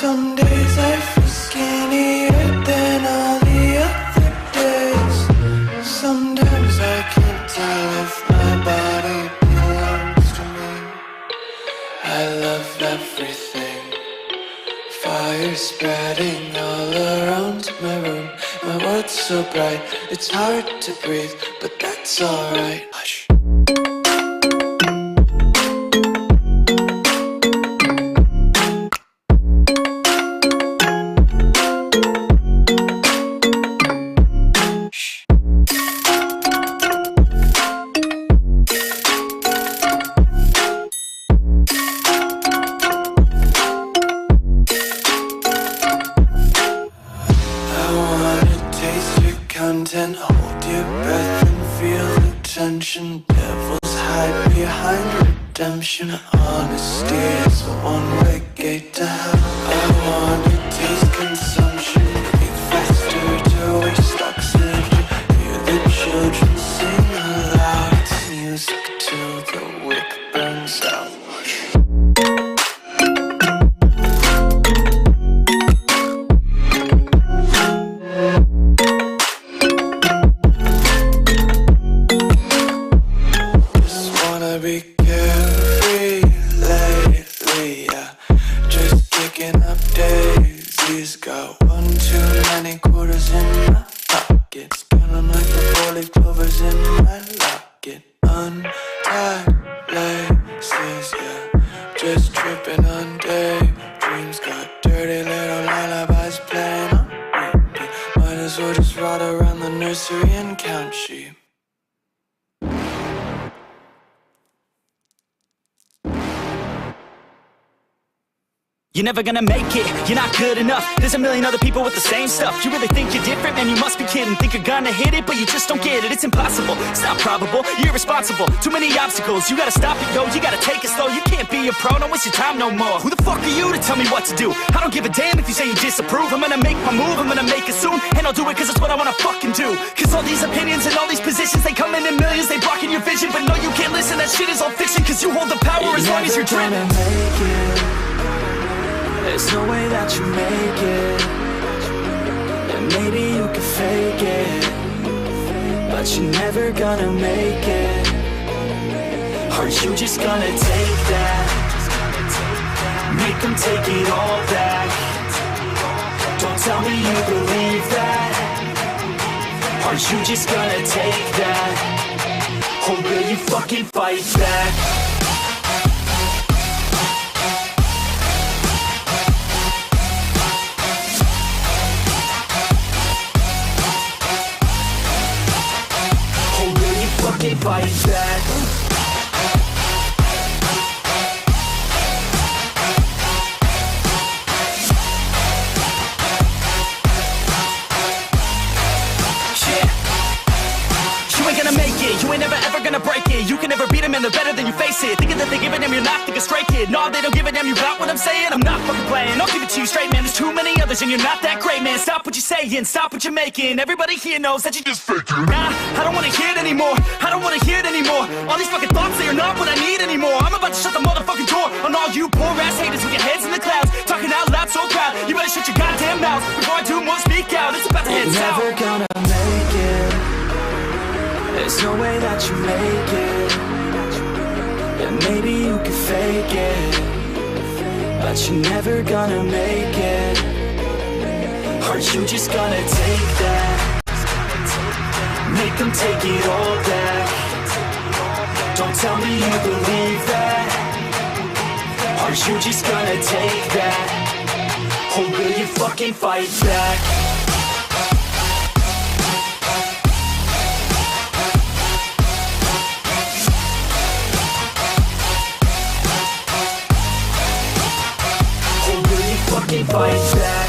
Some days I feel skinnier than all the other days. Sometimes I can't tell if my body belongs to me. I love everything. Fire spreading all around my room. My world's so bright, it's hard to breathe, but that's alright. Hush. Hold your breath and feel the tension. Devils hide behind redemption. Honesty is a one-way gate to hell. I wanna taste consumption. Breathe faster to waste oxygen. Hear the children sing aloud. It's music till the wick burns out. Got one too many quarters in my pocket. Spinning like the four-leaf clovers in my locket. Untied laces, yeah. Just tripping on daydreams. Got dirty little lullabies playing on repeat. Might as well just ride around the nursery and count sheep. You're never gonna make it, you're not good enough. There's a million other people with the same stuff. You really think you're different? Man, you must be kidding. Think you're gonna hit it, but you just don't get it. It's impossible, it's not probable, you're irresponsible. Too many obstacles, you gotta stop it, yo. You gotta take it slow, you can't be a pro. Don't waste your time no more. Who the fuck are you to tell me what to do? I don't give a damn if you say you disapprove. I'm gonna make my move, I'm gonna make it soon. And I'll do it cause it's what I wanna fucking do. Cause all these opinions and all these positions, they come in millions. They blocking your vision, but no, you can't listen. That shit is all fiction, cause you hold the power as long as you're driven. There's no way that you make it. And maybe you can fake it, but you're never gonna make it. Are you just gonna take that? Make them take it all back. Don't tell me you believe that. Are you just gonna take that? Or will you fucking fight back? Fight back. You ain't gonna make it, you ain't never ever gonna break it. You can never beat them and they're better than you face it. Thinking that they give a damn, you're not, think a straight kid. No, they don't give a damn, you got what I'm saying? I'm not fucking playing, I'll give it to you straight, man. There's too many others and you're not that great, man. Stop what you're saying, stop what you're making. Everybody here knows that you just faking. Nah, I don't wanna hear it anymore, I don't wanna hear it anymore. All these fucking thoughts, they are not what I need anymore. I'm about to shut the motherfucking door on all you poor ass haters with your heads in the clouds, talking out loud so proud. You better shut your goddamn mouth before I do more speak out. It's about to head south. Never gonna make it. There's no way that you make it. And maybe you can fake it, but you're never gonna make it. Are you just gonna take that? Make them take it all back. Don't tell me you believe that. Are you just gonna take that? Or will you fucking fight back? Fight back.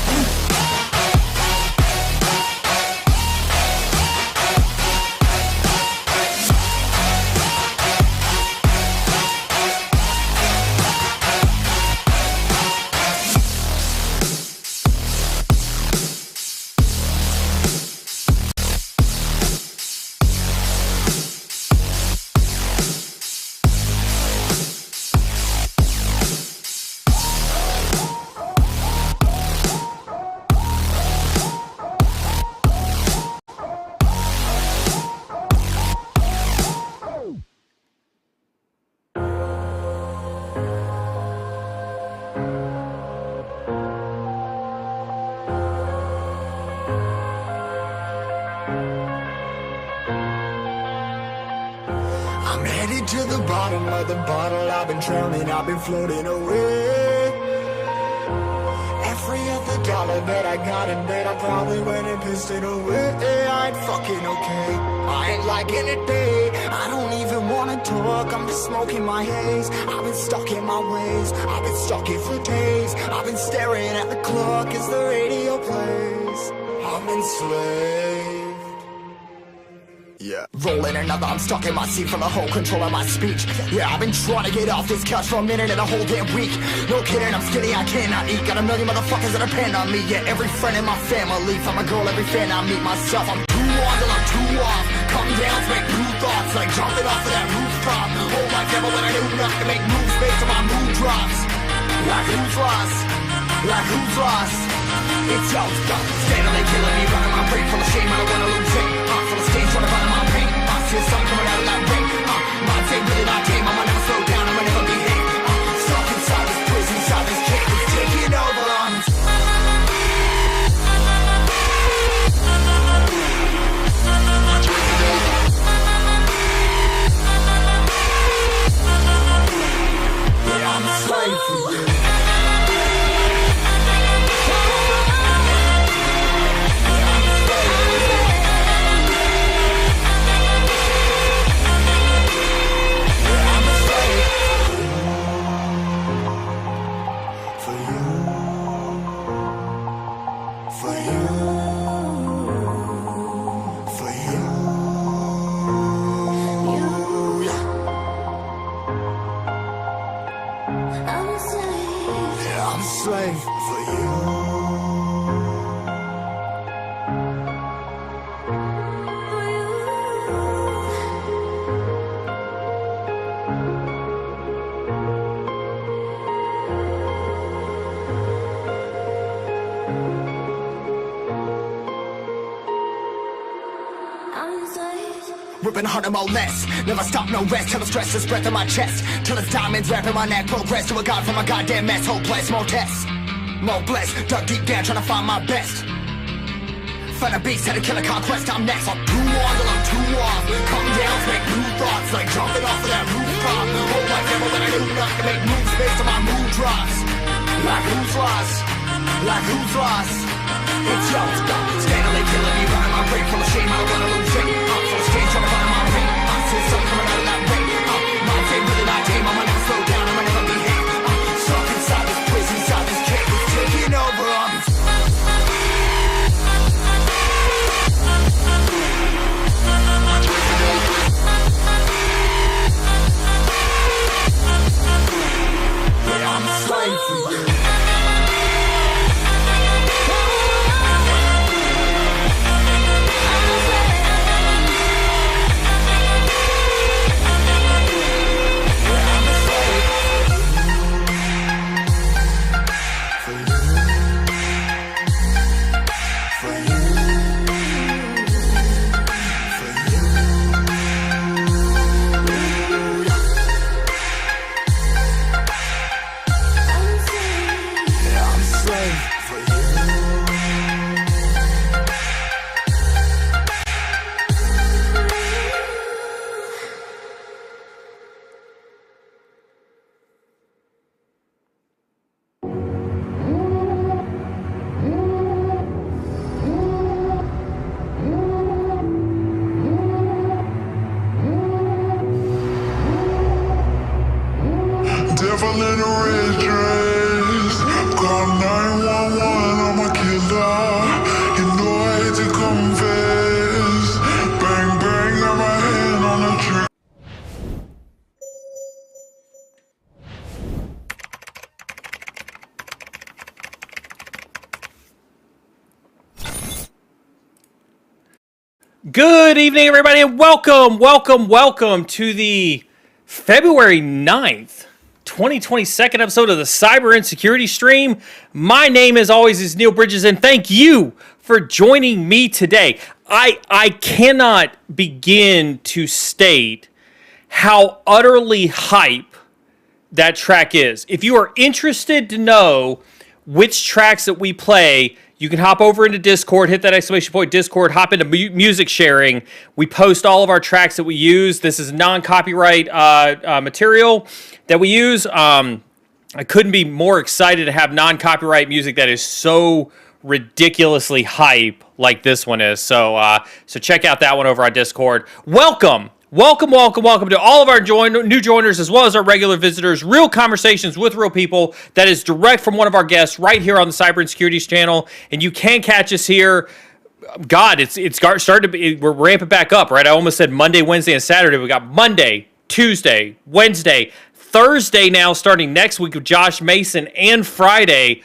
to the bottom of the bottle. I've been drowning, I've been floating away. Every other dollar that I got in bed, I probably went and pissed it away. I ain't fucking okay, I ain't liking it, babe. I don't even wanna talk, I'm just smoking my haze. I've been stuck in my ways, I've been stuck here for days. I've been staring at the clock as the radio plays. I'm enslaved. Yeah. Rolling another, I'm stuck in my seat for the whole control of my speech. Yeah, I've been trying to get off this couch for a minute and a whole damn week. No kidding, I'm skinny, I cannot eat. Got a million motherfuckers that depend on me. Yeah, every friend in my family. From a girl, every fan I meet myself. I'm too on till I'm too off. Come down to make new thoughts, like jumping off of that rooftop. Whole life never when I knew not to make moves based on my mood drops. Like who's lost? Like who's lost? It's y'all stuff. Standing killing me, running my brain full of shame. I don't wanna lose it. Full of stage, trying to find my pain. I see the sun coming out of that rain. Mind say really not tame. I'ma never slow down. I'ma never be hit. Stuck inside this prison, inside this cage. It's taking over. Yeah, I'm a slave for you. Ripping harder, more less. Never stop, no rest. Till the stress is breath in my chest. Till it's diamonds wrapping my neck. Progress to a god from a goddamn mess. Hopeless, more tests. More blessed. Dug deep down trying to find my best. Find a beast, had to kill a conquest. I'm next. I'm too on till I'm too off. Come down, make new thoughts. Like jumping off of that rooftop. Whole life never when I knew not to make moves based on my mood drops. Like who's lost? Like who's lost? It's your stuff. Standing killing me, running my brain full of shame. I don't wanna lose it. I'm full of stage trying to find my pain. I see the sun coming out of that rain. Mind say really not tame. I'ma never slow down. I'ma never be hit. Stuck inside this prison, inside this cage. It's taking over on me. Yeah, I'm a slave for you. Devil in a red dress, call 911, I'm a killer. You know I hate to confess. Bang bang, got my hand on the trigger. Good evening, everybody, and welcome to the February 9th, 2022 episode of the Cyber and Security Stream. My name, as always, is Neil Bridges, and thank you for joining me today. I cannot begin to state how utterly hype that track is. If you are interested to know which tracks that we play, you can hop over into Discord, hit that exclamation point Discord, hop into music sharing. We post all of our tracks that we use. This is non-copyright material that we use. I couldn't be more excited to have non-copyright music that is so ridiculously hype like this one is. So check out that one over on Discord. Welcome to all of our new joiners as well as our regular visitors. Real conversations with real people that is direct from one of our guests right here on the Cyber and Securities channel. And you can catch us here. God, it's starting to be, we're ramping back up, right? I almost said Monday, Wednesday, and Saturday. We got Monday, Tuesday, Wednesday, Thursday now starting next week with Josh Mason, and Friday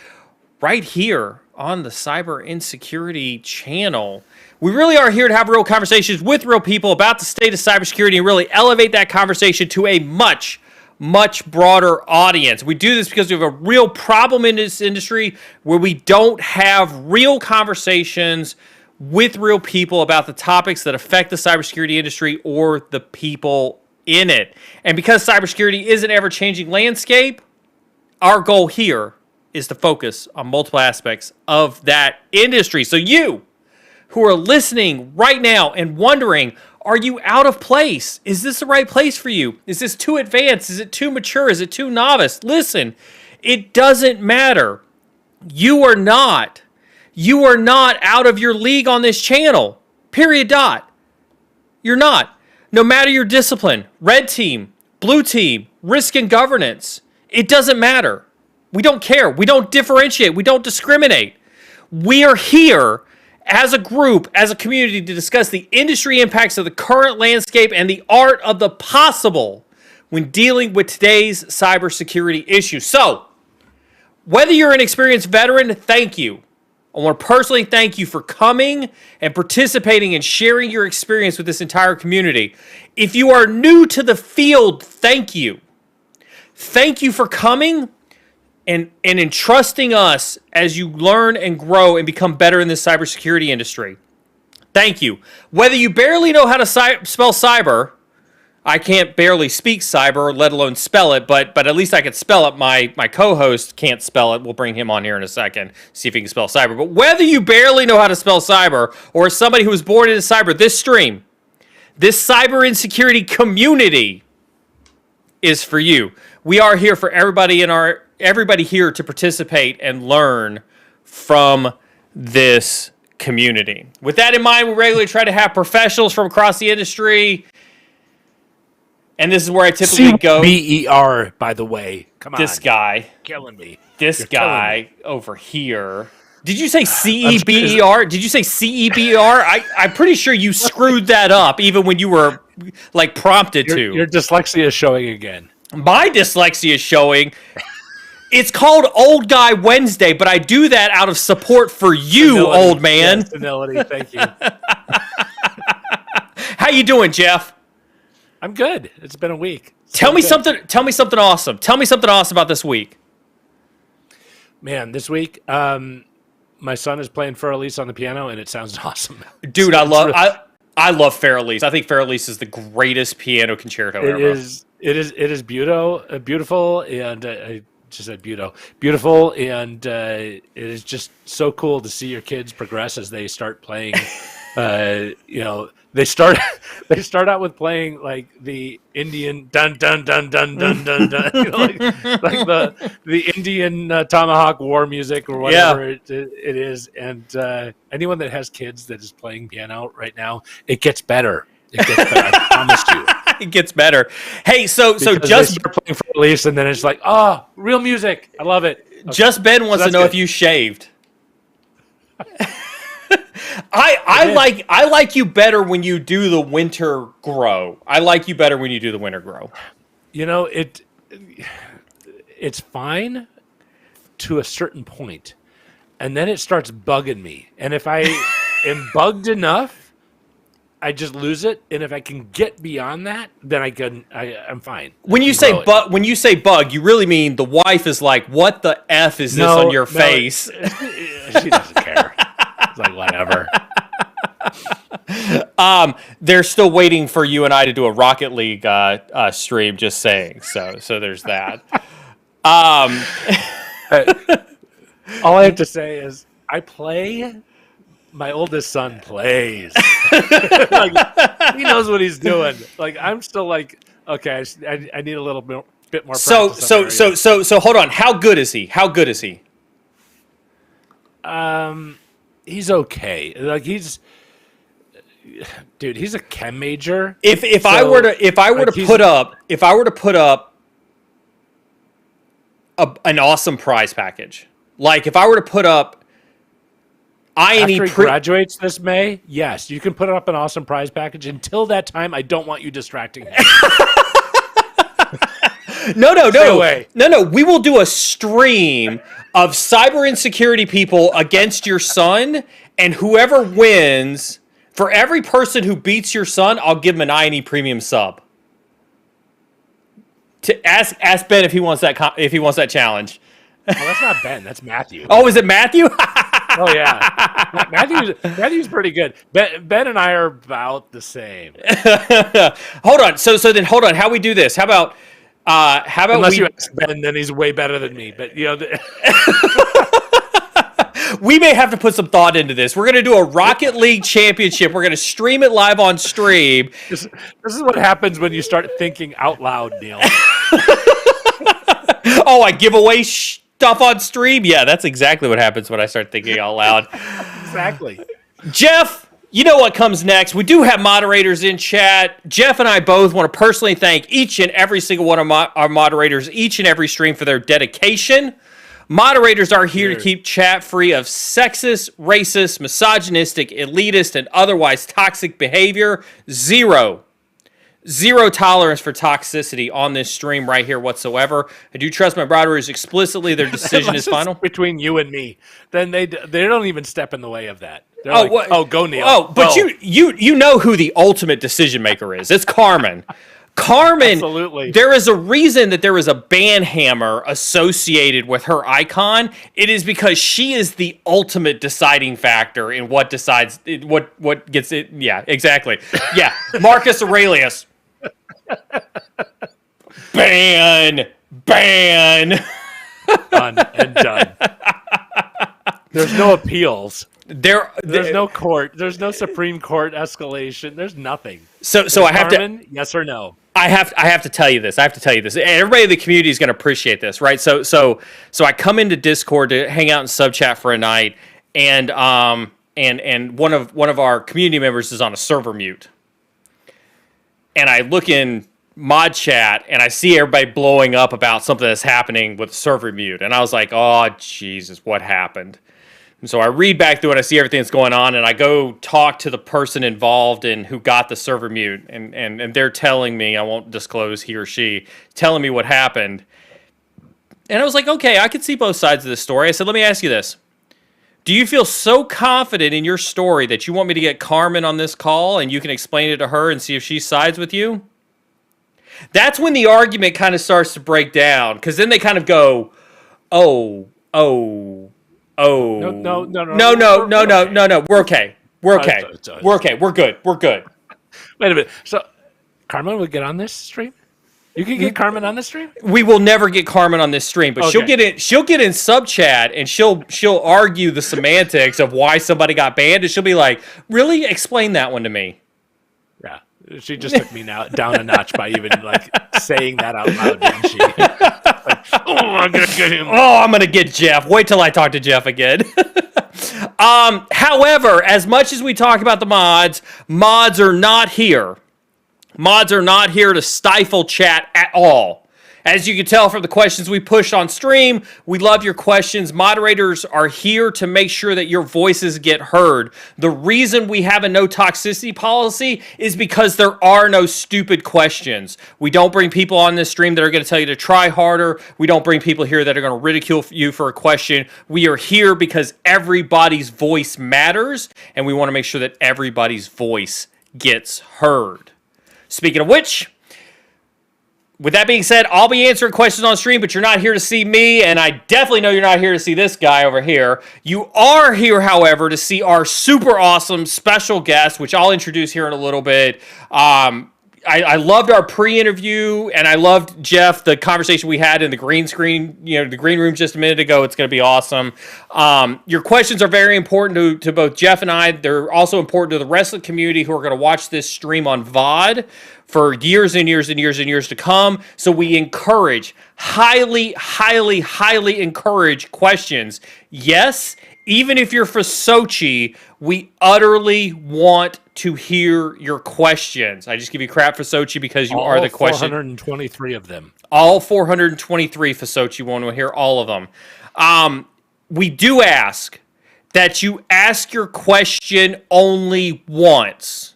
right here on the Cyber and Security channel. We really are here to have real conversations with real people about the state of cybersecurity and really elevate that conversation to a much, much broader audience. We do this because we have a real problem in this industry where we don't have real conversations with real people about the topics that affect the cybersecurity industry or the people in it. And because cybersecurity is an ever-changing landscape, our goal here is to focus on multiple aspects of that industry. So you who are listening right now and wondering, are you out of place? Is this the right place for you? Is this too advanced? Is it too mature? Is it too novice? Listen, it doesn't matter. You are not out of your league on this channel. Period. Dot. You're not. No matter your discipline, red team, blue team, risk and governance, it doesn't matter. We don't care. We don't differentiate. We don't discriminate. We are here as a group, as a community, to discuss the industry impacts of the current landscape and the art of the possible when dealing with today's cybersecurity issues. So, whether you're an experienced veteran, thank you. I want to personally thank you for coming and participating and sharing your experience with this entire community. If you are new to the field, thank you. Thank you for coming and entrusting us as you learn and grow and become better in this cybersecurity industry. Thank you. Whether you barely know how to spell cyber, I can't barely speak cyber, let alone spell it, but at least I can spell it. My co-host can't spell it. We'll bring him on here in a second, see if he can spell cyber. But whether you barely know how to spell cyber or as somebody who was born into cyber, this stream, this cyber insecurity community is for you. We are here for everybody here to participate and learn from this community. With that in mind, we regularly try to have professionals from across the industry. And this is where I typically go. CBER, by the way. Come on. This guy. Killing me. This guy over here. Did you say CEBER? Did you say CEBER? I'm pretty sure you screwed that up even when you were like prompted to. Your dyslexia is showing again. My dyslexia is showing. It's called Old Guy Wednesday, but I do that out of support for you, Senility. old man. Yes, senility, thank you. How you doing, Jeff? I'm good. It's been a week. Tell me something awesome. Tell me something awesome about this week. Man, this week, my son is playing Fer Elise on the piano, and it sounds awesome. Dude, I love Fer Elise. I think Fer Elise is the greatest piano concerto ever. It is beautiful, and I just said beautiful, and it is just so cool to see your kids progress as they start playing. They start out with playing like the Indian dun dun dun dun dun dun dun, like the Indian tomahawk war music or whatever it is. And anyone that has kids that is playing piano right now, it gets better. It gets better. I promise you. It gets better. Hey, so just they start playing for release, and then it's like, real music. I love it. Okay. Just Ben wants to know if you shaved. I like you better when you do the winter grow. I like you better when you do the winter grow. You know, it's fine to a certain point, and then it starts bugging me. And if I am bugged enough, I just lose it. And if I can get beyond that, then I'm fine. When you say bug, you really mean the wife is like, "What the F is this on your face?" She doesn't care. It's like, whatever. They're still waiting for you and I to do a Rocket League stream, just saying. So there's that. All I have to say is I play. My oldest son plays. Like, he knows what he's doing. Like I'm still like, okay, I need a little bit more. So hold on. How good is he? He's okay. Like he's a chem major. If I were to put up an awesome prize package, like if I were to put up after he graduates this May, yes, you can put up an awesome prize package. Until that time, I don't want you distracting him. No. We will do a stream of cyber insecurity people against your son, and whoever wins, for every person who beats your son, I'll give him an I&E premium sub. To ask Ben if he wants that challenge. Oh, that's not Ben. That's Matthew. Oh, is it Matthew? Oh yeah, Matthew's pretty good. Ben and I are about the same. Hold on. So then hold on. How we do this? How about unless you ask Ben, then he's way better than me. But we may have to put some thought into this. We're going to do a Rocket League championship. We're going to stream it live on stream. This is what happens when you start thinking out loud, Neil. Oh, I give away stuff on stream? Yeah, that's exactly what happens when I start thinking out loud. Exactly. Jeff, you know what comes next. We do have moderators in chat. Jeff and I both want to personally thank each and every single one of our moderators, each and every stream, for their dedication. Moderators are here to keep chat free of sexist, racist, misogynistic, elitist, and otherwise toxic behavior. Zero tolerance for toxicity on this stream right here whatsoever. I do trust my moderators explicitly. Their decision is final. Between you and me, then they don't even step in the way of that. They're go Neil. Oh, but go. You know who the ultimate decision maker is. It's Carmen. Carmen, absolutely. There is a reason that there is a band hammer associated with her icon. It is because she is the ultimate deciding factor in what decides what gets it. Yeah, exactly. Yeah, Marcus Aurelius. Ban. Done and done. There's no appeals. There's no court. There's no Supreme Court escalation. There's nothing. So I have Carmen, to yes or no. I have to tell you this. And everybody in the community is going to appreciate this, right? So I come into Discord to hang out in sub chat for a night, and one of our community members is on a server mute, and I look in mod chat and I see everybody blowing up about something that's happening with the server mute, and I was like, oh Jesus, what happened? And so I read back through it, I see everything that's going on, and I go talk to the person involved and who got the server mute, and they're telling me, I won't disclose he or she, telling me what happened. And I was like, okay, I can see both sides of this story. I said, let me ask you this. Do you feel so confident in your story that you want me to get Carmen on this call and you can explain it to her and see if she sides with you? That's when the argument kind of starts to break down, because then they kind of go, oh. No. We're okay. We're good. Wait a minute. So Carmen would get on this stream? You can get Carmen on this stream? We will never get Carmen on this stream, but okay. She'll get in sub chat and she'll argue the semantics of why somebody got banned, and she'll be like, really? Explain that one to me. Yeah. She just took me down a notch by even like saying that out loud, didn't she? I'm gonna get him. Oh, I'm gonna get Jeff. Wait till I talk to Jeff again. However, as much as we talk about the mods are not here. Mods are not here to stifle chat at all. As you can tell from the questions we pushed on stream, we love your questions. Moderators are here to make sure that your voices get heard. The reason we have a no toxicity policy is because there are no stupid questions. We don't bring people on this stream that are going to tell you to try harder. We don't bring people here that are going to ridicule you for a question. We are here because everybody's voice matters, and we want to make sure that everybody's voice gets heard. Speaking of which, with that being said, I'll be answering questions on stream, but you're not here to see me, and I definitely know you're not here to see this guy over here. You are here, however, to see our super awesome special guest, which I'll introduce here in a little bit. I loved our pre-interview, and I loved, Jeff, the conversation we had in the green screen, the green room just a minute ago. It's going to be awesome. Your questions are very important to both Jeff and I. They're also important to the rest of the community who are going to watch this stream on VOD for years and years and years and years to come. So we encourage, highly, highly, highly encourage questions. Yes, even if you're for Sochi, we utterly want to hear your questions. I just give you crap for Sochi because you are the question. 423 of them. All 423 for Sochi. Want to hear all of them. We do ask that you ask your question only once.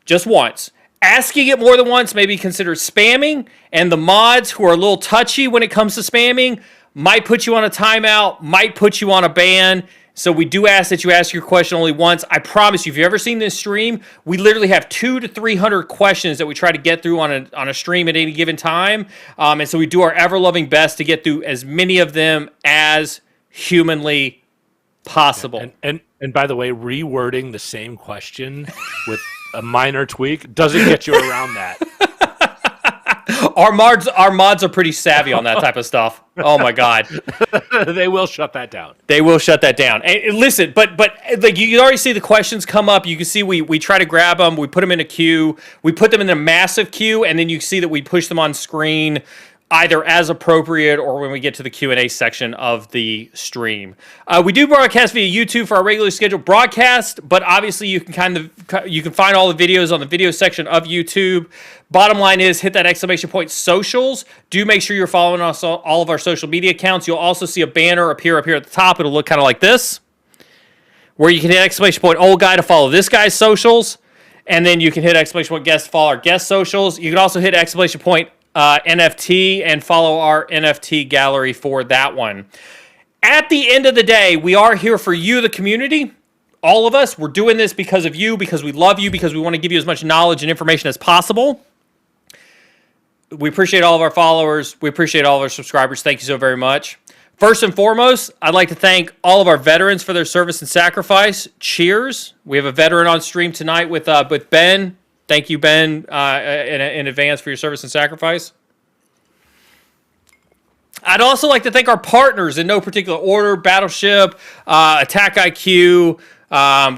Just once. Asking it more than once may be considered spamming, and the mods who are a little touchy when it comes to spamming might put you on a timeout, might put you on a ban. So we do ask that you ask your question only once. I promise you, if you've ever seen this stream, we literally have 200 to 300 questions that we try to get through on a stream at any given time. And so we do our ever-loving best to get through as many of them as humanly possible. And by the way, rewording the same question with a minor tweak doesn't get you around that. Our mods are pretty savvy on that type of stuff. Oh my God. They will shut that down. They will shut that down. And listen, but like you already see the questions come up. You can see we try to grab them. We put them in a queue. We put them in a massive queue, and then you see that we push them on screen either as appropriate or when we get to the Q&A section of the stream. We do broadcast via YouTube for our regularly scheduled broadcast, but obviously you can find all the videos on the video section of YouTube. Bottom line is, hit that exclamation point socials. Do make sure you're following us on all of our social media accounts. You'll also see a banner appear up here at the top. It'll look kind of like this, where you can hit exclamation point old guy to follow this guy's socials, and then you can hit exclamation point guest to follow our guest socials. You can also hit exclamation point NFT and follow our NFT gallery for that one. At the end of the day, we are here for you, the community. All of us, we're doing this because of you, because we love you, because we want to give you as much knowledge and information as possible. We appreciate all of our followers. We appreciate all of our subscribers. Thank you so very much. First and foremost, I'd like to thank all of our veterans for their service and sacrifice. Cheers. We have a veteran on stream tonight with Ben. Thank you, Ben, in advance for your service and sacrifice. I'd also like to thank our partners in no particular order: Battleship, Attack IQ,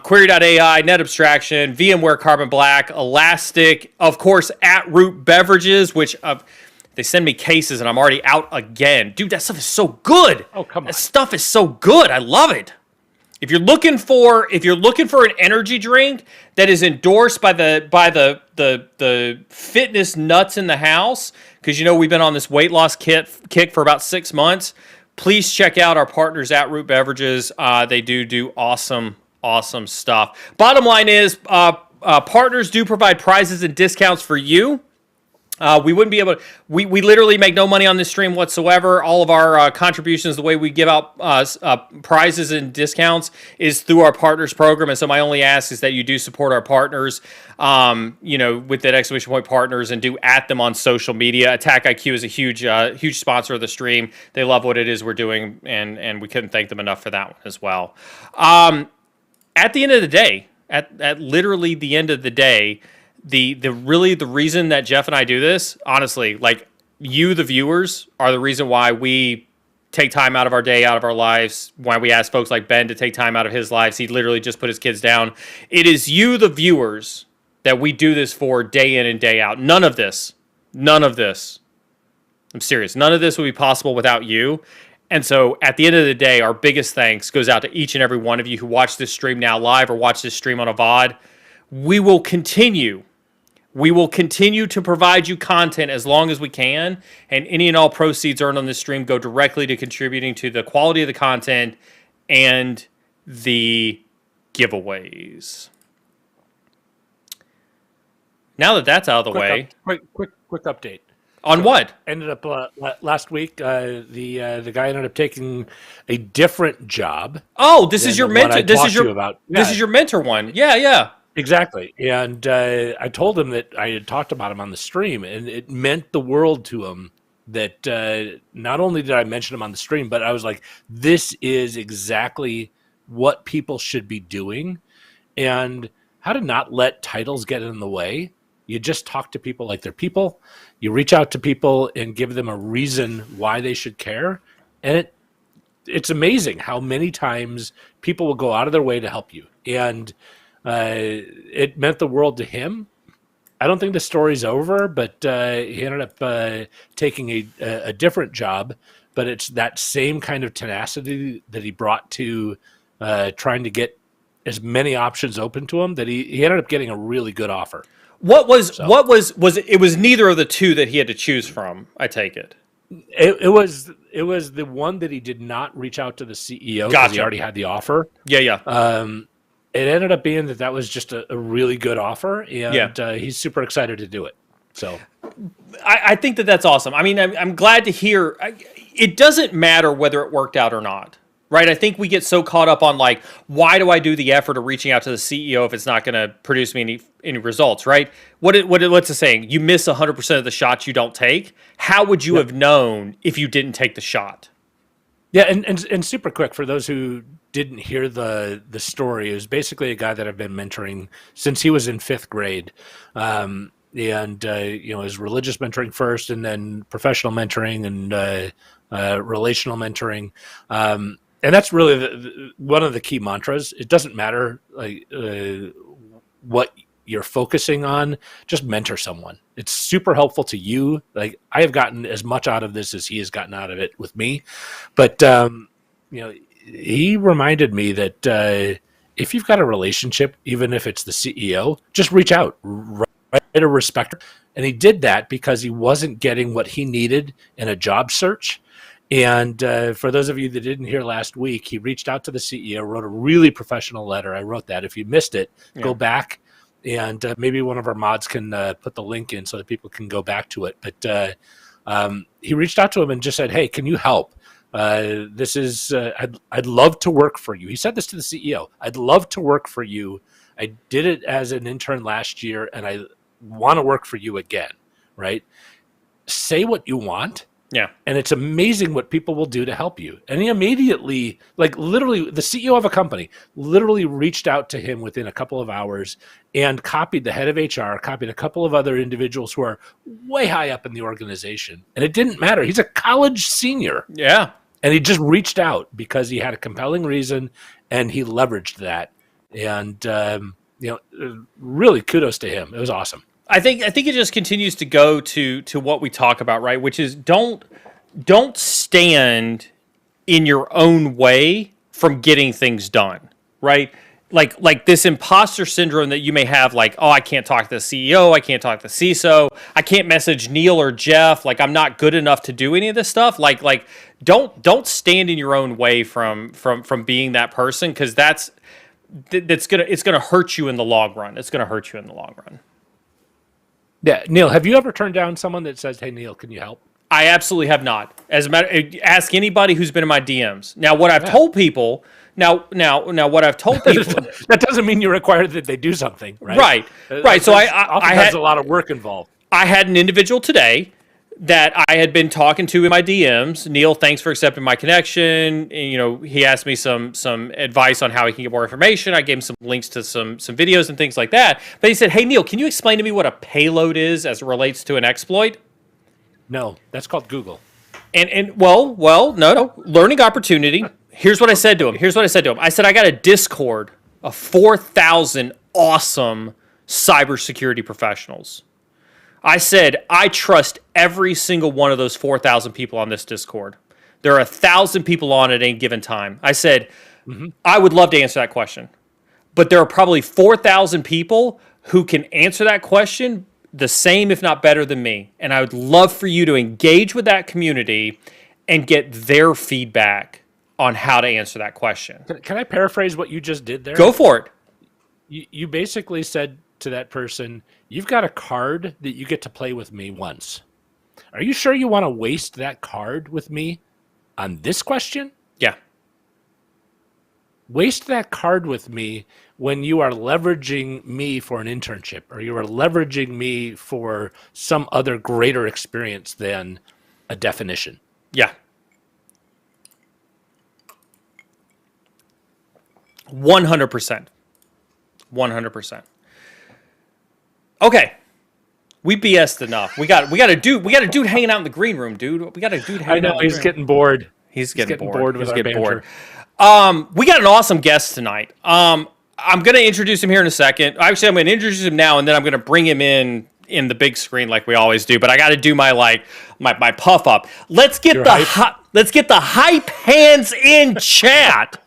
Query.ai, Net Abstraction, VMware Carbon Black, Elastic, of course, At Root Beverages, which they send me cases and I'm already out again. Dude, that stuff is so good. Oh, come on. That stuff is so good. I love it. If you're looking for an energy drink that is endorsed by the fitness nuts in the house, because we've been on this weight loss kick for about 6 months, please check out our partners at Root Beverages. They do awesome stuff. Bottom line is, partners do provide prizes and discounts for you. We wouldn't be able to, we literally make no money on this stream whatsoever. All of our contributions, the way we give out prizes and discounts, is through our partners program. And so my only ask is that you do support our partners, with that exclamation point partners, and do at them on social media. Attack IQ is a huge sponsor of the stream. They love what it is we're doing, and we couldn't thank them enough for that one as well. At the end of the day, at literally the end of the day, the reason that Jeff and I do this, honestly, like, you, the viewers, are the reason why we take time out of our day, out of our lives, why we ask folks like Ben to take time out of his lives. He literally just put his kids down. It is you, the viewers, that we do this for day in and day out. None of this, I'm serious, none of this would be possible without you. And so at the end of the day, our biggest thanks goes out to each and every one of you who watch this stream now live or watch this stream on a VOD. We will continue to provide you content as long as we can, and any and all proceeds earned on this stream go directly to contributing to the quality of the content and the giveaways. Now that that's out of the way, quick update. On what? Ended up last week. The guy ended up taking a different job. Oh, this is your mentor. This is your mentor one. Yeah. Exactly. And I told him that I had talked about him on the stream, and it meant the world to him that not only did I mention him on the stream, but I was like, this is exactly what people should be doing, and how to not let titles get in the way. You just talk to people like they're people. You reach out to people and give them a reason why they should care. And it's amazing how many times people will go out of their way to help you. And it meant the world to him. I don't think the story's over, but he ended up taking a different job. But it's that same kind of tenacity that he brought to trying to get as many options open to him that he ended up getting a really good offer. What was it was neither of the two that he had to choose from, I take it. It was the one that he did not reach out to the CEO because he already had the offer. Yeah. It ended up being that was just a really good offer, and he's super excited to do it. So I think that's awesome. I mean, I'm glad to hear. It doesn't matter whether it worked out or not, right? I think we get so caught up on like, why do I do the effort of reaching out to the CEO if it's not going to produce me any results, right? What's the saying? You miss 100% of the shots you don't take. How would you have known if you didn't take the shot? Yeah, and super quick for those who didn't hear the story, it was basically a guy that I've been mentoring since he was in 5th grade. And his religious mentoring first, and then professional mentoring and relational mentoring. And that's really one of the key mantras. It doesn't matter what you're focusing on, just mentor someone. It's super helpful to you. Like, I have gotten as much out of this as he has gotten out of it with me. But, he reminded me that if you've got a relationship, even if it's the CEO, just reach out, write a respecter. And he did that because he wasn't getting what he needed in a job search. And for those of you that didn't hear last week, he reached out to the CEO, wrote a really professional letter. I wrote that. If you missed it, go back. And maybe one of our mods can put the link in so that people can go back to it. But he reached out to him and just said, "Hey, can you help? This is I'd love to work for you." He said this to the CEO. "I'd love to work for you. I did it as an intern last year, and I want to work for you again." Right? Say what you want. Yeah. And it's amazing what people will do to help you. And he immediately, like literally, the CEO of a company literally reached out to him within a couple of hours and copied the head of HR, copied a couple of other individuals who are way high up in the organization. And it didn't matter. He's a college senior. Yeah. And he just reached out because he had a compelling reason and he leveraged that. And, really kudos to him. It was awesome. I think it just continues to go to what we talk about, right? Which is don't stand in your own way from getting things done, right? Like this imposter syndrome that you may have, like, oh, I can't talk to the CEO, I can't talk to the CISO, I can't message Neil or Jeff, like I'm not good enough to do any of this stuff. Like don't stand in your own way from being that person, because it's gonna hurt you in the long run. It's gonna hurt you in the long run. Yeah, Neil, have you ever turned down someone that says, "Hey, Neil, can you help?" I absolutely have not. As a matter, ask anybody who's been in my DMs. Now, what I've told people. Now, what I've told people. That doesn't mean you're required that they do something, right? Right. So I had a lot of work involved. I had an individual today that I had been talking to in my DMs. Neil, thanks for accepting my connection. And, he asked me some advice on how he can get more information. I gave him some links to some videos and things like that. But he said, "Hey, Neil, can you explain to me what a payload is as it relates to an exploit?" No, that's called Google. And no, learning opportunity. Here's what I said to him. I said, I got a Discord of 4,000 awesome cybersecurity professionals. I said, I trust every single one of those 4,000 people on this Discord. There are 1,000 people on at any given time. I said, I would love to answer that question. But there are probably 4,000 people who can answer that question the same, if not better than me. And I would love for you to engage with that community and get their feedback on how to answer that question. Can I paraphrase what you just did there? Go for it. You basically said to that person, "You've got a card that you get to play with me once. Are you sure you want to waste that card with me on this question? Yeah. Waste that card with me when you are leveraging me for an internship, or you are leveraging me for some other greater experience than a definition." Yeah. 100%. 100%. Okay. We BS'd enough. We got a dude hanging out in the green room, dude. We got a dude hanging out. He's getting bored. He's getting bored. With our banter. We got an awesome guest tonight. I'm going to introduce him here in a second. Actually, I'm going to introduce him now, and then I'm going to bring him in the big screen like we always do. But I got to do my puff up. Let's get the hype hands in chat.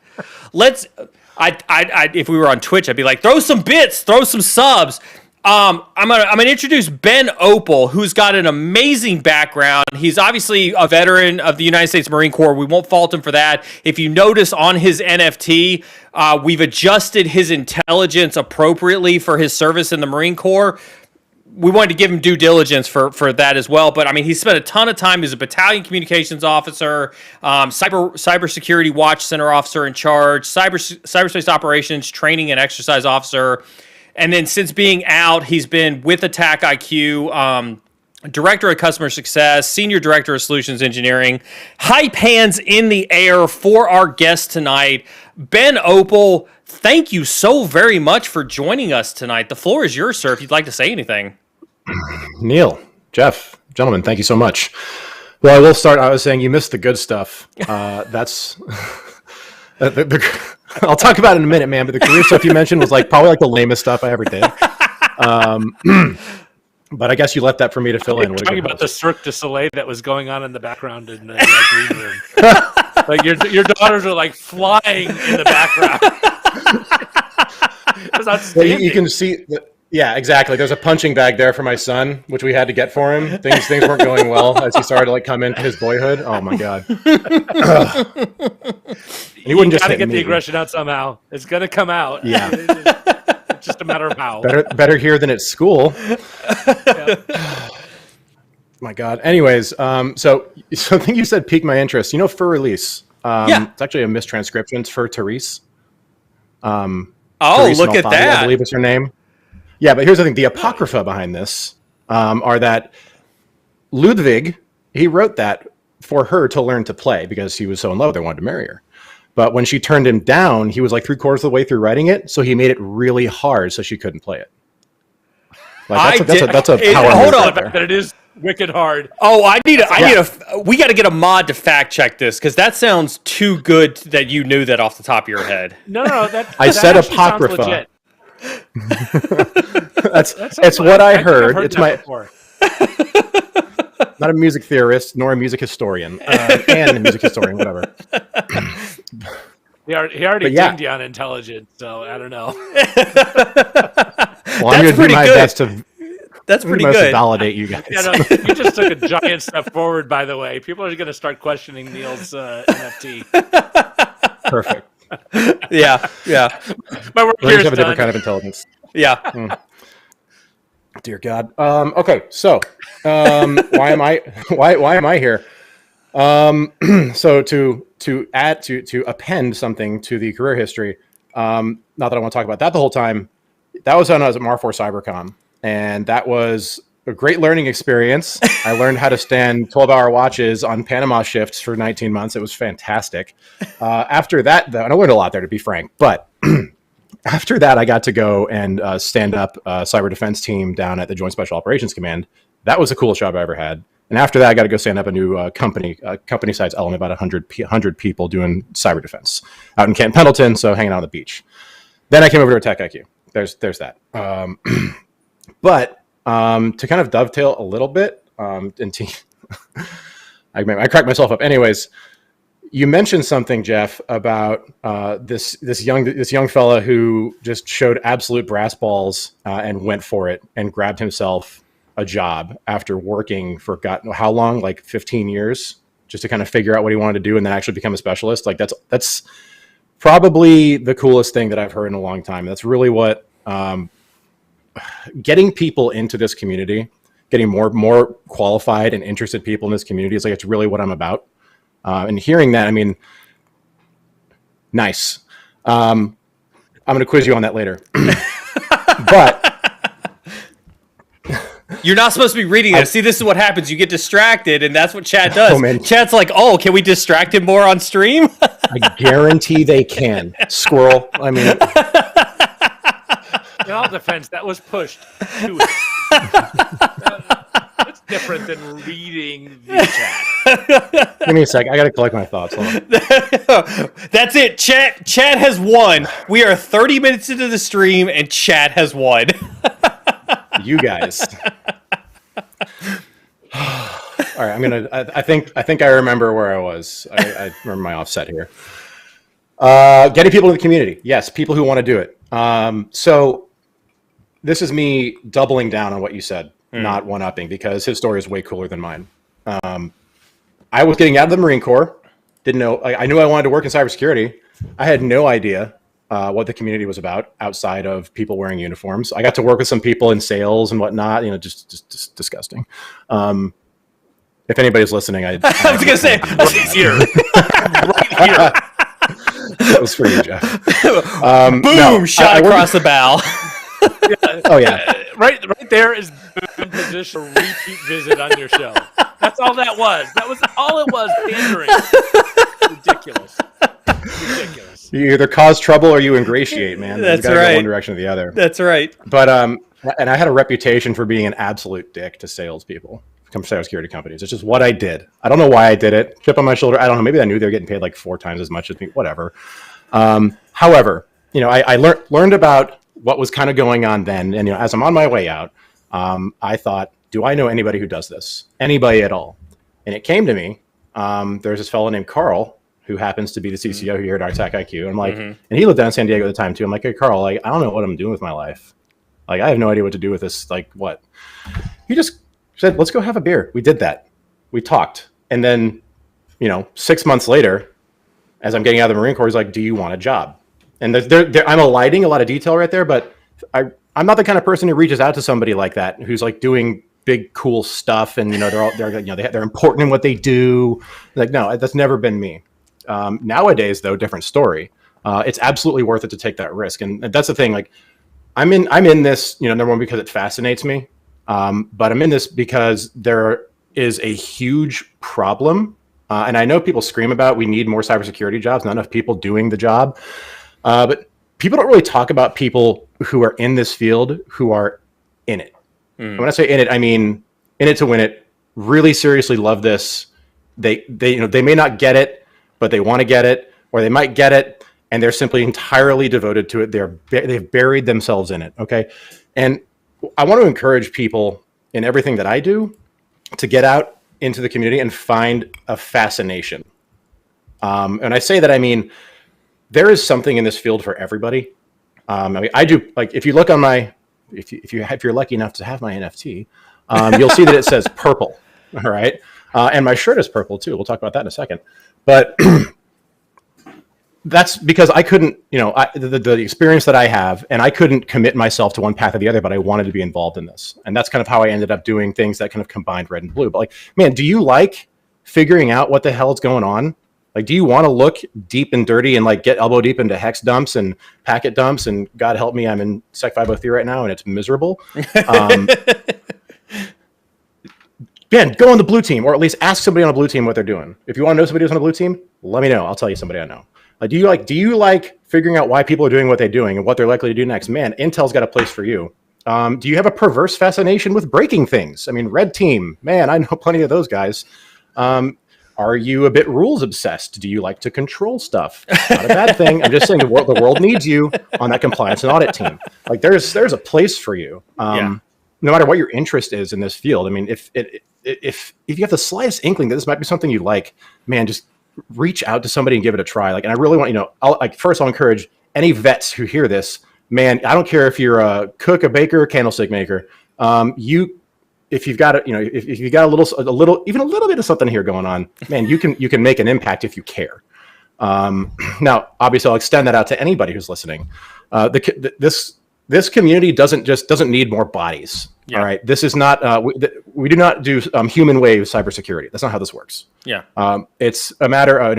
If we were on Twitch, I'd be like, throw some bits, throw some subs. I'm gonna introduce Ben Opel, who's got an amazing background. He's obviously a veteran of the United States Marine Corps. We won't fault him for that. If you notice on his NFT, we've adjusted his intelligence appropriately for his service in the Marine Corps. We wanted to give him due diligence for that as well. But I mean, he spent a ton of time as a battalion communications officer, cybersecurity watch center officer in charge, cyberspace operations training and exercise officer. And then since being out, he's been with Attack IQ, director of customer success, senior director of solutions engineering. Hype hands in the air for our guest tonight, Ben Opel. Thank you so very much for joining us tonight. The floor is yours, sir, if you'd like to say anything. Neil, Jeff, gentlemen, thank you so much. Well, I will start. I was saying you missed the good stuff. That's I'll talk about it in a minute, man. But the career stuff you mentioned was probably the lamest stuff I ever did. But I guess you left that for me to fill in. Talking about the Cirque du Soleil that was going on in the background in the green room. your daughters are flying in the background. It was outstanding. You can see. Yeah, exactly. There's a punching bag there for my son, which we had to get for him. Things weren't going well as he started to come into his boyhood. Oh my god! He wouldn't just get the aggression out somehow. It's gonna come out. Yeah, it's just a matter of how. Better here than at school. Yeah. My god. Anyways, so I think you said piqued my interest. For release. It's actually a mistranscription. It's for Therese. Therese look at Malfatti, that! I believe it's her name. Yeah, but here's the thing. The apocrypha behind this are that Ludwig, he wrote that for her to learn to play because he was so in love with her, wanted to marry her. But when she turned him down, he was 3/4 of the way through writing it, so he made it really hard so she couldn't play it. That's a power move. Hold on, that it is wicked hard. Oh, we got to get a mod to fact check this because that sounds too good that you knew that off the top of your head. No, I said apocrypha. It's what I heard. It's not a music theorist nor a music historian, and a music historian, whatever. He already dinged you on intelligence, so I don't know. Well, I'm going to do my best to. That's pretty good. To validate you guys. You just took a giant step forward. By the way, people are going to start questioning Neil's NFT. Perfect. Yeah. My work here have a different kind of intelligence. Yeah. Dear God. Okay. So, why am I here? So to append something to the career history. Not that I want to talk about that the whole time. That was when I was at Mar4 Cybercom, and that was a great learning experience. I learned how to stand 12-hour watches on Panama shifts for 19 months. It was fantastic. After that, though, and I learned a lot there, to be frank, but after that, I got to go and stand up a cyber defense team down at the Joint Special Operations Command. That was the coolest job I ever had. And after that, I got to go stand up a new company-sized element, about 100 people doing cyber defense out in Camp Pendleton, so hanging out on the beach. Then I came over to Attack IQ. There's that. But to kind of dovetail a little bit, I cracked myself up. Anyways, you mentioned something, Jeff, about this young fella who just showed absolute brass balls and went for it and grabbed himself a job after working for God how long, 15 years, just to kind of figure out what he wanted to do and then actually become a specialist. That's probably the coolest thing that I've heard in a long time. That's really what getting people into this community, getting more qualified and interested people in this community is it's really what I'm about. And hearing that, I mean, nice. I'm going to quiz you on that later. But you're not supposed to be reading it. See, this is what happens. You get distracted, and that's what chat does. Oh, man. Chat's like, oh, can we distract him more on stream? I guarantee they can. Squirrel. I mean, In all defense, that was pushed too. It's different than reading the chat. Give me a sec. I got to collect my thoughts. Hold on. That's it. Chat has won. We are 30 minutes into the stream, and chat has won. You guys. All right, I think I remember where I was. I remember my offset here. Getting people in the community. Yes, people who want to do it. So this is me doubling down on what you said, not one-upping, because his story is way cooler than mine. I was getting out of the Marine Corps. Didn't know. I knew I wanted to work in cybersecurity. I had no idea what the community was about outside of people wearing uniforms. I got to work with some people in sales and whatnot. Just disgusting. If anybody's listening, I was going to say, right here. Right here. That was for you, Jeff. Boom! Shot across the bow. Oh yeah. Right there is in position for a repeat visit on your show. That's all that was. That was all it was. Pandering. Ridiculous. You either cause trouble or you ingratiate, man. That's you gotta right. go one direction or the other. That's right. But and I had a reputation for being an absolute dick to salespeople from cybersecurity companies. It's just what I did. I don't know why I did it. Chip on my shoulder. I don't know. Maybe I knew they were getting paid like 4 times as much as me. Whatever. However, I learned about what was kind of going on then, and as I'm on my way out, I thought, do I know anybody who does this? Anybody at all? And it came to me. There's this fellow named Carl who happens to be the CCO here at our Tech IQ. And I'm like, and he lived down in San Diego at the time too. I'm like, hey, Carl, like, I don't know what I'm doing with my life. Like, I have no idea what to do with this. Like, what? He just said, let's go have a beer. We did that. We talked. And then, 6 months later, as I'm getting out of the Marine Corps, he's like, do you want a job? And I'm eliding a lot of detail right there, but I'm not the kind of person who reaches out to somebody like that, who's like doing big, cool stuff. And, they're important in what they do. Like, no, that's never been me. Nowadays, though, different story. It's absolutely worth it to take that risk. And that's the thing. Like, I'm in this, number one, because it fascinates me. But I'm in this because there is a huge problem. And I know people scream about we need more cybersecurity jobs, not enough people doing the job. But people don't really talk about people who are in this field who are in it. And when I say in it, I mean in it to win it. Really seriously love this. They may not get it, but they want to get it, or they might get it, and they're simply entirely devoted to it. They've buried themselves in it. Okay, and I want to encourage people in everything that I do to get out into the community and find a fascination. And I say that, I mean, there is something in this field for everybody. I do, like, if you look on my, if you're lucky enough to have my NFT, you'll see that it says purple. All right. And my shirt is purple too. We'll talk about that in a second. But that's because I couldn't, the experience that I have, and I couldn't commit myself to one path or the other, but I wanted to be involved in this. And that's kind of how I ended up doing things that kind of combined red and blue. But like, man, do you like figuring out what the hell is going on? Like, do you want to look deep and dirty and like get elbow deep into hex dumps and packet dumps? And God help me, I'm in Sec 503 right now and it's miserable. Man, go on the blue team, or at least ask somebody on a blue team what they're doing. If you want to know somebody who's on a blue team, let me know. I'll tell you somebody I know. Do you like figuring out why people are doing what they're doing and what they're likely to do next? Man, Intel's got a place for you. Do you have a perverse fascination with breaking things? I mean, red team, man, I know plenty of those guys. Are you a bit rules obsessed? Do you like to control stuff? Not a bad thing. I'm just saying the world needs you on that compliance and audit team. Like, there's a place for you. No matter what your interest is in this field. I mean, if you have the slightest inkling that this might be something you like, man, just reach out to somebody and give it a try. Like, and I really want, I'll encourage any vets who hear this, man, I don't care if you're a cook, a baker, candlestick maker. If you've got if you've got a little, even a little bit of something here going on, man, you can make an impact if you care. Now, obviously, I'll extend that out to anybody who's listening. This community doesn't need more bodies. Yeah. All right. This is not, we do not do human wave cybersecurity. That's not how this works. Yeah. It's a matter of,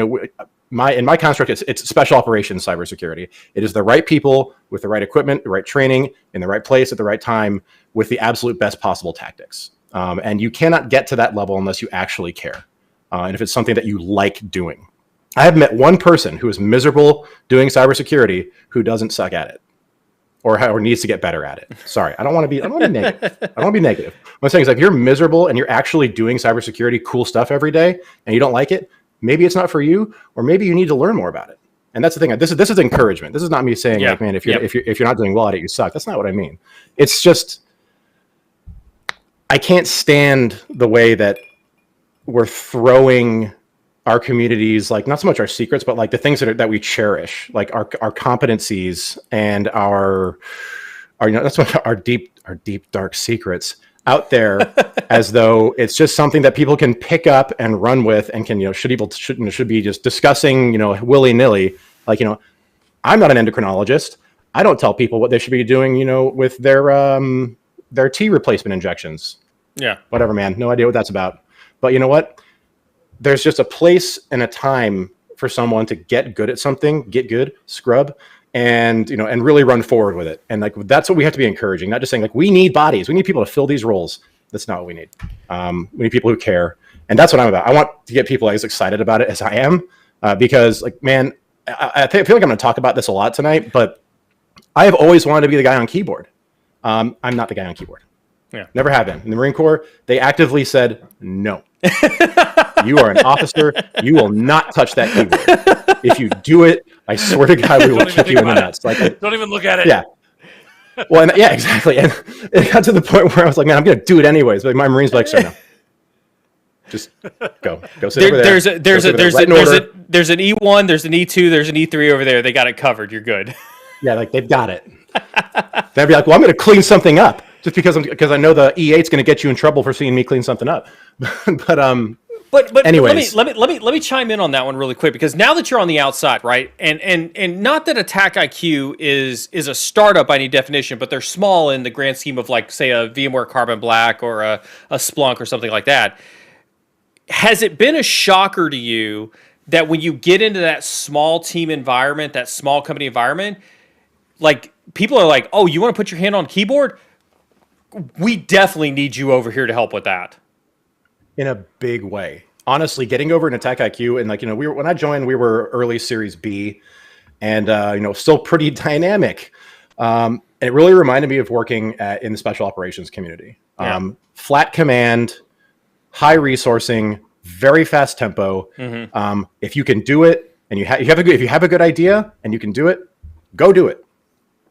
in my construct, it's special operations cybersecurity. It is the right people with the right equipment, the right training, in the right place at the right time with the absolute best possible tactics. And you cannot get to that level unless you actually care. And if it's something that you like doing. I have met one person who is miserable doing cybersecurity who doesn't suck at it. or needs to get better at it. Sorry, I don't want to be negative. I don't want to be negative. What I'm saying is, like, if you're miserable and you're actually doing cybersecurity cool stuff every day and you don't like it, maybe it's not for you, or maybe you need to learn more about it. And that's the thing. This is encouragement. This is not me saying, like, man, if you're not doing well at it, you suck. That's not what I mean. It's just, I can't stand the way that we're throwing our communities, like, not so much our secrets, but like the things that we cherish, like our competencies and our that's what our deep dark secrets out there, as though it's just something that people can pick up and run with and can, should be just discussing, willy nilly. Like, I'm not an endocrinologist. I don't tell people what they should be doing, with their T replacement injections. Yeah. Whatever, man. No idea what that's about. But you know what? There's just a place and a time for someone to get good at something, get good, scrub, and and really run forward with it. And like, that's what we have to be encouraging, not just saying like, we need bodies, we need people to fill these roles. That's not what we need. We need people who care, and that's what I'm about. I want to get people as excited about it as I am, because, like, man, I feel like I'm going to talk about this a lot tonight, but I have always wanted to be the guy on keyboard. I'm not the guy on keyboard. Yeah. Never have been. In the Marine Corps, they actively said, no. You are an officer. You will not touch that keyboard. If you do it, I swear to God, we will kick you in the nuts. Like, don't even look at it. Yeah. Well, yeah, exactly. And it got to the point where I was like, man, I'm going to do it anyways. But my Marines were like, so no. Just go sit over there. There's an E1, there's an E2, there's an E3 over there. They got it covered. You're good. Yeah, like, they've got it. They'd be like, well, I'm going to clean something up just because I know the E8's going to get you in trouble for seeing me clean something up. But anyways, let me chime in on that one really quick, because now that you're on the outside, right? And not that Attack IQ is a startup by any definition, but they're small in the grand scheme of, like, say, a VMware Carbon Black or a Splunk or something like that. Has it been a shocker to you that when you get into that small team environment, that small company environment, like, people are like, oh, you want to put your hand on keyboard? We definitely need you over here to help with that. In a big way. Honestly, getting over an Attack IQ, and, like, when I joined, we were early Series B, and still pretty dynamic. And it really reminded me of working in the special operations community. Yeah. Flat command, high resourcing, very fast tempo. Mm-hmm. If you can do it, and if you have a good idea and you can do it, go do it.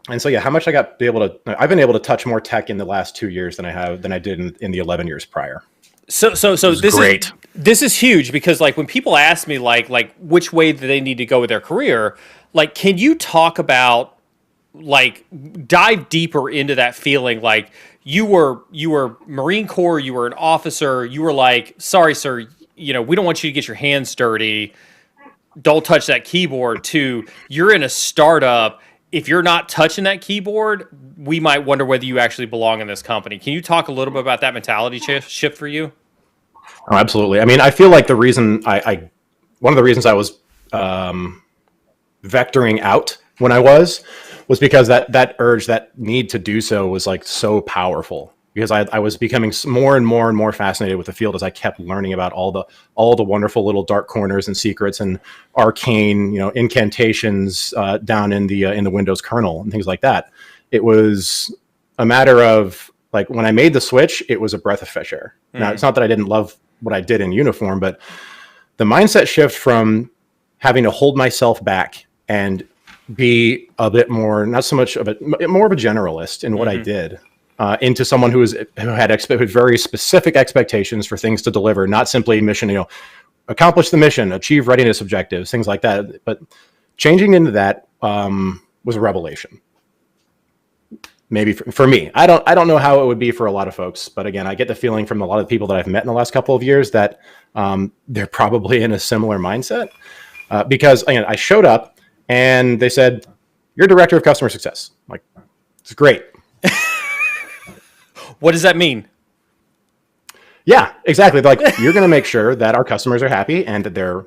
And so, yeah, how much I've been able to touch more tech in the last 2 years than I did in the 11 years prior. So this is huge, because, like, when people ask me like which way do they need to go with their career, like, can you talk about, like, dive deeper into that feeling? Like, you were Marine Corps, you were an officer, you were like, sorry, sir, we don't want you to get your hands dirty. Don't touch that keyboard. To, you're in a startup. If you're not touching that keyboard, we might wonder whether you actually belong in this company. Can you talk a little bit about that mentality shift for you? Oh, absolutely. I mean, I feel like the reason one of the reasons I was vectoring out when I was because that urge, that need to do so was, like, so powerful, because I was becoming more and more and more fascinated with the field as I kept learning about all the wonderful little dark corners and secrets and arcane, incantations down in the Windows kernel and things like that. It was a matter of, like, when I made the switch, it was a breath of fresh air. Mm. Now, it's not that I didn't love what I did in uniform, but the mindset shift from having to hold myself back and be a bit more, not so much of more of a generalist in what I did, into someone who had very specific expectations for things to deliver, not simply mission, accomplish the mission, achieve readiness objectives, things like that. But changing into that was a revelation. Maybe for me, I don't know how it would be for a lot of folks, but again, I get the feeling from a lot of people that I've met in the last couple of years that they're probably in a similar mindset, because, again, I showed up and they said, "You're director of customer success." I'm like, it's great. What does that mean? Yeah, exactly. Like, you're going to make sure that our customers are happy and that they're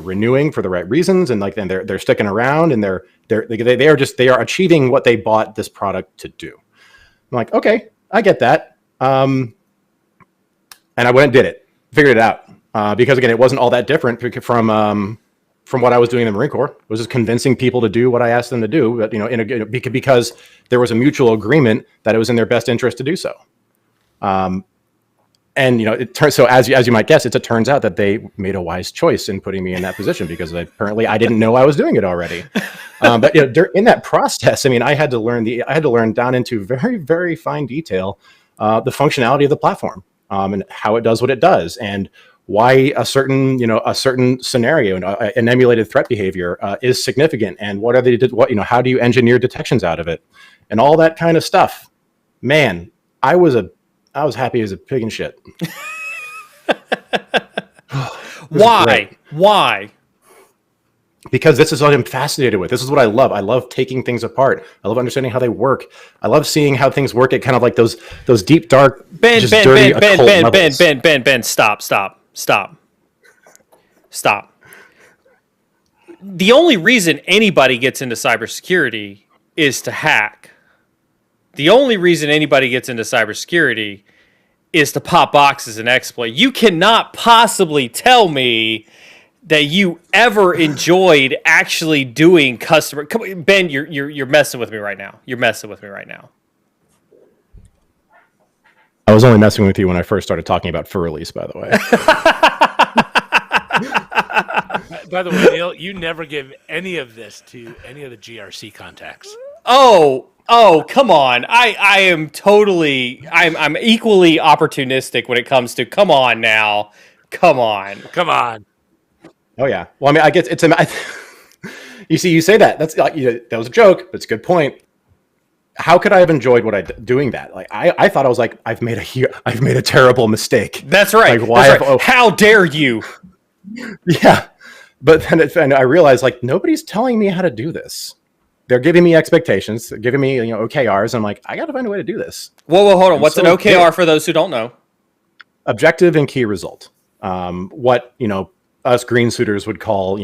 renewing for the right reasons, and, like, then they're sticking around, and they are achieving what they bought this product to do. I'm like, okay, I get that. And I went and did it, figured it out, because, again, it wasn't all that different from from what I was doing in the Marine Corps, was just convincing people to do what I asked them to do, but, because there was a mutual agreement that it was in their best interest to do so. And it turns so as you might guess, it turns out that they made a wise choice in putting me in that position because apparently I didn't know I was doing it already. But in that process, I mean, I had to learn down into very, very fine detail the functionality of the platform and how it does what it does, and why a certain scenario, an emulated threat behavior is significant, and how do you engineer detections out of it, and all that kind of stuff. Man, I was happy as a pig in shit. Why? Because this is what I'm fascinated with. This is what I love. I love taking things apart. I love understanding how they work. I love seeing how things work at kind of like those deep, dark, Ben, stop. The only reason anybody gets into cybersecurity is to hack. The only reason anybody gets into cybersecurity is to pop boxes and exploit. You cannot possibly tell me that you ever enjoyed actually doing customer. Come on, Ben, you're messing with me right now. I was only messing with you when I first started talking about for release, by the way. By the way, Neil, you never give any of this to any of the GRC contacts. Oh, come on. I am totally, I'm equally opportunistic when it comes to, come on now. Come on. Oh yeah. Well, I mean, I guess you see, you say that. That's that was a joke, but it's a good point. How could I have enjoyed doing that? Like I thought I was like, I've made a terrible mistake. That's right. Like, why? That's right. How dare you? Yeah. But then I realized, like, nobody's telling me how to do this. They're giving me expectations, they're giving me OKRs. I'm like, I got to find a way to do this. Whoa, hold on. What's an OKR for those who don't know? Objective and key result. What us green suiters would call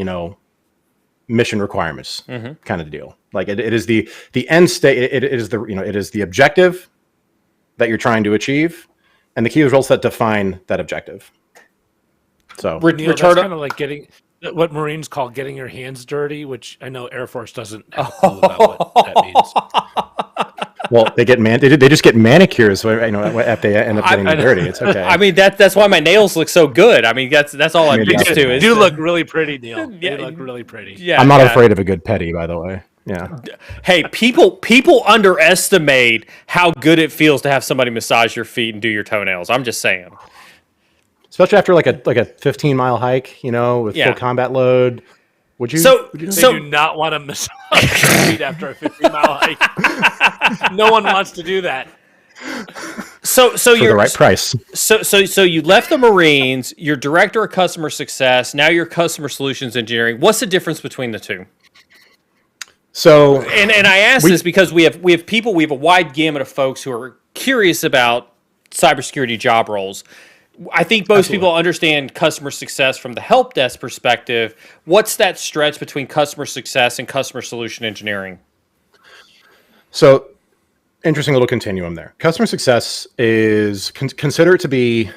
mission requirements, kind of deal. Like it is the end state. It is the objective that you're trying to achieve, and the key results that define that objective. So Neil, that's kind of like getting what Marines call getting your hands dirty, which I know Air Force doesn't have a clue about what that means. Well, they just get manicures. If they end up getting dirty, it's okay. I mean that's why my nails look so good. I mean that's all I'm used to. You look really pretty, Neil. You look really pretty. Yeah, I'm not afraid of a good petty, by the way. Yeah. Hey, people underestimate how good it feels to have somebody massage your feet and do your toenails. I'm just saying. Especially after like a 15-mile hike, with full combat load. Would you? They do not want to massage your feet after a 15-mile hike. No one wants to do that. So you're the right price. So you left the Marines. You're director of customer success. Now you're customer solutions engineering. What's the difference between the two? So and I ask this because we have a wide gamut of folks who are curious about cybersecurity job roles. I think most people understand customer success from the help desk perspective. What's that stretch between customer success and customer solution engineering? So, interesting little continuum there. Customer success is considered to be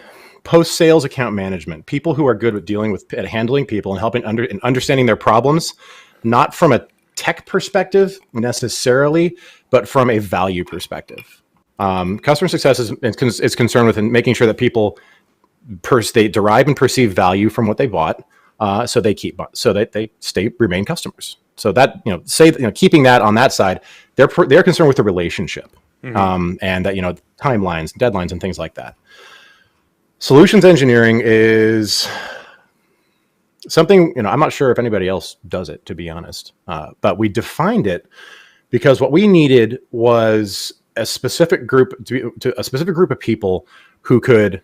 post-sales account management. People who are good with dealing with and handling people and helping and understanding their problems, not from a tech perspective necessarily, but from a value perspective. Customer success is concerned with making sure that people they derive and perceive value from what they bought, so that they remain customers. So that keeping that on that side, they're concerned with the relationship, and that timelines, deadlines, and things like that. Solutions engineering is something I'm not sure if anybody else does it, to be honest, but we defined it because what we needed was a specific group of people who could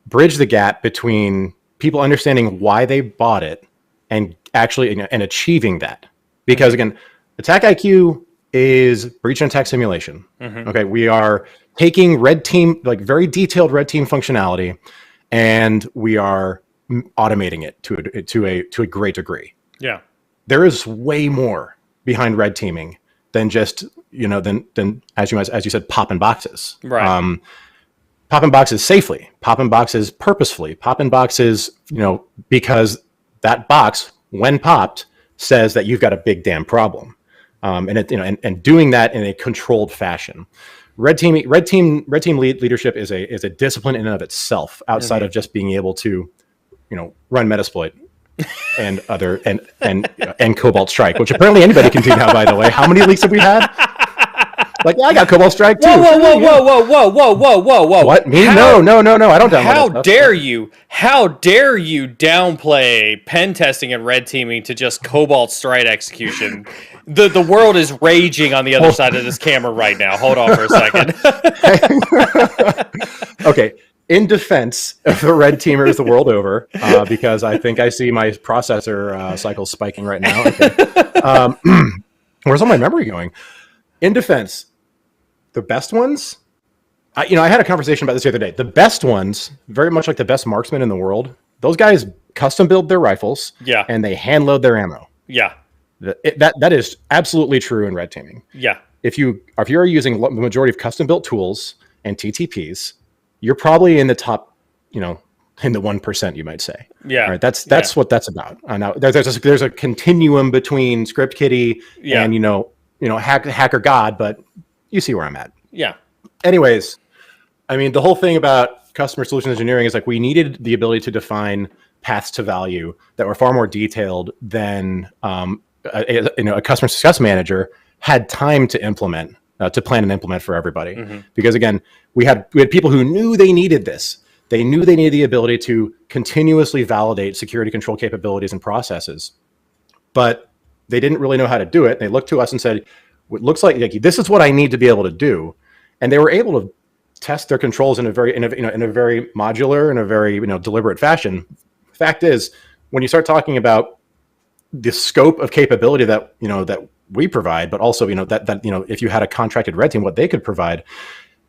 bridge the gap between people understanding why they bought it and actually and achieving that. Because again, attack IQ is breach and attack simulation. Okay, we are taking red team, like very detailed red team functionality, and we are automating it to a great degree. Yeah, there is way more behind red teaming than just than as you said, popping boxes. Right. Popping boxes safely, popping boxes purposefully, popping boxes, because that box when popped, says that you've got a big damn problem. And doing that in a controlled fashion. Red team leadership is a discipline in and of itself, outside of just being able to, run Metasploit and Cobalt Strike, which apparently anybody can do now, by the way. How many leaks have we had? Like, yeah, I got Cobalt Strike too. Whoa. What? Me? No. I don't download How it. dare you? How dare you downplay pen testing and red teaming to just Cobalt Strike execution? The world is raging on the other side of this camera right now. Hold on for a second. Okay. In defense of the red teamers the world over, because I think I see my processor cycles spiking right now. Okay. Where's all my memory going? In defense, the best ones, I had a conversation about this the other day. The best ones, very much like the best marksmen in the world, those guys custom build their rifles, and they hand load their ammo. Yeah, that is absolutely true in red teaming. Yeah, if you're using the majority of custom built tools and TTPs, you're probably in the top, in the 1%, you might say. Yeah, right. That's what that's about. Now there's a continuum between script kiddie and hacker god, but you see where I'm at. Yeah. Anyways, I mean, the whole thing about customer solutions engineering is like we needed the ability to define paths to value that were far more detailed than a customer success manager had time to implement, to plan and implement for everybody. Mm-hmm. Because again, we had people who knew they needed this. They knew they needed the ability to continuously validate security control capabilities and processes, but they didn't really know how to do it. They looked to us and said, "It looks like this is what I need to be able to do," and they were able to test their controls in a very modular and a very deliberate fashion. Fact is, when you start talking about the scope of capability that that we provide, but also that if you had a contracted red team, what they could provide,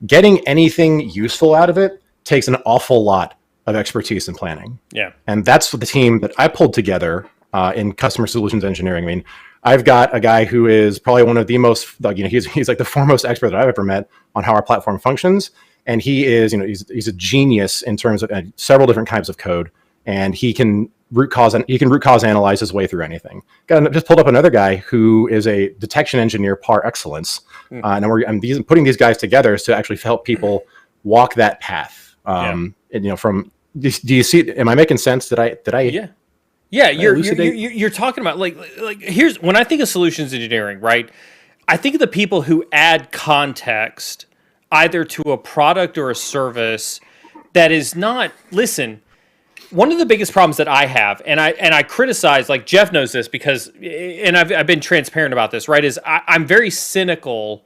getting anything useful out of it takes an awful lot of expertise and planning. Yeah, and that's the team that I pulled together in customer solutions engineering. I mean, I've got a guy who is probably one of the most, he's like the foremost expert that I've ever met on how our platform functions. And he is, he's a genius in terms of several different kinds of code, and he can root cause analyze his way through anything. Just pulled up another guy who is a detection engineer par excellence. And I'm putting these guys together to actually help people walk that path. And, do you see, am I making sense? Yeah, you're talking about like here's when I think of solutions engineering, right? I think of the people who add context either to a product or a service that is not. Listen, one of the biggest problems that I have, and I criticize, like Jeff knows this because, and I've been transparent about this, right? Is I'm very cynical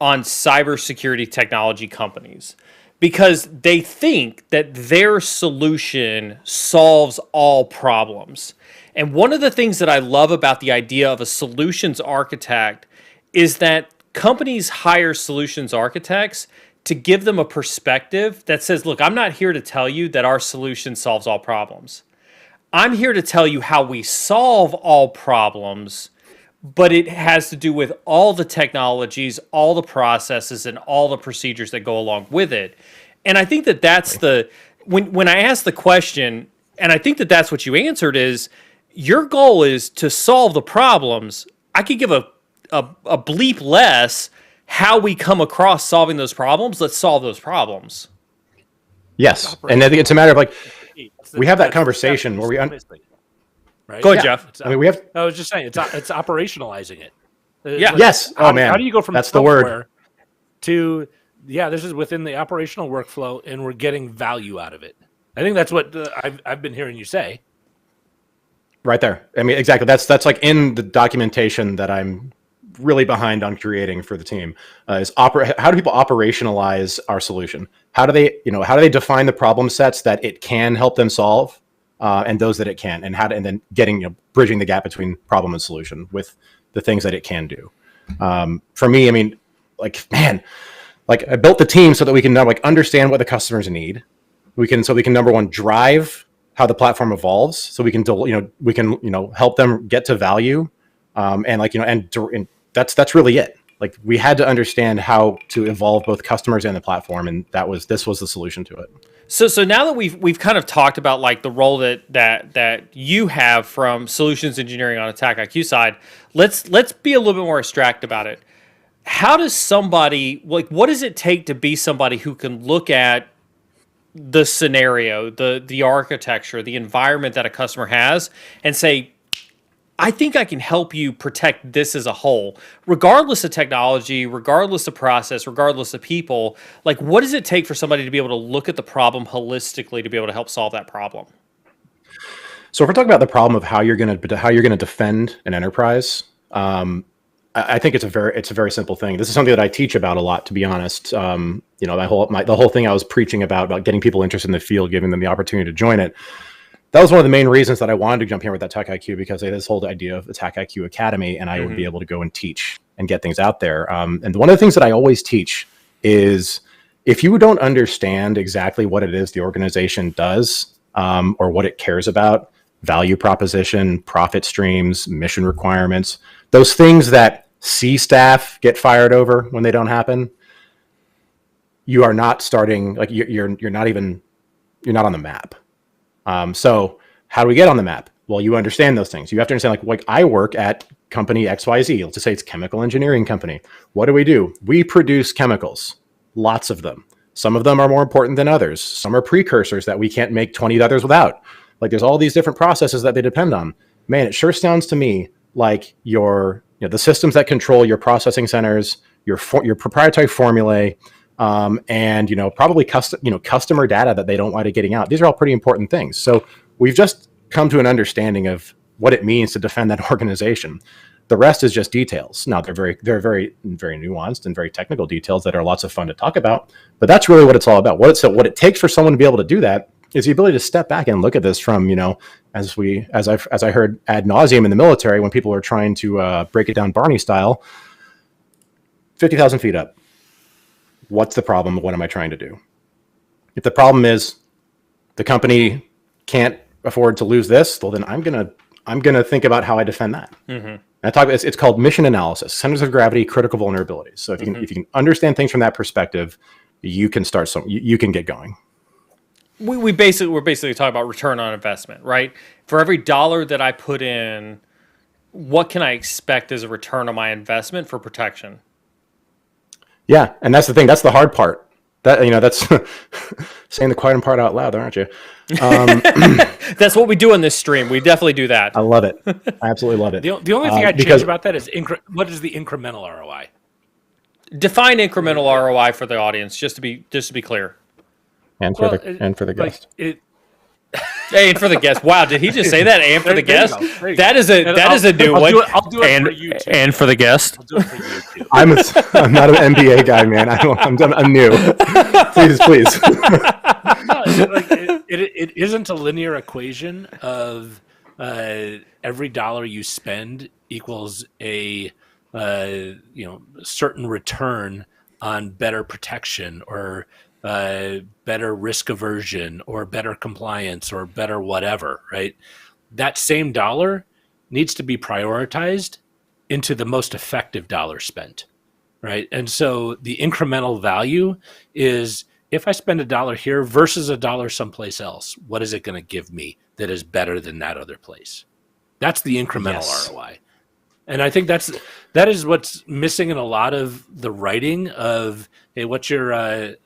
on cybersecurity technology companies, because they think that their solution solves all problems. And one of the things that I love about the idea of a solutions architect is that companies hire solutions architects to give them a perspective that says, look, I'm not here to tell you that our solution solves all problems. I'm here to tell you how we solve all problems, but it has to do with all the technologies, all the processes, and all the procedures that go along with it. And I think that that's when I asked the question, and I think that that's what you answered, is your goal is to solve the problems. I could give a bleep less how we come across solving those problems. Let's solve those problems. Yes. And I think it's a matter of we have that conversation where we... Right? Go ahead, Jeff. I mean, we have... I was just saying, it's operationalizing it. Yeah. Yes. Oh, man. How do you go from that's the word to, this is within the operational workflow and we're getting value out of it? I think that's what I've been hearing you say. Right there. I mean, exactly. That's like in the documentation that I'm really behind on creating for the team. How do people operationalize our solution? How do they define the problem sets that it can help them solve, and those that it can, and then getting bridging the gap between problem and solution with the things that it can do. For me, I mean, I built the team so that we can now understand what the customers need. We can number one, drive how the platform evolves, so we can help them get to value, and that's really it. We had to understand how to evolve both customers and the platform, and this was the solution to it. So now that we've kind of talked about like the role that you have from solutions engineering on Attack IQ side, let's be a little bit more abstract about it. How does somebody, like, what does it take to be somebody who can look at the scenario, the architecture, the environment that a customer has, and say, I think I can help you protect this as a whole, regardless of technology, regardless of process, regardless of people. Like, what does it take for somebody to be able to look at the problem holistically to be able to help solve that problem? So if we're talking about the problem of how you're going to defend an enterprise, I think it's a very simple thing. This is something that I teach about a lot, to be honest. The whole thing I was preaching about getting people interested in the field, giving them the opportunity to join it. That was one of the main reasons that I wanted to jump here with Attack IQ, because they had this whole idea of Attack IQ Academy, and I would be able to go and teach and get things out there. And one of the things that I always teach is, if you don't understand exactly what it is the organization does, or what it cares about, value proposition, profit streams, mission requirements, those things that C staff get fired over when they don't happen, you are not starting, like you're not on the map. So how do we get on the map? Well, you understand those things. You have to understand, like I work at company XYZ. Let's just say it's chemical engineering company. What do? We produce chemicals, lots of them. Some of them are more important than others. Some are precursors that we can't make 20 others without. Like, there's all these different processes that they depend on. Man, it sure sounds to me like the systems that control your processing centers, your proprietary formulae, and probably customer data that they don't want it getting out. These are all pretty important things. So we've just come to an understanding of what it means to defend that organization. The rest is just details. Now, they're very very nuanced and very technical details that are lots of fun to talk about. But that's really what it's all about. What it takes for someone to be able to do that is the ability to step back and look at this from, as I heard ad nauseum in the military when people are trying to break it down Barney style, 50,000 feet up. What's the problem? What am I trying to do? If the problem is the company can't afford to lose this, well, then I'm gonna think about how I defend that. And it's called mission analysis, centers of gravity, critical vulnerabilities. So if you can understand things from that perspective, you can you can get going. We're basically talking about return on investment, right? For every dollar that I put in, what can I expect as a return on my investment for protection? Yeah, and that's the thing. That's the hard part. That's saying the quiet part out loud, aren't you? That's what we do on this stream. We definitely do that. I love it. I absolutely love it. The only thing I'd change about that is what is the incremental ROI? Define incremental ROI for the audience, just to be clear. And for the guest. And for the guest. Wow, did he just say that? And for the guest? That is a new one. I'll do it for you too. And for the guest. I'll do it for you too. I'm not an MBA guy, man. I'm new. Please. It isn't a linear equation of every dollar you spend equals a certain return on better protection or better risk aversion or better compliance or better whatever, right? That same dollar needs to be prioritized into the most effective dollar spent, right? And so the incremental value is, if I spend $1 here versus $1 someplace else, what is it going to give me that is better than that other place? That's the incremental ROI. And I think that is what's missing in a lot of the writing of, hey, what's your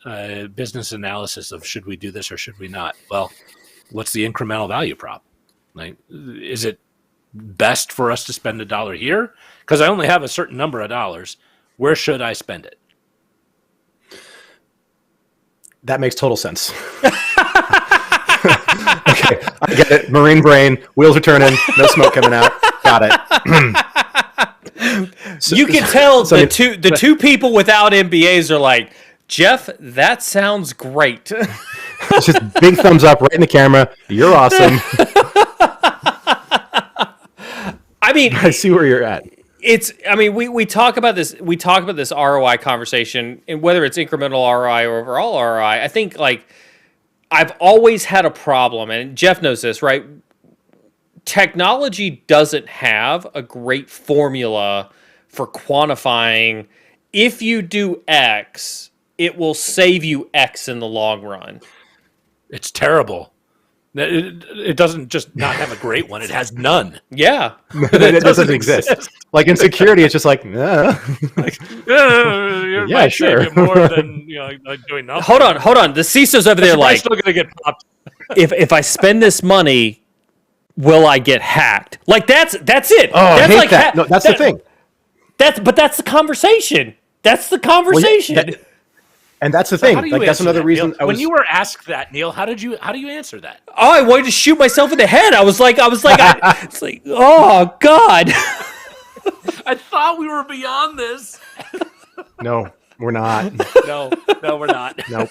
business analysis of should we do this or should we not? Well, what's the incremental value prop? Like, is it best for us to spend $1 here? Because I only have a certain number of dollars. Where should I spend it? That makes total sense. Okay, I get it. Marine brain, wheels are turning, no smoke coming out. Got it. You can tell the two people without MBAs are like, Jeff, that sounds great. It's just big thumbs up right in the camera. You're awesome. I mean, I see where you're at. We talk about this ROI conversation, and whether it's incremental ROI or overall ROI, I think, like, I've always had a problem, and Jeff knows this, right? Technology doesn't have a great formula for quantifying, if you do X, it will save you X in the long run. It's terrible. It doesn't just not have a great one; it has none. Yeah, it doesn't exist. Like in security, it's just like, nah. Yeah, sure. More than like doing nothing. Hold on. The CISO's over there, like, still gonna get popped. if I spend this money, will I get hacked? Like that's it. Oh, I that's hate like that. No, that's the thing. That's the conversation. That's the conversation. Well, and that's the thing. Like that's another reason. When you were asked that, Neil, how do you answer that? Oh, I wanted to shoot myself in the head. I was like, it's like, oh God. I thought we were beyond this. No, we're not. No, we're not. Nope.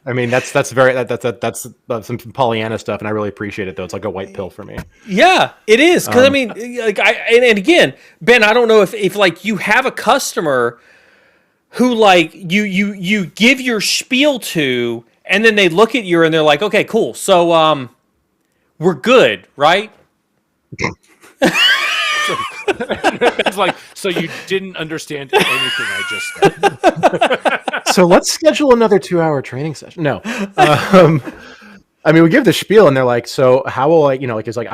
I mean, that's some Pollyanna stuff, and I really appreciate it. Though it's like a white pill for me. Yeah, it is. Because I mean, like and again, Ben, I don't know if like you have a customer who like you give your spiel to, and then they look at you and they're like, okay, cool, so we're good, right? It's like, so you didn't understand anything I just said. So let's schedule another 2-hour training session. No, I mean, we give the spiel and they're like, so how will I, like, it's like,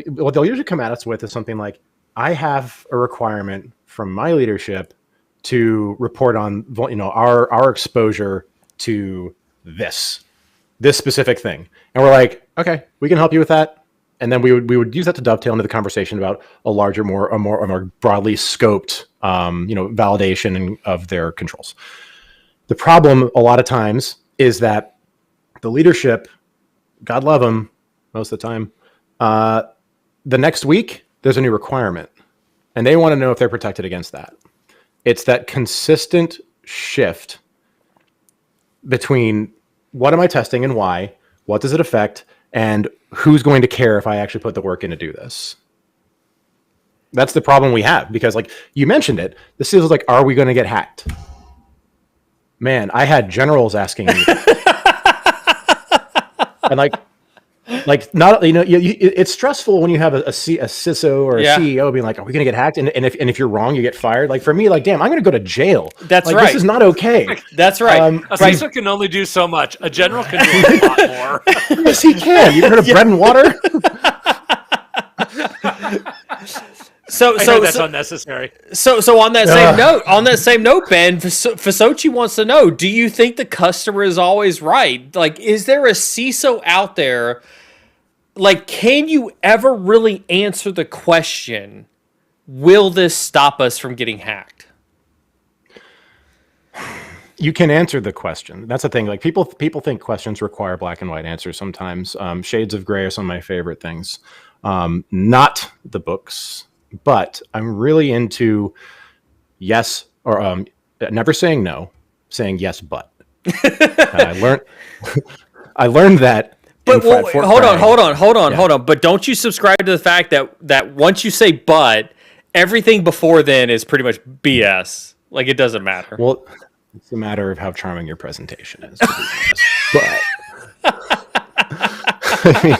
what they'll usually come at us with is something like, I have a requirement from my leadership to report on, our exposure to this specific thing. And we're like, okay, we can help you with that. And then we would use that to dovetail into the conversation about a larger, more broadly scoped, validation of their controls. The problem a lot of times is that the leadership, God love them, most of the time, the next week there's a new requirement, and they want to know if they're protected against that. It's that consistent shift between what am I testing and why, what does it affect, and who's going to care if I actually put the work in to do this? That's the problem we have, because like you mentioned it, the CISO is like, are we going to get hacked? Man, I had generals asking me. And like not, it's stressful when you have a CISO or a CEO being like, are we going to get hacked? And if you're wrong, you get fired. Like for me, like, damn, I'm going to go to jail. That's like, right. This is not okay. That's right. A CISO can only do so much. A general can do a lot more. Yes, he can. You heard of bread and water? So that's unnecessary. So on that same note, Ben, Fasochi wants to know, do you think the customer is always right? Like, is there a CISO out there? Like, can you ever really answer the question, will this stop us from getting hacked? You can answer the question. That's the thing. Like people think questions require black and white answers sometimes. Shades of gray are some of my favorite things. Not the books, but I'm really into yes or never saying no, saying yes, but. I learned that. But hold on. But don't you subscribe to the fact that once you say but, everything before then is pretty much BS. Like it doesn't matter. Well, it's a matter of how charming your presentation is. To be honest. But I mean,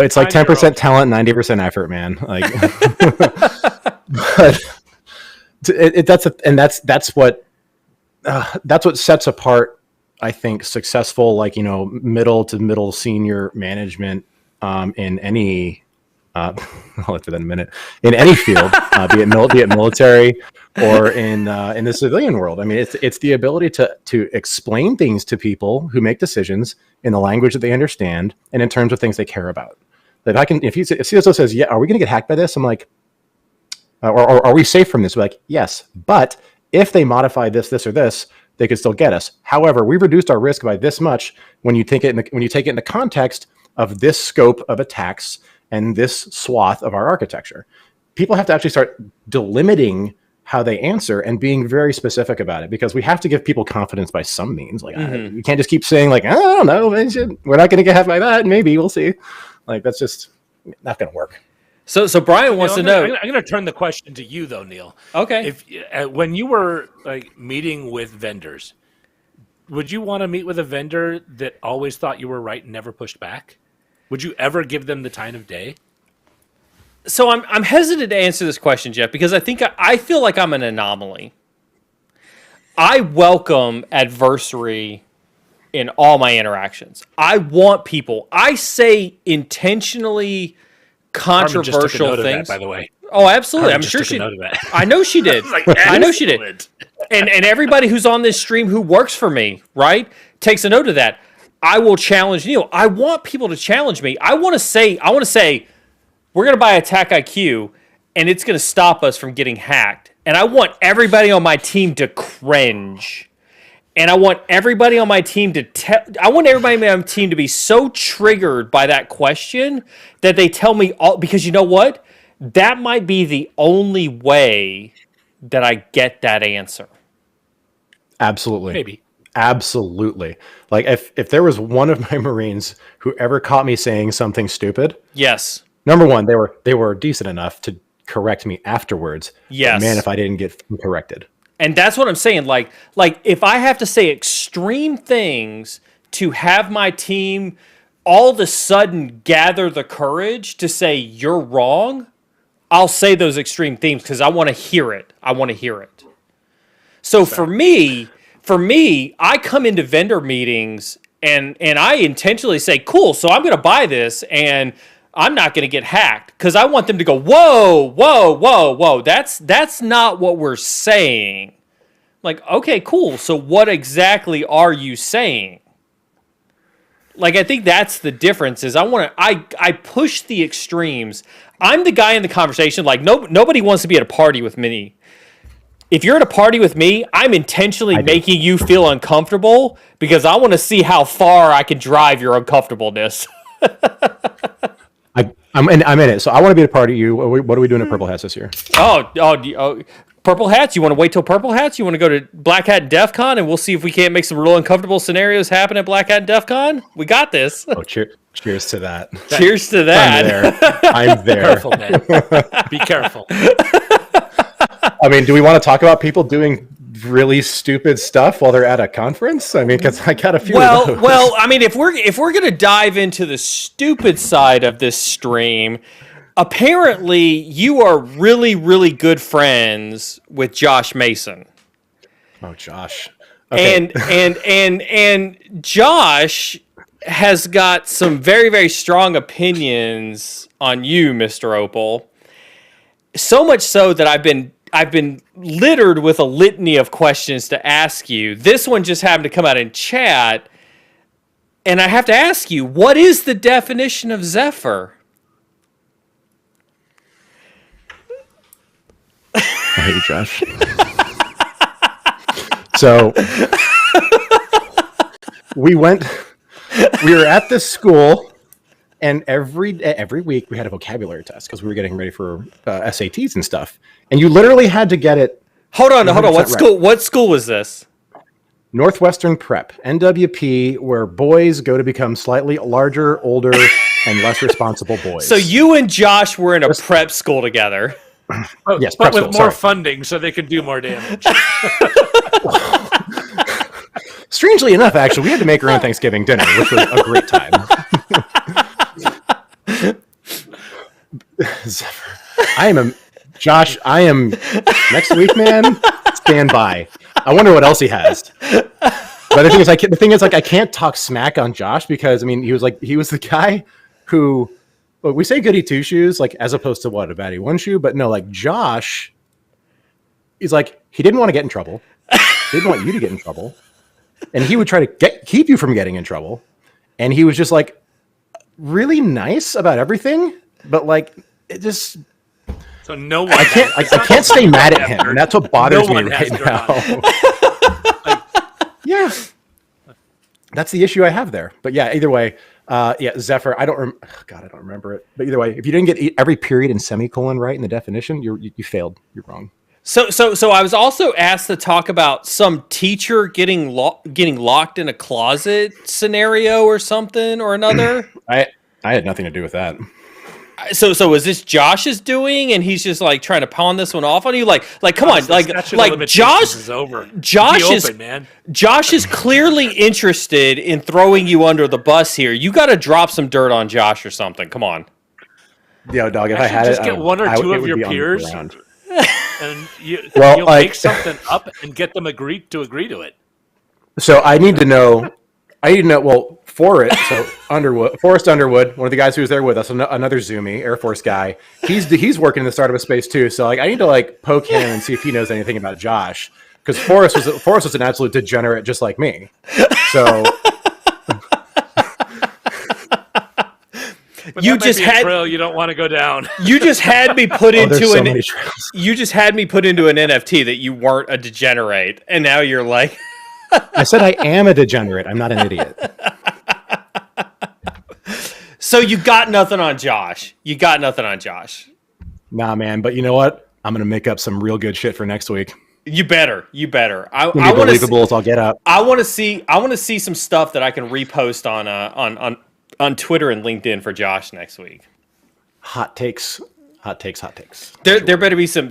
it's like 10% talent, 90% effort, man. Like, but that's what sets apart, I think, successful, like, middle to middle senior management in any I'll let that in a minute, in any field, be it military or in the civilian world. I mean, it's the ability to explain things to people who make decisions in the language that they understand and in terms of things they care about. If CISO says, yeah, are we going to get hacked by this? I'm like, or are we safe from this? We're like, yes, but if they modify this, or this, they could still get us. However, we've reduced our risk by this much when you take it in the context of this scope of attacks and this swath of our architecture. People have to actually start delimiting how they answer and being very specific about it, because we have to give people confidence by some means. Like, you can't just keep saying like, I don't know, we're not going to get hacked by that. Maybe we'll see. Like, that's just not going to work. So Brian wants to know. I'm going to turn the question to you, though, Neil. Okay. If when you were like meeting with vendors, would you want to meet with a vendor that always thought you were right and never pushed back? Would you ever give them the time of day? So I'm hesitant to answer this question, Jeff, because I feel like I'm an anomaly. I welcome adversity in all my interactions. I want people. I say intentionally controversial things. By the way. Oh, absolutely. Carmen I'm sure took a she. note of that. I know she did. I know she did. And everybody who's on this stream who works for me, right, takes a note of that. I will challenge Neil. I want people to challenge me. I want to say, we're going to buy Attack IQ, and it's going to stop us from getting hacked. And I want everybody on my team to cringe. And I want everybody on my team to be so triggered by that question that they tell me all, because you know what? That might be the only way that I get that answer. Absolutely. Maybe. Absolutely. Like if there was one of my Marines who ever caught me saying something stupid. Yes. Number one, they were decent enough to correct me afterwards. Yes. But man, if I didn't get corrected. And that's what I'm saying. Like if I have to say extreme things to have my team all of a sudden gather the courage to say you're wrong, I'll say those extreme themes because I want to hear it. So for me, I come into vendor meetings and I intentionally say, cool, so I'm going to buy this and I'm not going to get hacked because I want them to go, whoa. That's not what we're saying. Like, okay, cool. So what exactly are you saying? Like, I think that's the difference is I push the extremes. I'm the guy in the conversation. Like, nobody wants to be at a party with me. If you're at a party with me, I'm intentionally making you feel uncomfortable because I want to see how far I can drive your uncomfortableness. I'm in it. So I want to be at a party. What are we doing at Purple Hats this year? Oh, Purple Hats? You want to wait till Purple Hats? You want to go to Black Hat and DEF CON and we'll see if we can't make some real uncomfortable scenarios happen at Black Hat and DEF CON? We got this. Oh, cheers to that. Cheers to that. I'm there. Careful, man. Be careful. I mean, do we want to talk about people doing really stupid stuff while they're at a conference? I mean, because I got a few of those. Well, I mean, if we're gonna dive into the stupid side of this stream, apparently you are really, really good friends with Josh Mason. Oh, Josh. Okay. And Josh has got some very, very strong opinions on you, Mr. Opel. So much so that I've been littered with a litany of questions to ask you. This one just happened to come out in chat, and I have to ask you, what is the definition of Zephyr? I hate you, Josh. So we were at this school, and every week we had a vocabulary test because we were getting ready for SATs and stuff. And you literally had to get it. Hold on. What school was this? Northwestern Prep, NWP, where boys go to become slightly larger, older, and less responsible boys. So you and Josh were in a prep school together. Yes, but with school, more sorry. funding so they could do more damage. Strangely enough, actually, we had to make our own Thanksgiving dinner, which was a great time. Josh, I am next week, man. Stand by. I wonder what else he has. But the thing is, I can't talk smack on Josh because I mean, he was the guy who, well, we say goody two shoes, like as opposed to what, a baddie one shoe, but no, like Josh, he's like he didn't want to get in trouble, he didn't want you to get in trouble, and he would try to keep you from getting in trouble, and he was just like really nice about everything, but like it just. So no one. I can't stay mad at him, and that's what bothers me right now. Yeah, that's the issue I have there. But yeah, either way, Zephyr. I don't remember it. But either way, if you didn't get every period and semicolon right in the definition, you failed. You're wrong. So I was also asked to talk about some teacher getting locked in a closet scenario or something or another. I had nothing to do with that. So is this Josh's doing, and he's just like trying to pawn this one off on you? Like come on, like Josh is over. Josh is open, man. Josh is clearly interested in throwing you under the bus here. You got to drop some dirt on Josh or something. Come on. Yo, dog. If I had just it, get one or two it of would your be on the peers, ground. and you'll like, make something up and get them agree to it. So I need to know I need to know. Well, Forrest Underwood, one of the guys who was there with us, another Zoomie Air Force guy. He's working in the startup space too. So like, I need to like poke him and see if he knows anything about Josh, because Forrest was an absolute degenerate just like me. So. But you just had a trail you don't want to go down. You just had me put You just had me put into an NFT that you weren't a degenerate, and now you're like. I said I am a degenerate. I'm not an idiot. So you got nothing on Josh. Nah, man. But you know what? I'm gonna make up some real good shit for next week. You better. I want to. I'll get up. I want to see some stuff that I can repost on Twitter and LinkedIn for Josh next week. Hot takes. There better be some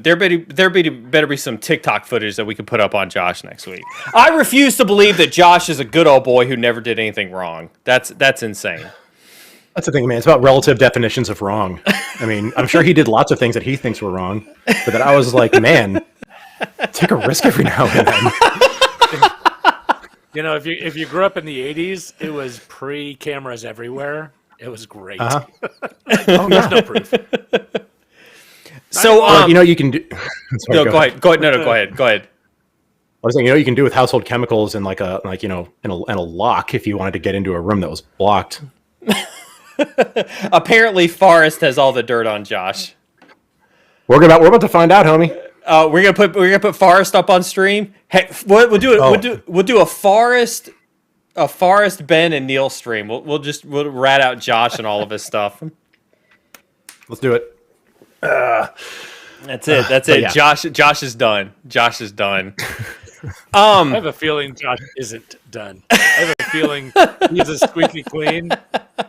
TikTok footage that we can put up on Josh next week. I refuse to believe that Josh is a good old boy who never did anything wrong. That's insane. That's the thing, man. It's about relative definitions of wrong. I mean, I'm sure he did lots of things that he thinks were wrong, but that I was like, man, take a risk every now and then. You know, if you grew up in the 80s, it was pre-cameras everywhere. It was great. Uh-huh. There's no proof. So, you can do. Sorry, go ahead. Go ahead. I was saying, you can do with household chemicals and in a lock if you wanted to get into a room that was blocked. Apparently, Forrest has all the dirt on Josh. We're about to find out, homie. We're gonna put Forrest up on stream. Hey, we'll do it. We'll do a Forrest, Ben, and Neil stream. We'll rat out Josh and all of his stuff. Let's do it. That's it. Yeah. Josh is done. I have a feeling Josh isn't done. I have a feeling he's a squeaky clean,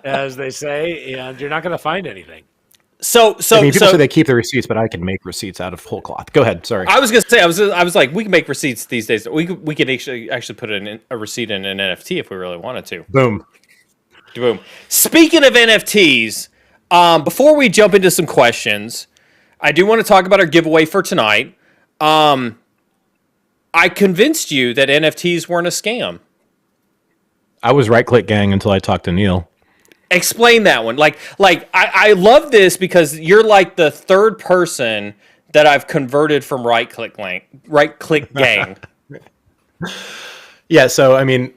as they say, and you're not going to find anything. People say they keep the receipts, but I can make receipts out of whole cloth. Go ahead. Sorry. I was going to say, I was like, we can make receipts these days. We could actually put a receipt in an NFT if we really wanted to. Boom. Speaking of NFTs, before we jump into some questions, I do want to talk about our giveaway for tonight. I convinced you that NFTs weren't a scam. I was right-click gang until I talked to Neil. Explain that one. I love this because you're like the third person that I've converted from right-click gang. Yeah, so I mean,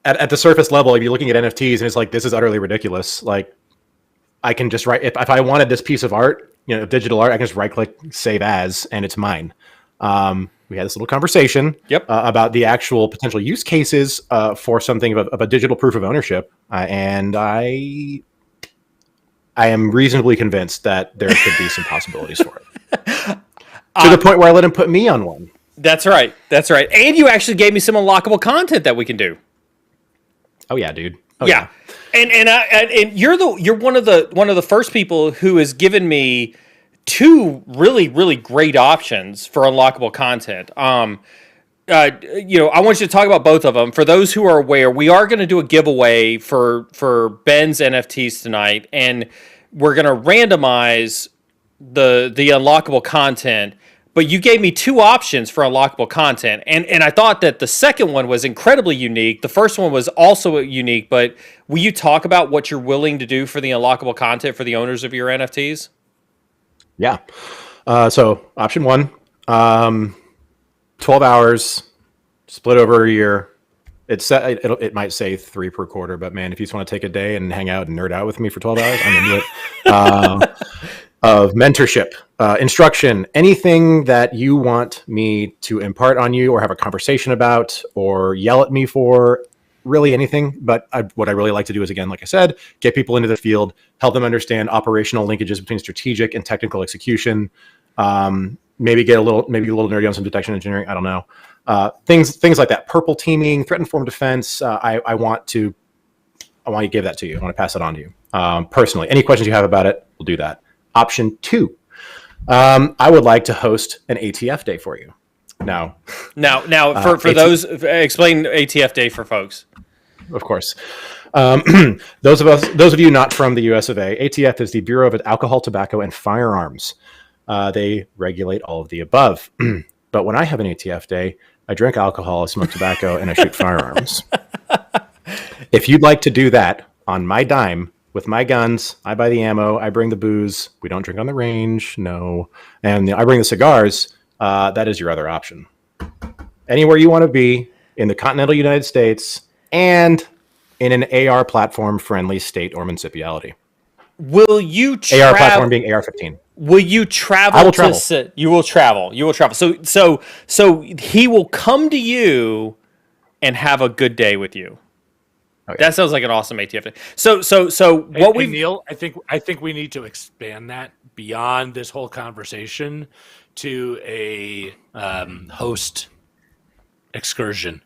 at the surface level, if you're looking at NFTs and it's like, this is utterly ridiculous. Like, I can just if I wanted this piece of art, digital art, I can just right-click, save as, and it's mine. We had this little conversation about the actual potential use cases for something of a digital proof of ownership, and I am reasonably convinced that there could be some possibilities for it. To the point where I let him put me on one. That's right. And you actually gave me some unlockable content that we can do. Oh yeah, dude. Yeah. And you're one of the first people who has given me two really, really great options for unlockable content. I want you to talk about both of them. For those who are aware, we are going to do a giveaway for Ben's NFTs tonight, and we're going to randomize the unlockable content. But you gave me two options for unlockable content, and I thought that the second one was incredibly unique. The first one was also unique, but will you talk about what you're willing to do for the unlockable content for the owners of your NFTs? Yeah. So option one, 12 hours, split over a year. It might say 3 per quarter, but man, if you just want to take a day and hang out and nerd out with me for 12 hours, I'm into it. Of mentorship, instruction, anything that you want me to impart on you or have a conversation about or yell at me for, really anything. But what I really like to do is, again, like I said, get people into the field, help them understand operational linkages between strategic and technical execution. Maybe a little nerdy on some detection engineering. I don't know. Things like that. Purple teaming, threat informed defense. I want to give that to you. I want to pass it on to you personally. Any questions you have about it, we'll do that. Option 2, I would like to host an ATF day for you. Now, for those, explain ATF day for folks. Of course. Those of you not from the US of A, ATF is the Bureau of Alcohol, Tobacco, and Firearms. They regulate all of the above. But when I have an ATF day, I drink alcohol, I smoke tobacco, and I shoot firearms. If you'd like to do that on my dime with my guns, I buy the ammo, I bring the booze. We don't drink on the range, no. And I bring the cigars. That is your other option. Anywhere you want to be in the continental United States and in an AR platform friendly state or municipality. Will you AR platform being AR-15. Will you travel? I will travel. You will travel. You will travel. So he will come to you and have a good day with you. Oh, yeah. That sounds like an awesome ATF. So what we Neil, I think we need to expand that beyond this whole conversation to a host excursion,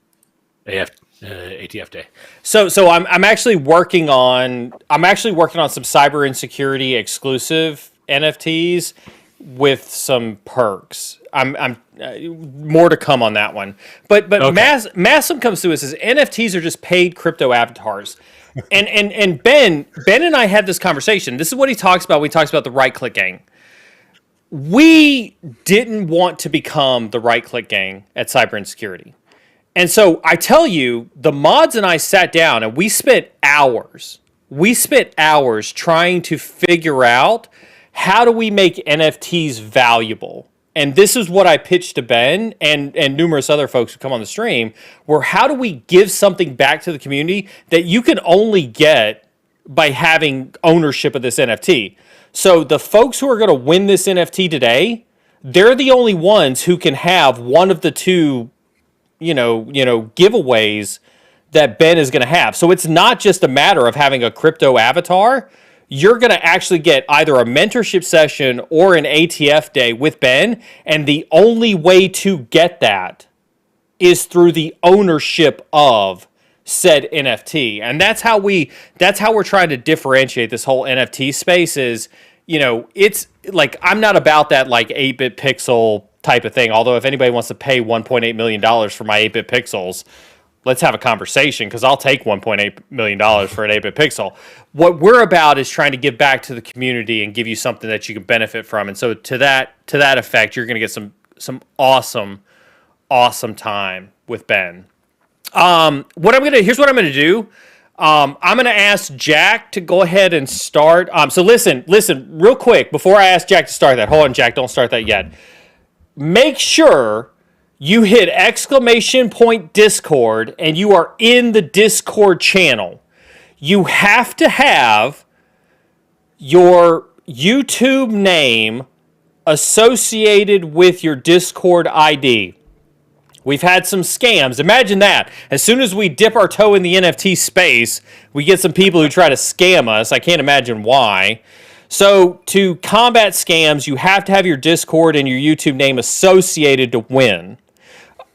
ATF day. So I'm actually working on some cyber insecurity exclusive NFTs with some perks. I'm more to come on that one. But okay. Massam comes to us as NFTs are just paid crypto avatars. and Ben and I had this conversation. This is what he talks about when he talks about the right click gang. We didn't want to become the right click gang at cyber insecurity. And so I tell you, the mods and I sat down and we spent hours trying to figure out how do we make NFTs valuable. And this is what I pitched to Ben and numerous other folks who come on the stream, where how do we give something back to the community that you can only get by having ownership of this NFT. So the folks who are going to win this NFT today, they're the only ones who can have one of the two giveaways that Ben is going to have. So it's not just a matter of having a crypto avatar. You're going to actually get either a mentorship session or an ATF day with Ben. And the only way to get that is through the ownership of said NFT. And that's how we're trying to differentiate this whole NFT space is, it's like, I'm not about that like 8-bit pixel type of thing. Although if anybody wants to pay $1.8 million for my 8-bit pixels, let's have a conversation because I'll take $1.8 million for an 8-bit pixel. What we're about is trying to give back to the community and give you something that you can benefit from. And so to that effect, you're going to get some awesome time with Ben. Here's what I'm going to do. I'm going to ask Jack to go ahead and start. So listen, real quick before I ask Jack to start that. Hold on, Jack, don't start that yet. Make sure you hit ! Discord and you are in the Discord channel. You have to have your YouTube name associated with your Discord ID. We've had some scams. Imagine that. As soon as we dip our toe in the NFT space, we get some people who try to scam us. I can't imagine why. So to combat scams, you have to have your Discord and your YouTube name associated to win.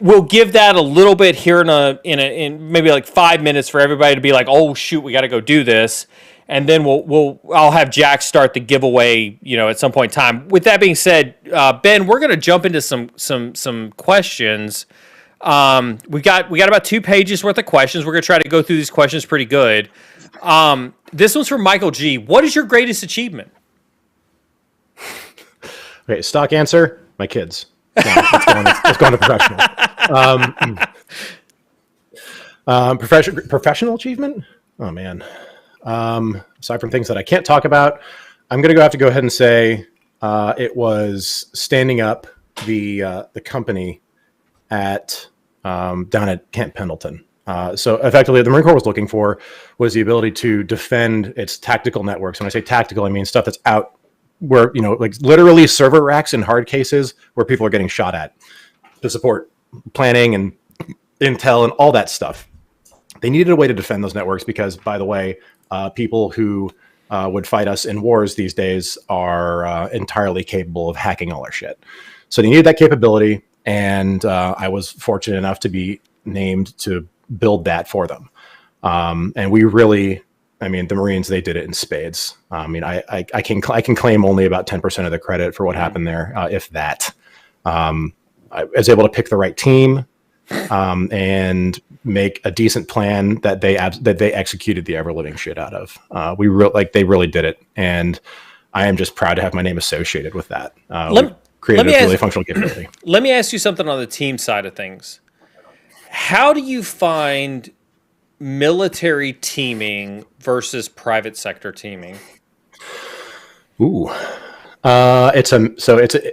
We'll give that a little bit here in maybe like 5 minutes for everybody to be like, oh shoot, we got to go do this, and then I'll have Jack start the giveaway, at some point in time. With that being said, Ben, we're gonna jump into some questions. We got about 2 pages worth of questions. We're gonna try to go through these questions pretty good. This one's from Michael G. What is your greatest achievement? Okay, stock answer: my kids. Let's go on to professional. Professional achievement? Oh man. Aside from things that I can't talk about, I'm going to have to go ahead and say it was standing up the company at down at Camp Pendleton. So effectively, the Marine Corps was looking for was the ability to defend its tactical networks. When I say tactical, I mean stuff that's out where, like literally server racks in hard cases where people are getting shot at to support planning and intel and all that stuff. They needed a way to defend those networks because, by the way, people who would fight us in wars these days are entirely capable of hacking all our shit. So they needed that capability, and I was fortunate enough to be named to build that for them. And we really, the Marines, they did it in spades. I can claim only about 10% of the credit for what happened there, if that. I was able to pick the right team and make a decent plan that they executed the ever living shit out of. They really did it, and I am just proud to have my name associated with that. Created a really functional capability. Let me ask you something on the team side of things. How do you find military teaming versus private sector teaming? Ooh, it's a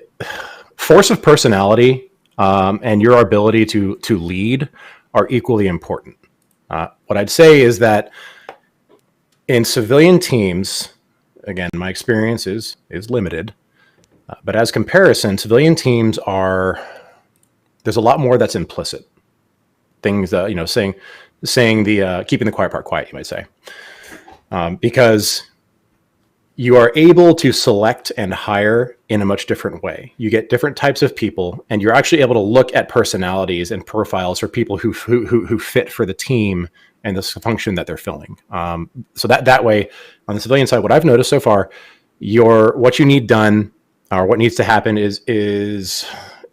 force of personality and your ability to lead are equally important. What I'd say is that in civilian teams, again, my experience is limited, but as comparison, civilian teams there's a lot more that's implicit. Things, saying the keeping the quiet part quiet, you might say, because you are able to select and hire in a much different way. You get different types of people, and you're actually able to look at personalities and profiles for people who fit for the team and the function that they're filling. So that way, on the civilian side, what I've noticed so far, what you need done or what needs to happen is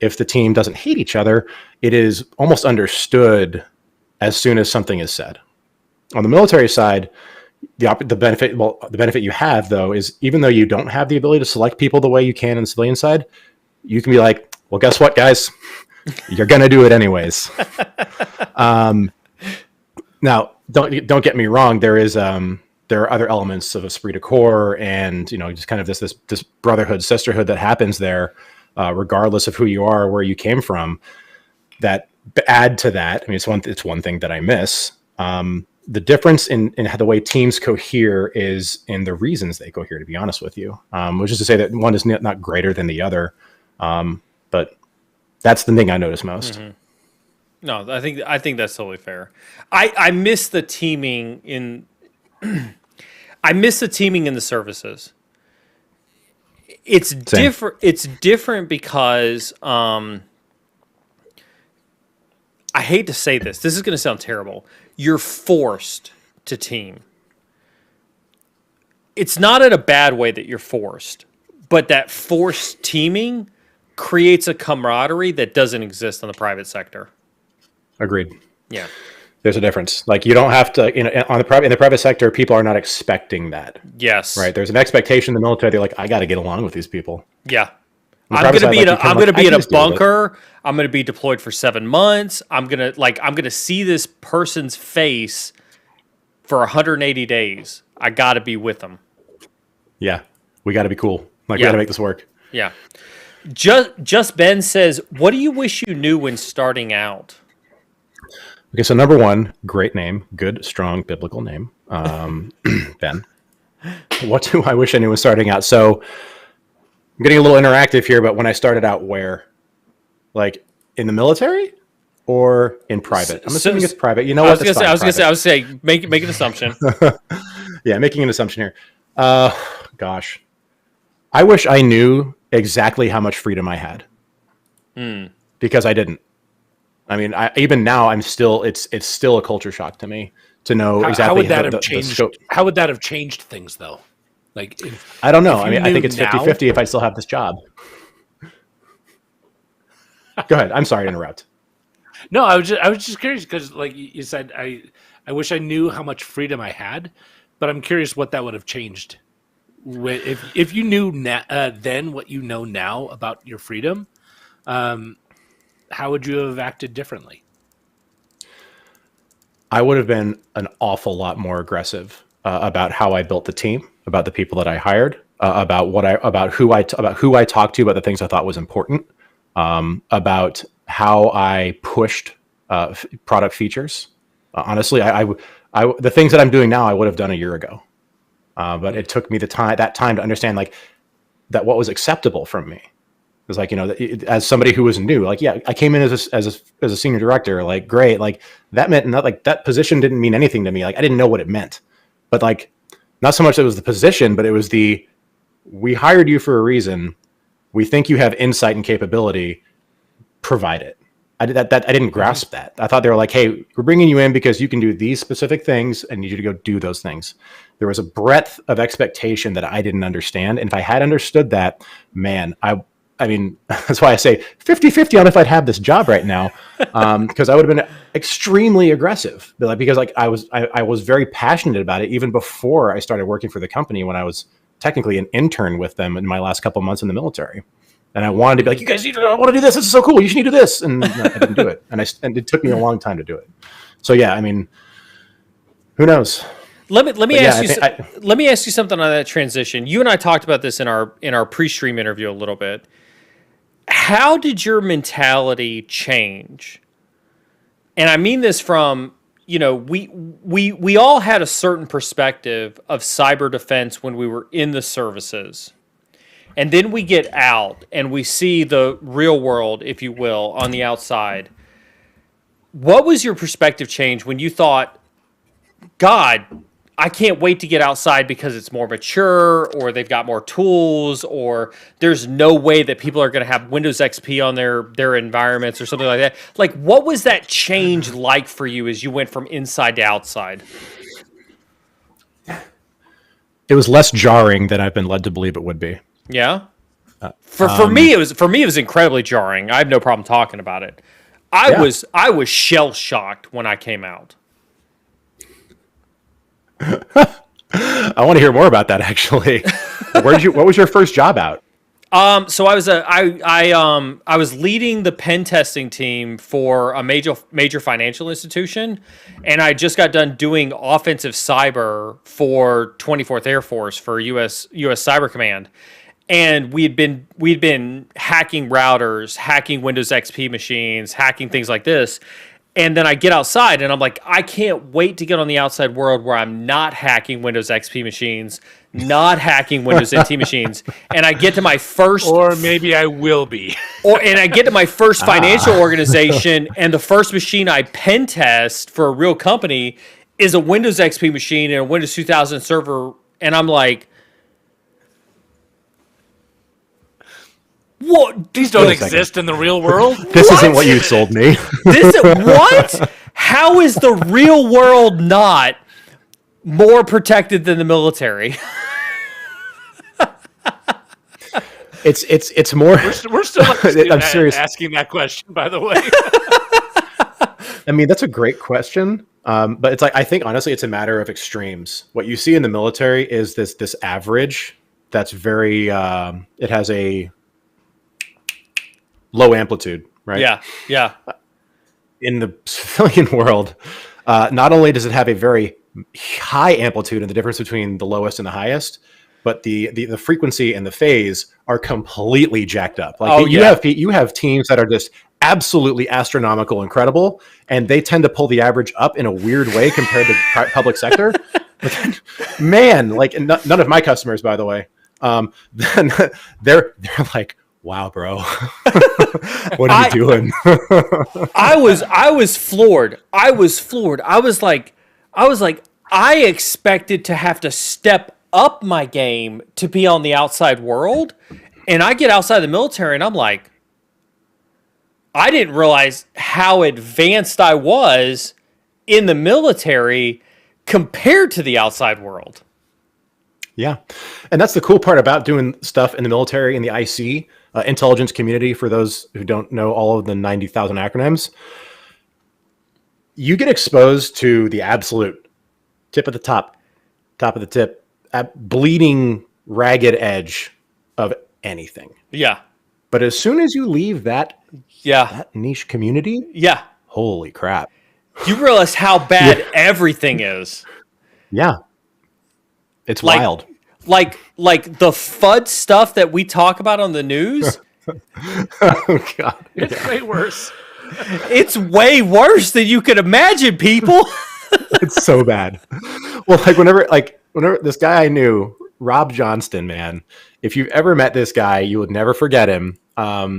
if the team doesn't hate each other, it is almost understood as soon as something is said. On the military side, the benefit you have, though, is even though you don't have the ability to select people the way you can on the civilian side, you can be like, well, guess what, guys? You're going to do it anyways. Now, don't get me wrong. There are other elements of esprit de corps and, just kind of this brotherhood, sisterhood that happens there, regardless of who you are or where you came from, that add to that. I mean, it's one thing that I miss. The difference in how the way teams cohere is in the reasons they cohere, to be honest with you, which is to say that one is not greater than the other. But that's the thing I notice most. Mm-hmm. No, I think that's totally fair. I miss the teaming in I miss the teaming in the services. It's different. It's different because I hate to say this. This is going to sound terrible. You're forced to team. It's not in a bad way that you're forced, but that forced teaming creates a camaraderie that doesn't exist in the private sector. Agreed. Yeah. There's a difference. Like, you don't have to, in the private sector, people are not expecting that. Yes. Right. There's an expectation in the military. They're like, I got to get along with these people. Yeah. I'm going to be in a bunker. I'm going to be deployed for 7 months. I'm going to see this person's face for 180 days. I got to be with them. Yeah. We got to be cool. We got to make this work. Yeah. Just Ben says, what do you wish you knew when starting out? Okay. So number one, great name, good, strong, biblical name. Ben, what do I wish I knew when starting out? So, I'm getting a little interactive here, but when I started out, where? Like, in the military or in private? I'm assuming it's private. You know what? I was gonna say, make an assumption. Yeah, making an assumption here. Gosh, I wish I knew exactly how much freedom I had, because I didn't. I mean, even now, it's still a culture shock to me to know exactly how would that have changed. How would that have changed things, though? Like, I don't know. I mean, I think it's 50-50 if I still have this job. Go ahead. I'm sorry to interrupt. No, I was just curious because, like you said, I wish I knew how much freedom I had, but I'm curious what that would have changed. If you knew then what you know now about your freedom, how would you have acted differently? I would have been an awful lot more aggressive about how I built the team, about the people that I hired, about who I talked to, about the things I thought was important, about how I pushed product features. Honestly, the things that I'm doing now, I would have done a year ago, but it took me that time to understand that what was acceptable from me. It was like, as somebody who was new, like, yeah, I came in as a senior director, like, great, like that meant not like that position didn't mean anything to me, like I didn't know what it meant. But like, not so much that it was the position, but it was we hired you for a reason. We think you have insight and capability. Provide it. I didn't grasp that. I thought they were like, hey, we're bringing you in because you can do these specific things and need you to go do those things. There was a breadth of expectation that I didn't understand. And if I had understood that, man, I mean, that's why I say 50-50 on if I'd have this job right now, because I would have been extremely aggressive. Because like I was very passionate about it even before I started working for the company, when I was technically an intern with them in my last couple months in the military. And I wanted to be like, you guys, I want to do this. This is so cool. You should need to do this. And I didn't do it. And it took me a long time to do it. So yeah, I mean, Who knows? Let me But yeah, ask you let me ask you something on that transition. You and I talked about this in our pre-stream interview a little bit. How did your mentality change? And I mean this from, we all had a certain perspective of cyber defense when we were in the services. And then we get out and we see the real world, if you will, on the outside. What was your perspective change when you thought, God, I can't wait to get outside because it's more mature, or they've got more tools, or there's no way that people are going to have Windows XP on their environments or something like that? Like, what was that change like for you as you went from inside to outside? It was less jarring than I've been led to believe it would be. Yeah. For me, it was incredibly jarring. I have no problem talking about it. I was shell shocked when I came out. I want to hear more about that. Actually, what was your first job out? So I was leading the pen testing team for a major financial institution, and I just got done doing offensive cyber for 24th Air Force for US Cyber Command. And we'd been hacking routers, hacking Windows XP machines, hacking things like this. And then I get outside and I'm like, I can't wait to get on the outside world where I'm not hacking Windows XP machines, not hacking Windows NT machines. And I get to my first... Or maybe I will be. And I get to my first financial organization, and the first machine I pen test for a real company is a Windows XP machine and a Windows 2000 server. And I'm like... What? These don't exist in the real world. This isn't what you sold me. What? How is the real world not more protected than the military? It's more. We're still I'm serious. asking that question, by the way. I mean, that's a great question. But it's like, I think honestly, it's a matter of extremes. What you see in the military is this average that's very. It has a low amplitude, right? Yeah. In the civilian world, not only does it have a very high amplitude and the difference between the lowest and the highest, but the frequency and the phase are completely jacked up. Like you have teams that are just absolutely astronomical, incredible, and they tend to pull the average up in a weird way compared to public sector. But then, man, like none of my customers, by the way, then they're like, wow, bro. What are you doing? I was floored. I was like, I expected to have to step up my game to be on the outside world. And I get outside the military and I'm like, I didn't realize how advanced I was in the military compared to the outside world. Yeah. And that's the cool part about doing stuff in the military, in the IC, intelligence community, for those who don't know all of the 90,000 acronyms. You get exposed to the absolute tip of the top of the tip, bleeding, ragged edge of anything. Yeah. But as soon as you leave that niche community, holy crap. You realize how bad everything is. Yeah. It's wild. Like the FUD stuff that we talk about on the news. Oh God. It's way worse. It's way worse than you could imagine, people. It's so bad. Well, whenever this guy I knew, Rob Johnston, man, if you've ever met this guy, you would never forget him.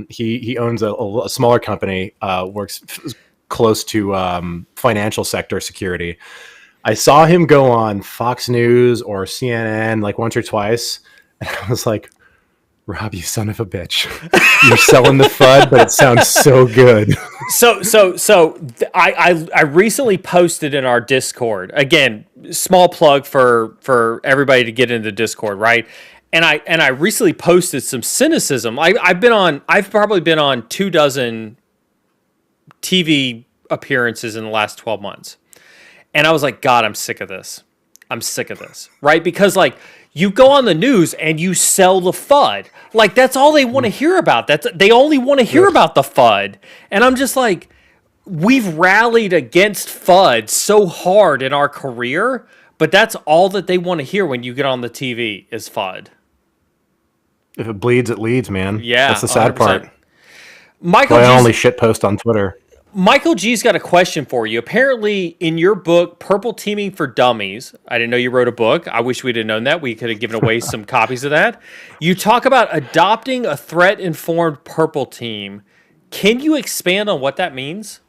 He owns a smaller company, works close to financial sector security. I saw him go on Fox News or CNN like once or twice, and I was like, Rob, you son of a bitch. You're selling the FUD, but it sounds so good. I recently posted in our Discord, again, small plug for everybody to get into Discord, right? And I recently posted some cynicism. I've probably been on 24 TV appearances in the last 12 months. And I was like, God, I'm sick of this, right? Because you go on the news and you sell the FUD. Like, that's all they want to hear about. They only want to hear about the FUD. And I'm just like, we've rallied against FUD so hard in our career, but that's all that they want to hear when you get on the TV is FUD. If it bleeds, it leads, man. Yeah, that's the sad 100%. part. Michael I G's, only shit post on Twitter. Michael G's got a question for you. Apparently, in your book, Purple Teaming for Dummies, I didn't know you wrote a book. I wish we'd have known that. We could have given away some copies of that. You talk about adopting a threat-informed purple team. Can you expand on what that means?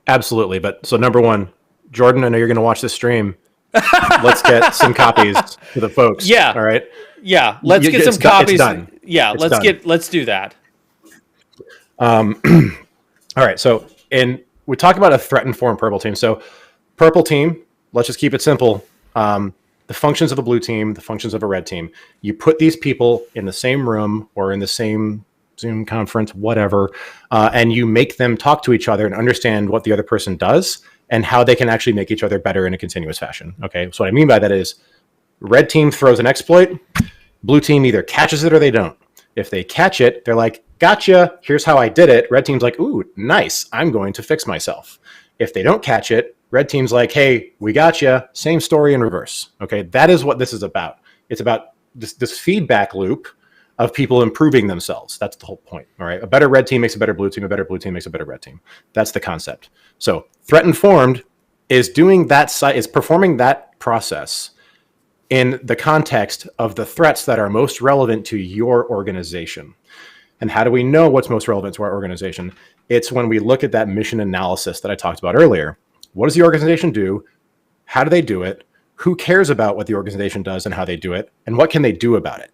Absolutely. But so number one, Jordan, I know you're going to watch this stream. Let's get some copies to the folks. Yeah. All right. Yeah. Let's get some copies. It's done. Yeah. Let's do that. All right. So, we talk about a threat-informed purple team. So, purple team, let's just keep it simple. The functions of a blue team, the functions of a red team. You put these people in the same room or in the same Zoom conference, whatever, and you make them talk to each other and understand what the other person does and how they can actually make each other better in a continuous fashion. Okay. So, what I mean by that is red team throws an exploit, blue team either catches it or they don't. If they catch it, they're like, gotcha, here's how I did it. Red team's like, ooh, nice, I'm going to fix myself. If they don't catch it, red team's like, hey, we gotcha, same story in reverse. Okay, that is what this is about. It's about this feedback loop of people improving themselves. That's the whole point, all right? A better red team makes a better blue team makes a better red team. That's the concept. So threat-informed is doing that, is performing that process in the context of the threats that are most relevant to your organization. And how do we know what's most relevant to our organization? It's when we look at that mission analysis that I talked about earlier. What does the organization do? How do they do it? Who cares about what the organization does and how they do it? And what can they do about it?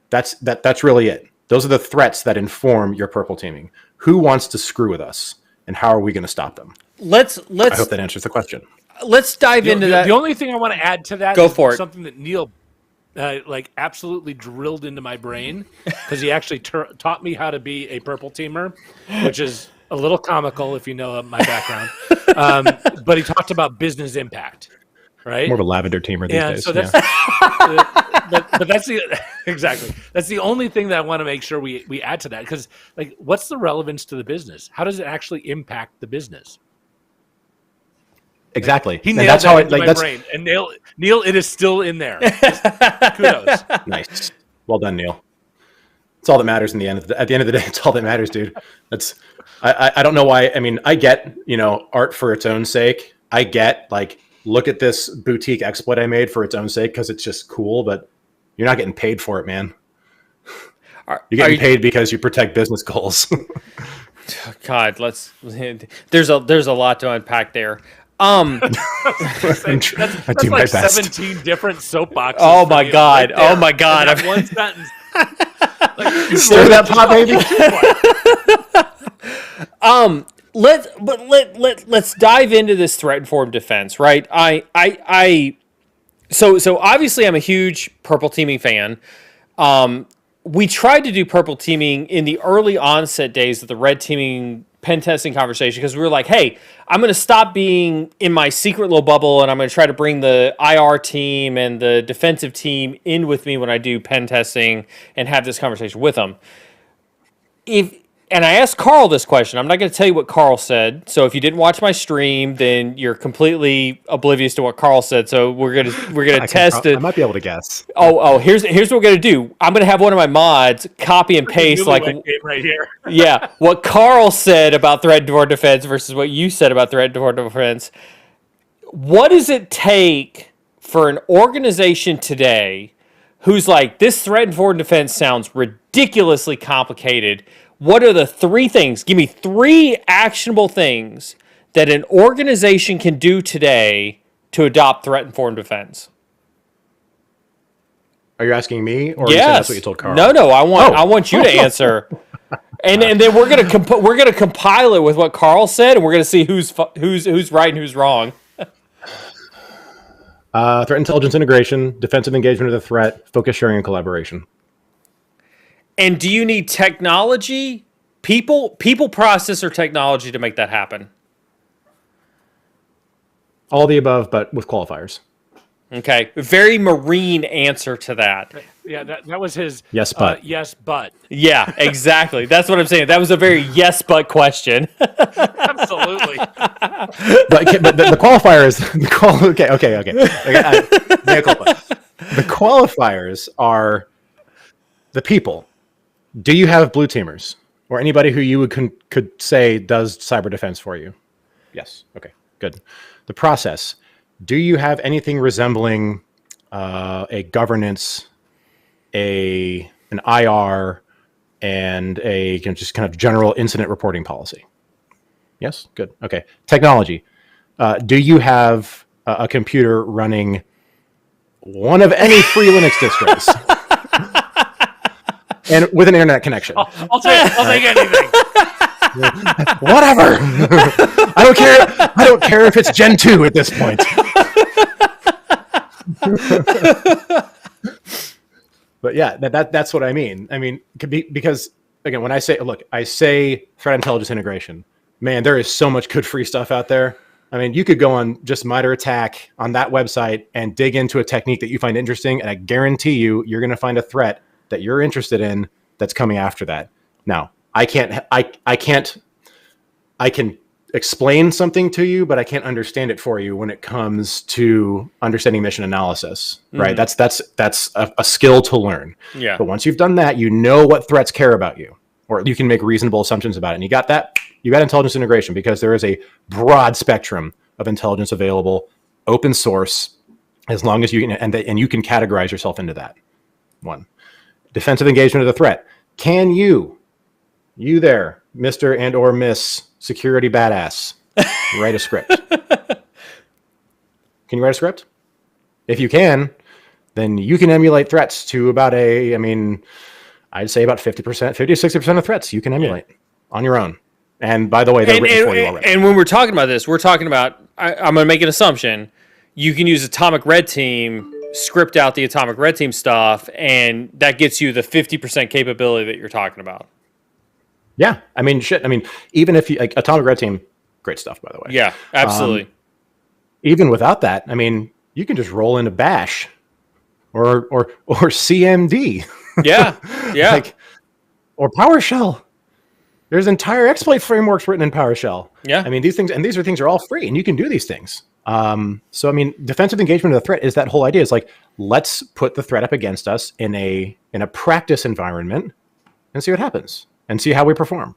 That's really it. Those are the threats that inform your purple teaming. Who wants to screw with us? And how are we going to stop them? I hope that answers the question. Let's dive into that. The only thing I want to add to that is something that Neil absolutely drilled into my brain because he actually taught me how to be a purple teamer, which is a little comical if you know my background. But he talked about business impact, right? More of a lavender teamer these days. So that's, but that's exactly. That's the only thing that I want to make sure we add to that because, like, what's the relevance to the business? How does it actually impact the business? Exactly. He nailed that into my brain. And Neil, it is still in there. Kudos. Nice. Well done, Neil. It's all that matters at the end of the day. It's all that matters, dude. I don't know why. I mean, I get, art for its own sake. I get, like, look at this boutique exploit I made for its own sake because it's just cool, but you're not getting paid for it, man. You're getting paid because you protect business goals. God, there's a lot to unpack there. That's like 17 different soapboxes. Oh my God! Right, oh my God! I've one sentence. You stir that pot, baby. Let's dive into this threat-informed defense, right? So obviously I'm a huge purple teaming fan. We tried to do purple teaming in the early onset days of the red teaming pen testing conversation because we were like, hey, I'm going to stop being in my secret little bubble and I'm going to try to bring the IR team and the defensive team in with me when I do pen testing and have this conversation with them. And I asked Carl this question. I'm not going to tell you what Carl said. So if you didn't watch my stream, then you're completely oblivious to what Carl said. So we're gonna test it. I might be able to guess. Here's what we're gonna do. I'm gonna have one of my mods copy and paste right here. Yeah, what Carl said about threat-informed defense versus what you said about threat-informed defense. What does it take for an organization today who's like, this threat-informed defense sounds ridiculously complicated? What are the 3 things? Give me 3 actionable things that an organization can do today to adopt threat-informed defense. Are you asking me, or yes. That's what you told Carl? No. I want you to answer, and then we're gonna compile it with what Carl said, and we're gonna see who's right and who's wrong. Threat intelligence integration, defensive engagement of the threat, focus sharing, and collaboration. And do you need technology, people, process, or technology to make that happen? All the above, but with qualifiers. Okay, very marine answer to that. Yeah, that was his. Yes, but. Yes, but. Yeah, exactly. That's what I'm saying. That was a very yes but question. Absolutely. But the qualifier is okay. Mea culpa. The qualifiers are the people. Do you have blue teamers or anybody who you could say does cyber defense for you? Yes. Okay. Good. The process. Do you have anything resembling a governance, an IR, and a just kind of general incident reporting policy? Yes. Good. Okay. Technology. Do you have a computer running one of any free Linux distros and with an internet connection? I'll take anything. Whatever. I don't care if it's Gen 2 at this point. But yeah, that's what I mean. I mean, because again, when I say threat intelligence integration, man, there is so much good free stuff out there. I mean, you could go on just MITRE ATT&CK on that website and dig into a technique that you find interesting, and I guarantee you're going to find a threat that you're interested in that's coming after that. Now, I can explain something to you, but I can't understand it for you when it comes to understanding mission analysis, right? That's a skill to learn. Yeah. But once you've done that, you know what threats care about you, or you can make reasonable assumptions about it. And you got that. You got intelligence integration because there is a broad spectrum of intelligence available, open source, as long as you can, and you can categorize yourself into that. One, defensive engagement of the threat. Can you there, Mr. and or Miss Security Badass, write a script? Can you write a script? If you can, then you can emulate threats to about I'd say about 50%, 50 to 60% of threats you can emulate on your own. And by the way, they're written for you already. And when we're talking about this, we're talking about, I'm going to make an assumption, you can use Atomic Red Team, script out the Atomic Red Team stuff, and that gets you the 50% capability that you're talking about. Yeah. I mean, even if you, like, Atomic Red Team, great stuff, by the way. Yeah, absolutely. Even without that, I mean, you can just roll into Bash or CMD. Yeah. Yeah. Or PowerShell. There's entire exploit frameworks written in PowerShell. Yeah. I mean, these things are all free, and you can do these things. So, I mean, defensive engagement of the threat is that whole idea. Is like, let's put the threat up against us in a practice environment and see what happens and see how we perform.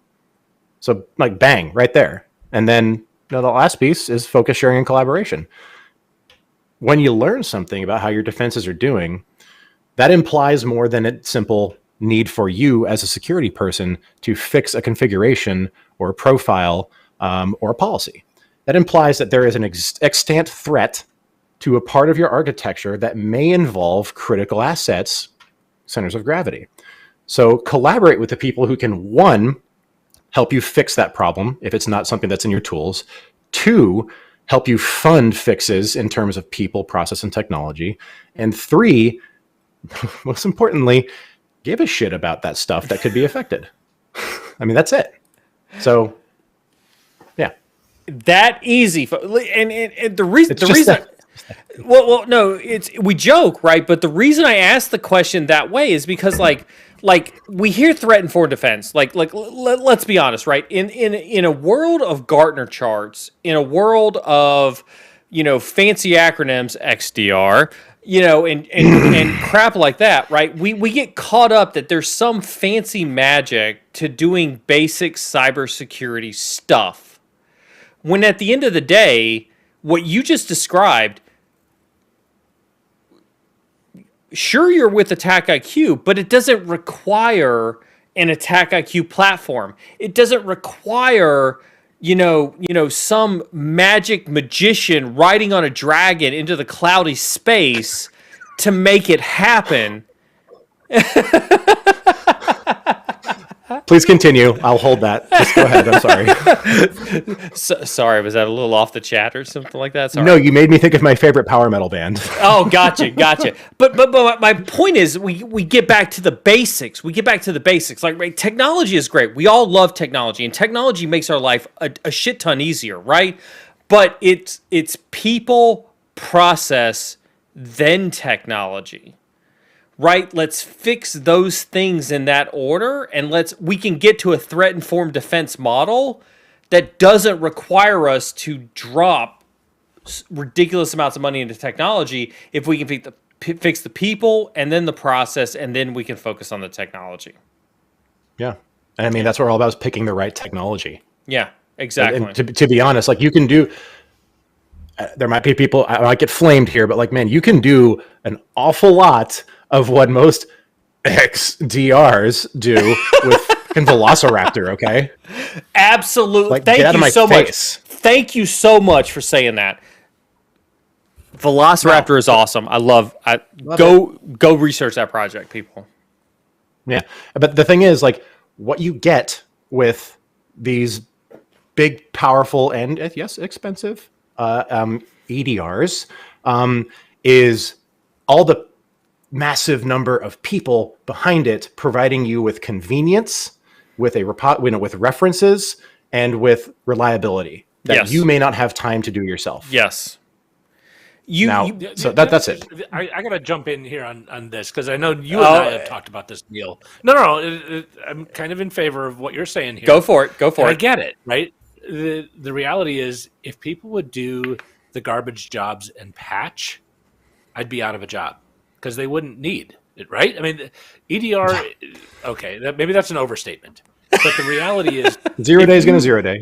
So, like, bang, right there. And then the last piece is focus, sharing, and collaboration. When you learn something about how your defenses are doing, that implies more than a simple need for you as a security person to fix a configuration or a profile or a policy. That implies that there is an extant threat to a part of your architecture that may involve critical assets, centers of gravity. So collaborate with the people who can, one, help you fix that problem if it's not something that's in your tools. Two, help you fund fixes in terms of people, process, and technology. And three, most importantly, give a shit about that stuff that could be affected. I mean, that's it. So, yeah. That easy. And the reason, well, no, we joke, right? But the reason I asked the question that way is because, like we hear threat and foreign defense. Let's be honest, right? In a world of Gartner charts, in a world of, fancy acronyms, XDR, and crap like that, right? We get caught up that there's some fancy magic to doing basic cybersecurity stuff. When at the end of the day, what you just described, sure, you're with Attack IQ, but it doesn't require an Attack IQ platform. It doesn't require, some magic magician riding on a dragon into the cloudy space to make it happen. Please continue. I'll hold that. Just go ahead. I'm sorry. Sorry, was that a little off the chat or something like that? Sorry. No, you made me think of my favorite power metal band. Oh, gotcha. But my point is, we get back to the basics. Like, right, technology is great. We all love technology, and technology makes our life a shit ton easier, right? But it's people, process, then technology, right? Let's fix those things in that order, and we can get to a threat-informed defense model that doesn't require us to drop ridiculous amounts of money into technology if we can fix the people and then the process, and then we can focus on the technology. Yeah. And I mean, that's what we're all about, is picking the right technology. Yeah, exactly. And to be honest, like, you can do, there might be people, I might get flamed here, but like, man, you can do an awful lot of what most XDRs do with Velociraptor, okay? Absolutely. Like, Thank get out of you my so face. much. Thank you so much for saying that. Velociraptor is awesome. Love go research that project, people. Yeah. But the thing is, like, what you get with these big, powerful, and yes, expensive EDRs is all the massive number of people behind it, providing you with convenience, with with references, and with reliability that you may not have time to do yourself. Yes. So that's it. I got to jump in here on this, because I know you and I have talked about this, Neil. No. I'm kind of in favor of what you're saying here. Go for it. I get it, right? The reality is, if people would do the garbage jobs and patch, I'd be out of a job, because they wouldn't need it, right? I mean, EDR, okay, maybe that's an overstatement. But the reality is, 0 day is going to 0 day.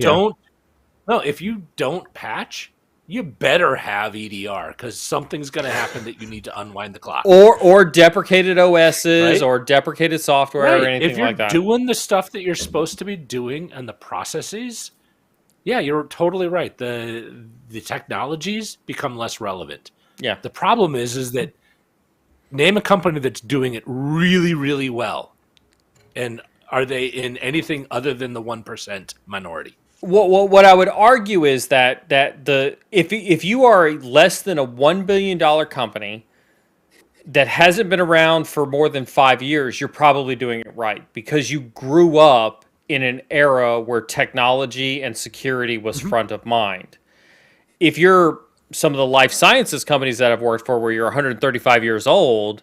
If you don't patch, you better have EDR, because something's going to happen that you need to unwind the clock. Or deprecated OSs, right? or deprecated software, or anything like that. If you're doing the stuff that you're supposed to be doing and the processes, yeah, you're totally right. The technologies become less relevant. Yeah. The problem is that name a company that's doing it really, really well, and are they in anything other than the 1% minority? What I would argue is that if you are less than a $1 billion company that hasn't been around for more than 5 years, you're probably doing it right, because you grew up in an era where technology and security was front of mind. If you're some of the life sciences companies that I've worked for, where you're 135 years old,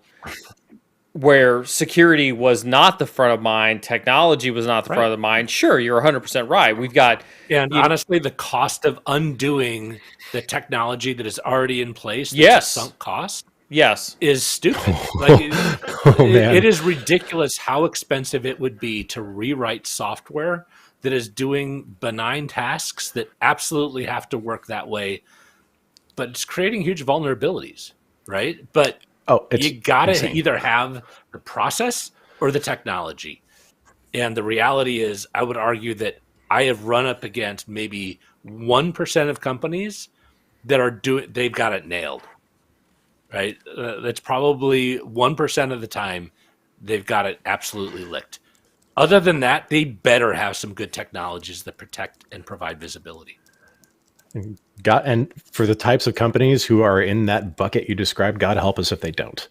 where security was not the front of mind, technology was not the front of mind, sure, you're 100% right. We've got... And honestly, the cost of undoing the technology that is already in place, yes, a sunk cost, yes, is stupid. It is ridiculous how expensive it would be to rewrite software that is doing benign tasks that absolutely have to work that way, but it's creating huge vulnerabilities, right? But you got to either have the process or the technology. And the reality is, I would argue that I have run up against maybe 1% of companies that they've got it nailed, right? That's probably 1% of the time they've got it absolutely licked. Other than that, they better have some good technologies that protect and provide visibility. And for the types of companies who are in that bucket you described, God help us if they don't.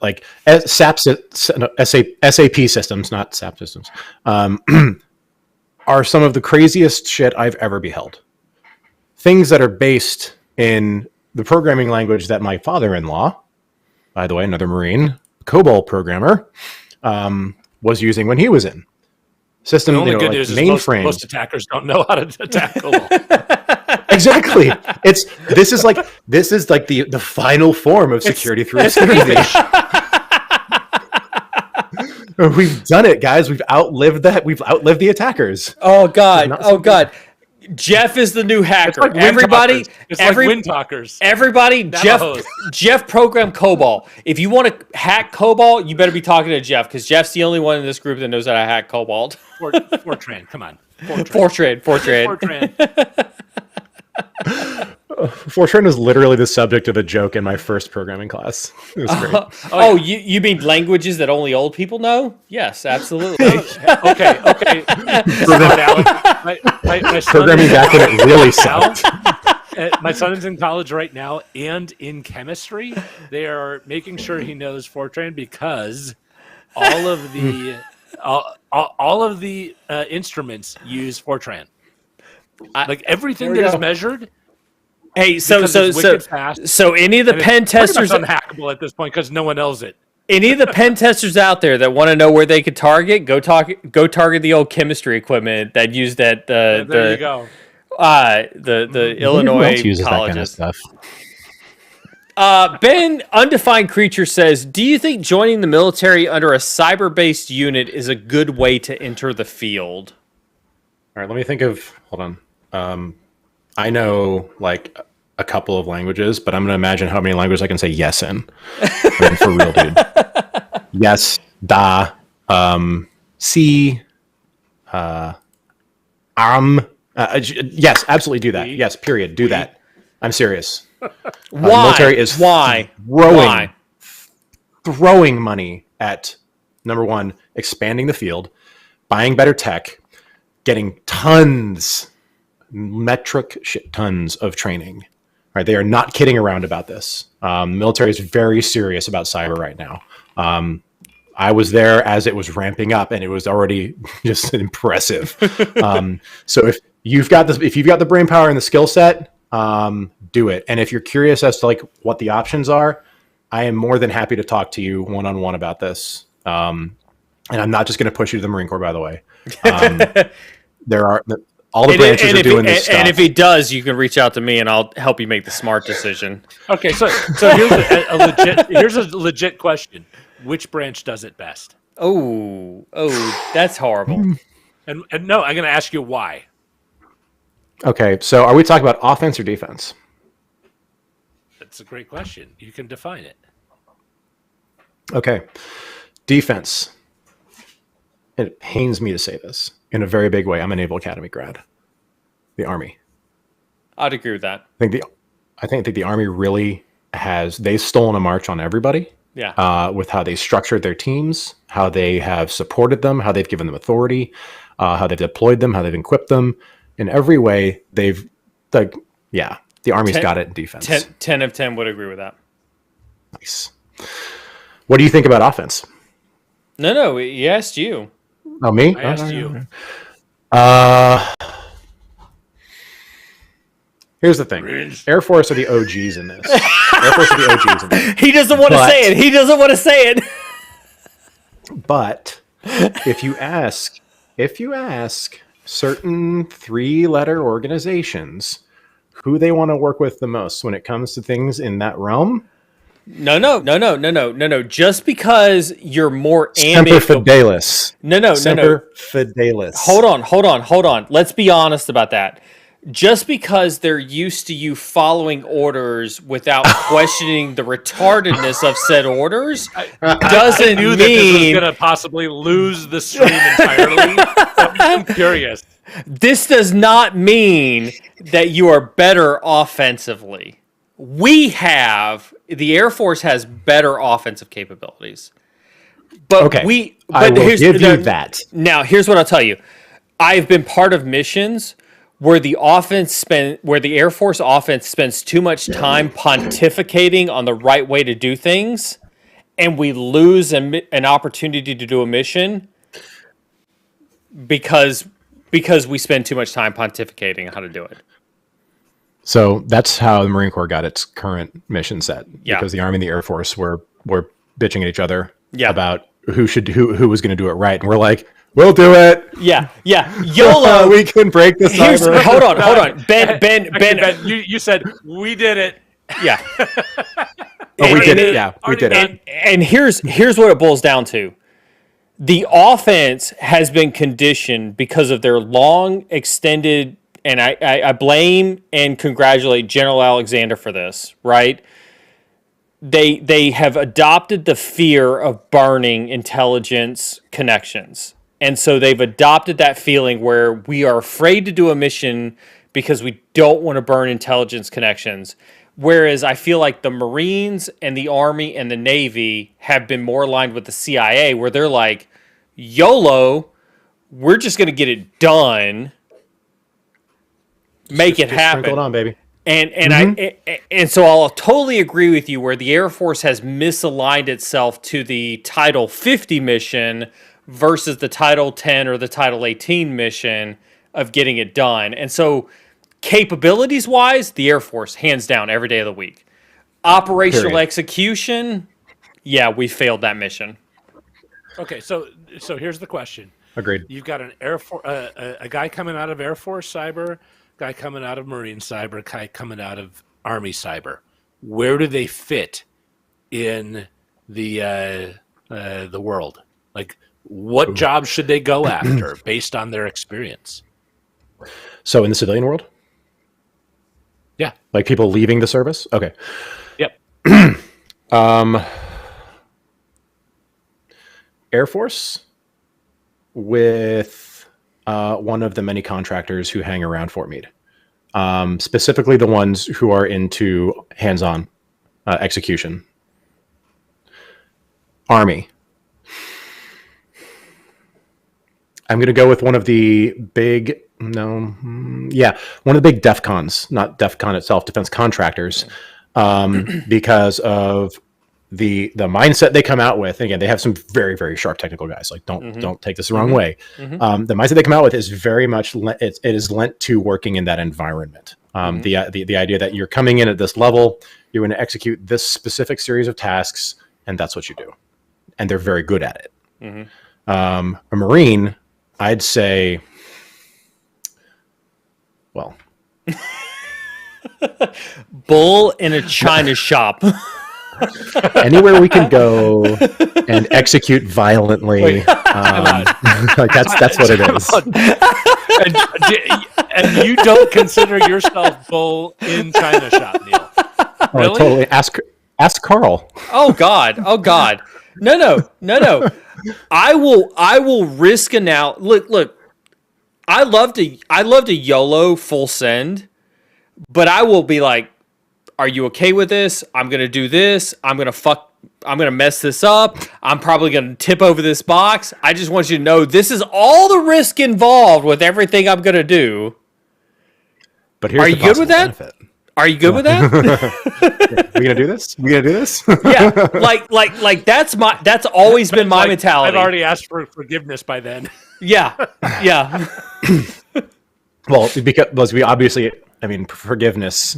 Like SAP systems, not SAP systems, are some of the craziest shit I've ever beheld. Things that are based in the programming language that my father-in-law, by the way, another Marine, COBOL programmer, was using when he was in. System, the only good news is most attackers don't know how to attack COBOL. Exactly. This is like the final form of security through optimization. We've done it, guys. We've outlived that. We've outlived the attackers. Oh God. Oh God. Jeff is the new hacker. Like everybody, like wind talkers. Everybody, Jeff programmed COBOL. If you want to hack COBOL, you better be talking to Jeff, because Jeff's the only one in this group that knows how to hack COBOL. Fortran, come on. Fortran. Fortran is literally the subject of a joke in my first programming class. It was great. You mean languages that only old people know? Yes, absolutely. Okay. My programming back when it really sucked. My son is in college right now, and in chemistry, they are making sure he knows Fortran, because all of the instruments use Fortran. Like everything that is measured. Hey, so any of the pen testers unhackable at this point because no one knows it. Any of the pen testers out there that want to know where they could target, go target the old chemistry equipment that used at There you go. the Illinois uses colleges. that kind of stuff. Ben Undefined Creature says, "Do you think joining the military under a cyber-based unit is a good way to enter the field?" All right, let me think of. Hold on. I know like a couple of languages, but I'm going to imagine how many languages I can say yes in. I mean, for real, dude. Yes, da, si, yes, absolutely do that. Yes, period. Do that. I'm serious. Why? Military is Why? throwing money at, number one, expanding the field, buying better tech, getting tons of training. Right, they are not kidding around about this. Military is very serious about cyber right now. I was there as it was ramping up, and it was already just impressive. So if you've got the brain power and the skill set, do it. And if you're curious as to like what the options are, I am more than happy to talk to you one-on-one about this. And I'm not just going to push you to the Marine Corps, by the way. There are all the branches are doing this stuff. And if he does, you can reach out to me, and I'll help you make the smart decision. Okay, so here's a legit question: which branch does it best? Oh, that's horrible. And no, I'm going to ask you why. Okay, so are we talking about offense or defense? That's a great question. You can define it. Okay, defense. It pains me to say this in a very big way. I'm a Naval Academy grad. The Army. I'd agree with that. I think the Army really they've stolen a march on everybody. Yeah. With how they structured their teams, how they have supported them, how they've given them authority, how they've deployed them, how they've equipped them. In every way, the Army's got it in defense. 10 of 10 would agree with that. Nice. What do you think about offense? No, he asked you. Oh, me? I asked you. Here's the thing. Air Force are the OGs in this. He doesn't want to say it. But if you ask certain 3-letter organizations who they want to work with the most when it comes to things in that realm. No. Just because you're more Semper Fidelis. No. Semper Fidelis. Hold on. Let's be honest about that. Just because they're used to you following orders without questioning the retardedness of said orders doesn't mean that this was going to possibly lose the stream entirely. I'm curious. This does not mean that you are better offensively. The Air Force has better offensive capabilities. But I will give you that. Now, here's what I'll tell you. I've been part of missions where the Air Force offense spends too much time pontificating on the right way to do things, and we lose an opportunity to do a mission because we spend too much time pontificating on how to do it. So that's how the Marine Corps got its current mission set. Yeah. Because the Army and the Air Force were bitching at each other Yeah. about who was going to do it right, and we're like, we'll do it. Yeah. YOLO. We can break the cyber. Hold on. Ben. You said we did it. Yeah. We did it. Yeah, we did it. And here's what it boils down to. The offense has been conditioned because of their long extended, and I blame and congratulate General Alexander for this, right? They have adopted the fear of burning intelligence connections. And so they've adopted that feeling where we are afraid to do a mission because we don't want to burn intelligence connections. Whereas I feel like the Marines and the Army and the Navy have been more aligned with the CIA, where they're like, YOLO, we're just going to get it done, make it happen. Hold on, baby. And so I'll totally agree with you where the Air Force has misaligned itself to the Title 50 mission versus the Title 10 or the Title 18 mission of getting it done. And so capabilities-wise, the Air Force, hands down, every day of the week. Operational execution, yeah, we failed that mission. Okay, so here's the question. Agreed. You've got an Air Force, a guy coming out of Air Force cyber, guy coming out of Marine cyber, guy coming out of Army cyber. Where do they fit in the world? Like, what jobs should they go after based on their experience? So in the civilian world, Yeah. like people leaving the service. Okay. Yep. Air Force with one of the many contractors who hang around Fort Meade, specifically the ones who are into hands-on execution. Army. I'm going to go with one of the big, one of the big DEFCONs, not DEFCON itself, defense contractors, because of the mindset they come out with. Again, they have some very, very sharp technical guys. Like, don't take this the wrong way. The mindset they come out with is very much it is lent to working in that environment. The idea that you're coming in at this level, you're going to execute this specific series of tasks, and that's what you do, and they're very good at it. A Marine, I'd say, well, bull in a china shop. Anywhere we can go and execute violently. Like that's what it is. And you don't consider yourself bull in China shop, Neil? Really? Oh, totally. Ask Carl. Oh God. No. I will risk an out. Look. I love to YOLO full send, but I will be like, are you okay with this? I'm going to do this. I'm going to mess this up. I'm probably going to tip over this box. I just want you to know this is all the risk involved with everything I'm going to do. But here's Are you good with that? benefit. Are you good with that? We gonna do this? Yeah, like that's always been my mentality. I've already asked for forgiveness by then. Yeah. Well, because we obviously, forgiveness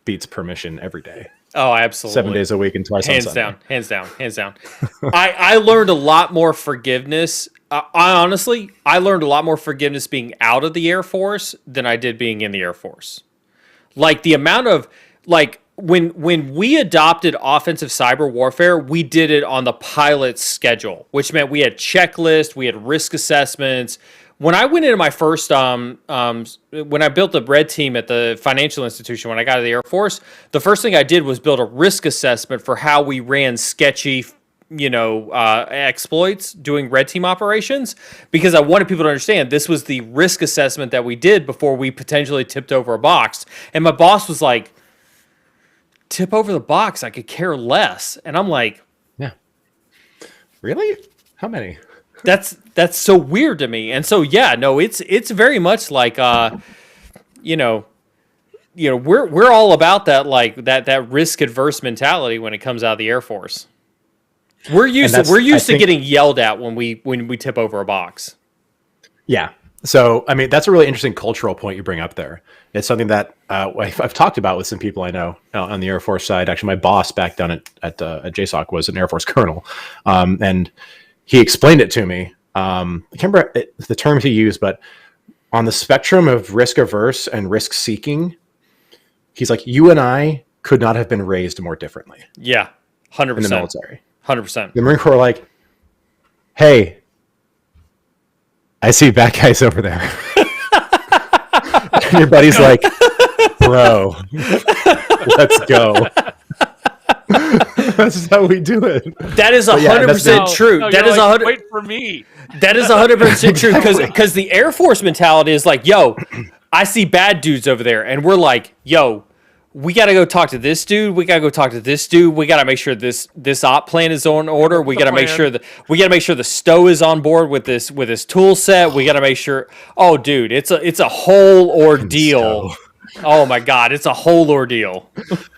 beats permission every day. Oh, absolutely. 7 days a week and twice on Sunday. Hands down. I learned a lot more forgiveness. I learned a lot more forgiveness being out of the Air Force than I did being in the Air Force. Like the amount of when we adopted offensive cyber warfare, we did it on the pilot's schedule, which meant we had checklists, we had risk assessments. When I went into my first, when I built the red team at the financial institution, when I got out of the Air Force, the first thing I did was build a risk assessment for how we ran sketchy, exploits doing red team operations, because I wanted people to understand this was the risk assessment that we did before we potentially tipped over a box. And my boss was like, tip over the box? I could care less. And I'm like, yeah, really? How many? That's so weird to me. And so, yeah, no, it's very much like, we're all about that, like that risk adverse mentality when it comes out of the Air Force. We're used to getting yelled at when we tip over a box. Yeah. So, that's a really interesting cultural point you bring up there. It's something that I've talked about with some people I know on the Air Force side. Actually, my boss back down at JSOC was an Air Force colonel, and he explained it to me. I can't remember the terms he used, but on the spectrum of risk averse and risk seeking, he's like, you and I could not have been raised more differently. Yeah, 100%. In the military. 100%. The Marine Corps are like, hey, I see bad guys over there. And your buddy's like, bro, let's go. That's how we do it. That is 100% true. No, that is 100. Wait for me. That is 100% true because the Air Force mentality is like, yo, I see bad dudes over there, and we're like, yo, we got to go talk to this dude. We got to go talk to this dude. We got to make sure this op plan is on order. We got to make sure the stow is on board with this tool set. We got to make sure. Oh, dude, it's a whole ordeal. Oh my God, it's a whole ordeal.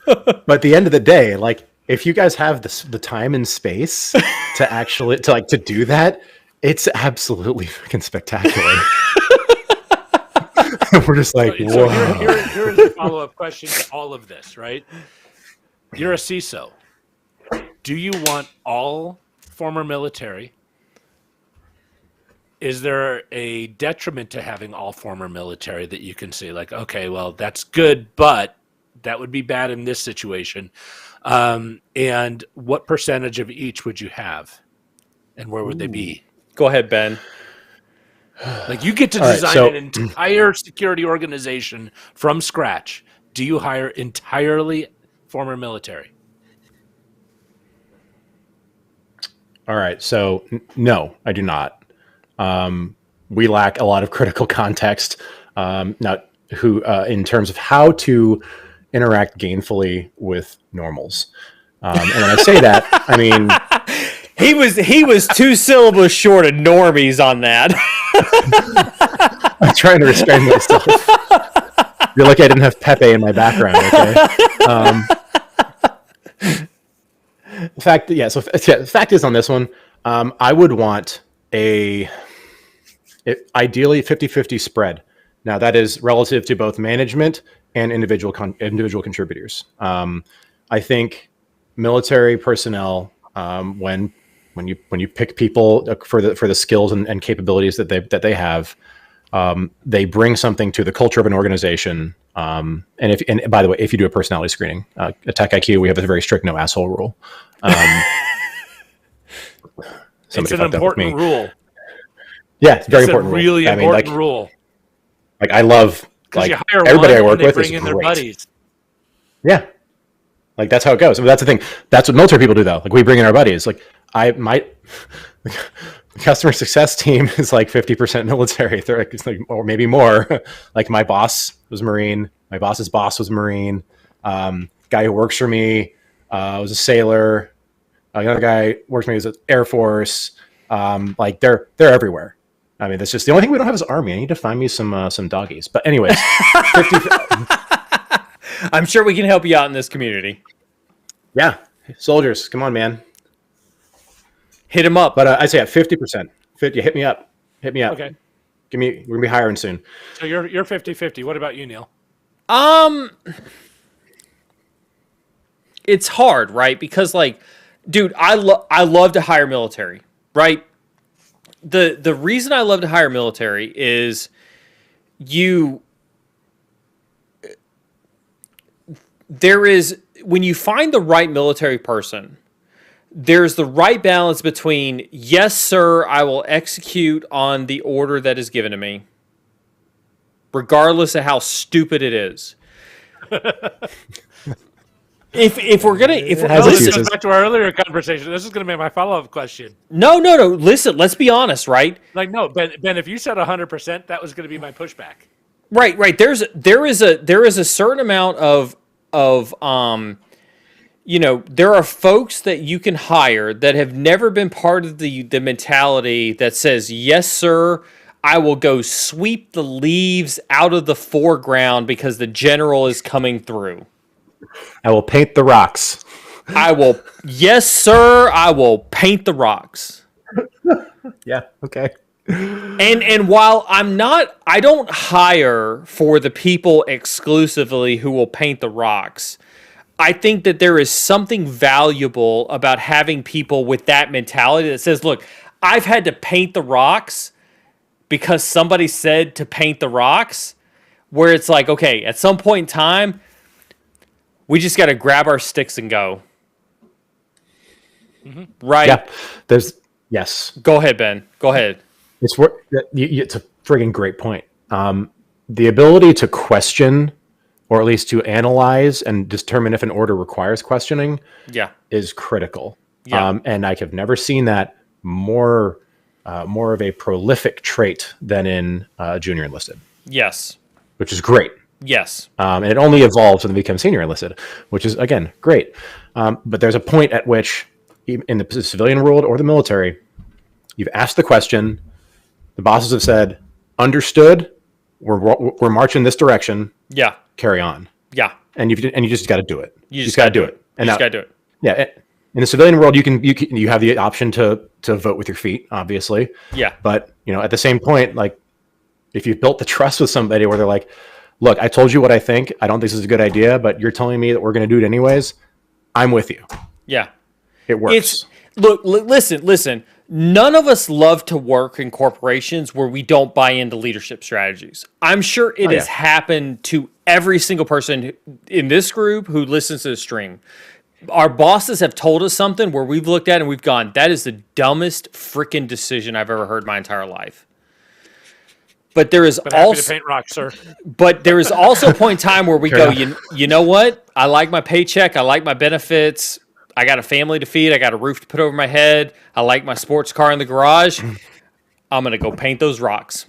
But at the end of the day, like, if you guys have the time and space to actually to do that, it's absolutely freaking spectacular. We're just like, so whoa. Here's a follow-up question to all of this, right? You're a CISO. do you want all former military? Is there a detriment to having all former military that you can see? Like, okay, well, that's good, but that would be bad in this situation. And what percentage of each would you have? And where would they be? Go ahead, Ben. Like, you get to design an entire security organization from scratch. Do you hire entirely former military? All right. So no, I do not. We lack a lot of critical context in terms of how to interact gainfully with normals. And when I say that, I mean he was 2 syllables short of normies on that. I'm trying to restrain myself. You're lucky I didn't have Pepe in my background. Okay. The fact is on this one, I would want ideally 50-50 spread. Now that is relative to both management and individual contributors. I think military personnel, when you pick people for the skills and capabilities that they have, they bring something to the culture of an organization. And by the way, if you do a personality screening, at Tech IQ, we have a very strict no asshole rule. It's an important rule. Yeah, it's a very important rule. Really important rule. Like I love like everybody I work with is great. Their buddies. Yeah, like that's how it goes. I mean, that's the thing. That's what military people do, though. Like we bring in our buddies. Like the customer success team is like 50% military. They're like, it's like, or maybe more. Like my boss was Marine. My boss's boss was Marine. Guy who works for me was a sailor. Another guy works for me was an Air Force. Like they're everywhere. I mean, that's just the only thing we don't have is Army. I need to find me some doggies. But anyways, 50, I'm sure we can help you out in this community. Yeah, soldiers, come on, man. Hit him up. But I'd say at 50%. 50, hit me up. Okay. We're gonna be hiring soon. So you're 50-50. What about you, Neil? It's hard, right? Because like, dude, I love to hire military, right? The reason I love to hire military is when you find the right military person, there's the right balance between, yes, sir, I will execute on the order that is given to me, regardless of how stupid it is. If we're listen back to our earlier conversation, this is gonna be my follow-up question. No. Listen, let's be honest, right? Like, no, Ben, if you said 100%, that was gonna be my pushback. Right. There is a certain amount of there are folks that you can hire that have never been part of the mentality that says, yes, sir, I will go sweep the leaves out of the foreground because the general is coming through. I will paint the rocks. Yes, sir, I will paint the rocks. Yeah, okay. And while I don't hire for the people exclusively who will paint the rocks. I think that there is something valuable about having people with that mentality that says, look, I've had to paint the rocks because somebody said to paint the rocks, where it's like, okay, at some point in time, we just got to grab our sticks and go. Mm-hmm. Right? Yeah. Yes. Go ahead, Ben. Go ahead. It's a friggin' great point. The ability to question, or at least to analyze and determine if an order requires questioning, is critical. Yeah. And I have never seen that more of a prolific trait than in junior enlisted. Yes. Which is great. Yes. And it only evolves when they become senior enlisted, which is, again, great. But there's a point at which, in the civilian world or the military, you've asked the question, the bosses have said, understood, we're marching this direction. Yeah. Carry on. Yeah. And you just got to do it. You just got to do it. And you just got to do it. Yeah. In the civilian world, you have the option to vote with your feet, obviously. Yeah. But, at the same point, like, if you've built the trust with somebody where they're like, look, I told you what I think. I don't think this is a good idea, but you're telling me that we're going to do it anyways. I'm with you. Yeah. It works. Listen. None of us love to work in corporations where we don't buy into leadership strategies. I'm sure it has happened to every single person in this group who listens to the stream. Our bosses have told us something where we've looked at it and we've gone, that is the dumbest freaking decision I've ever heard in my entire life. But there is also to paint rocks, sir. But there is also a point in time where we go, you know what? I like my paycheck. I like my benefits. I got a family to feed. I got a roof to put over my head. I like my sports car in the garage. I'm going to go paint those rocks.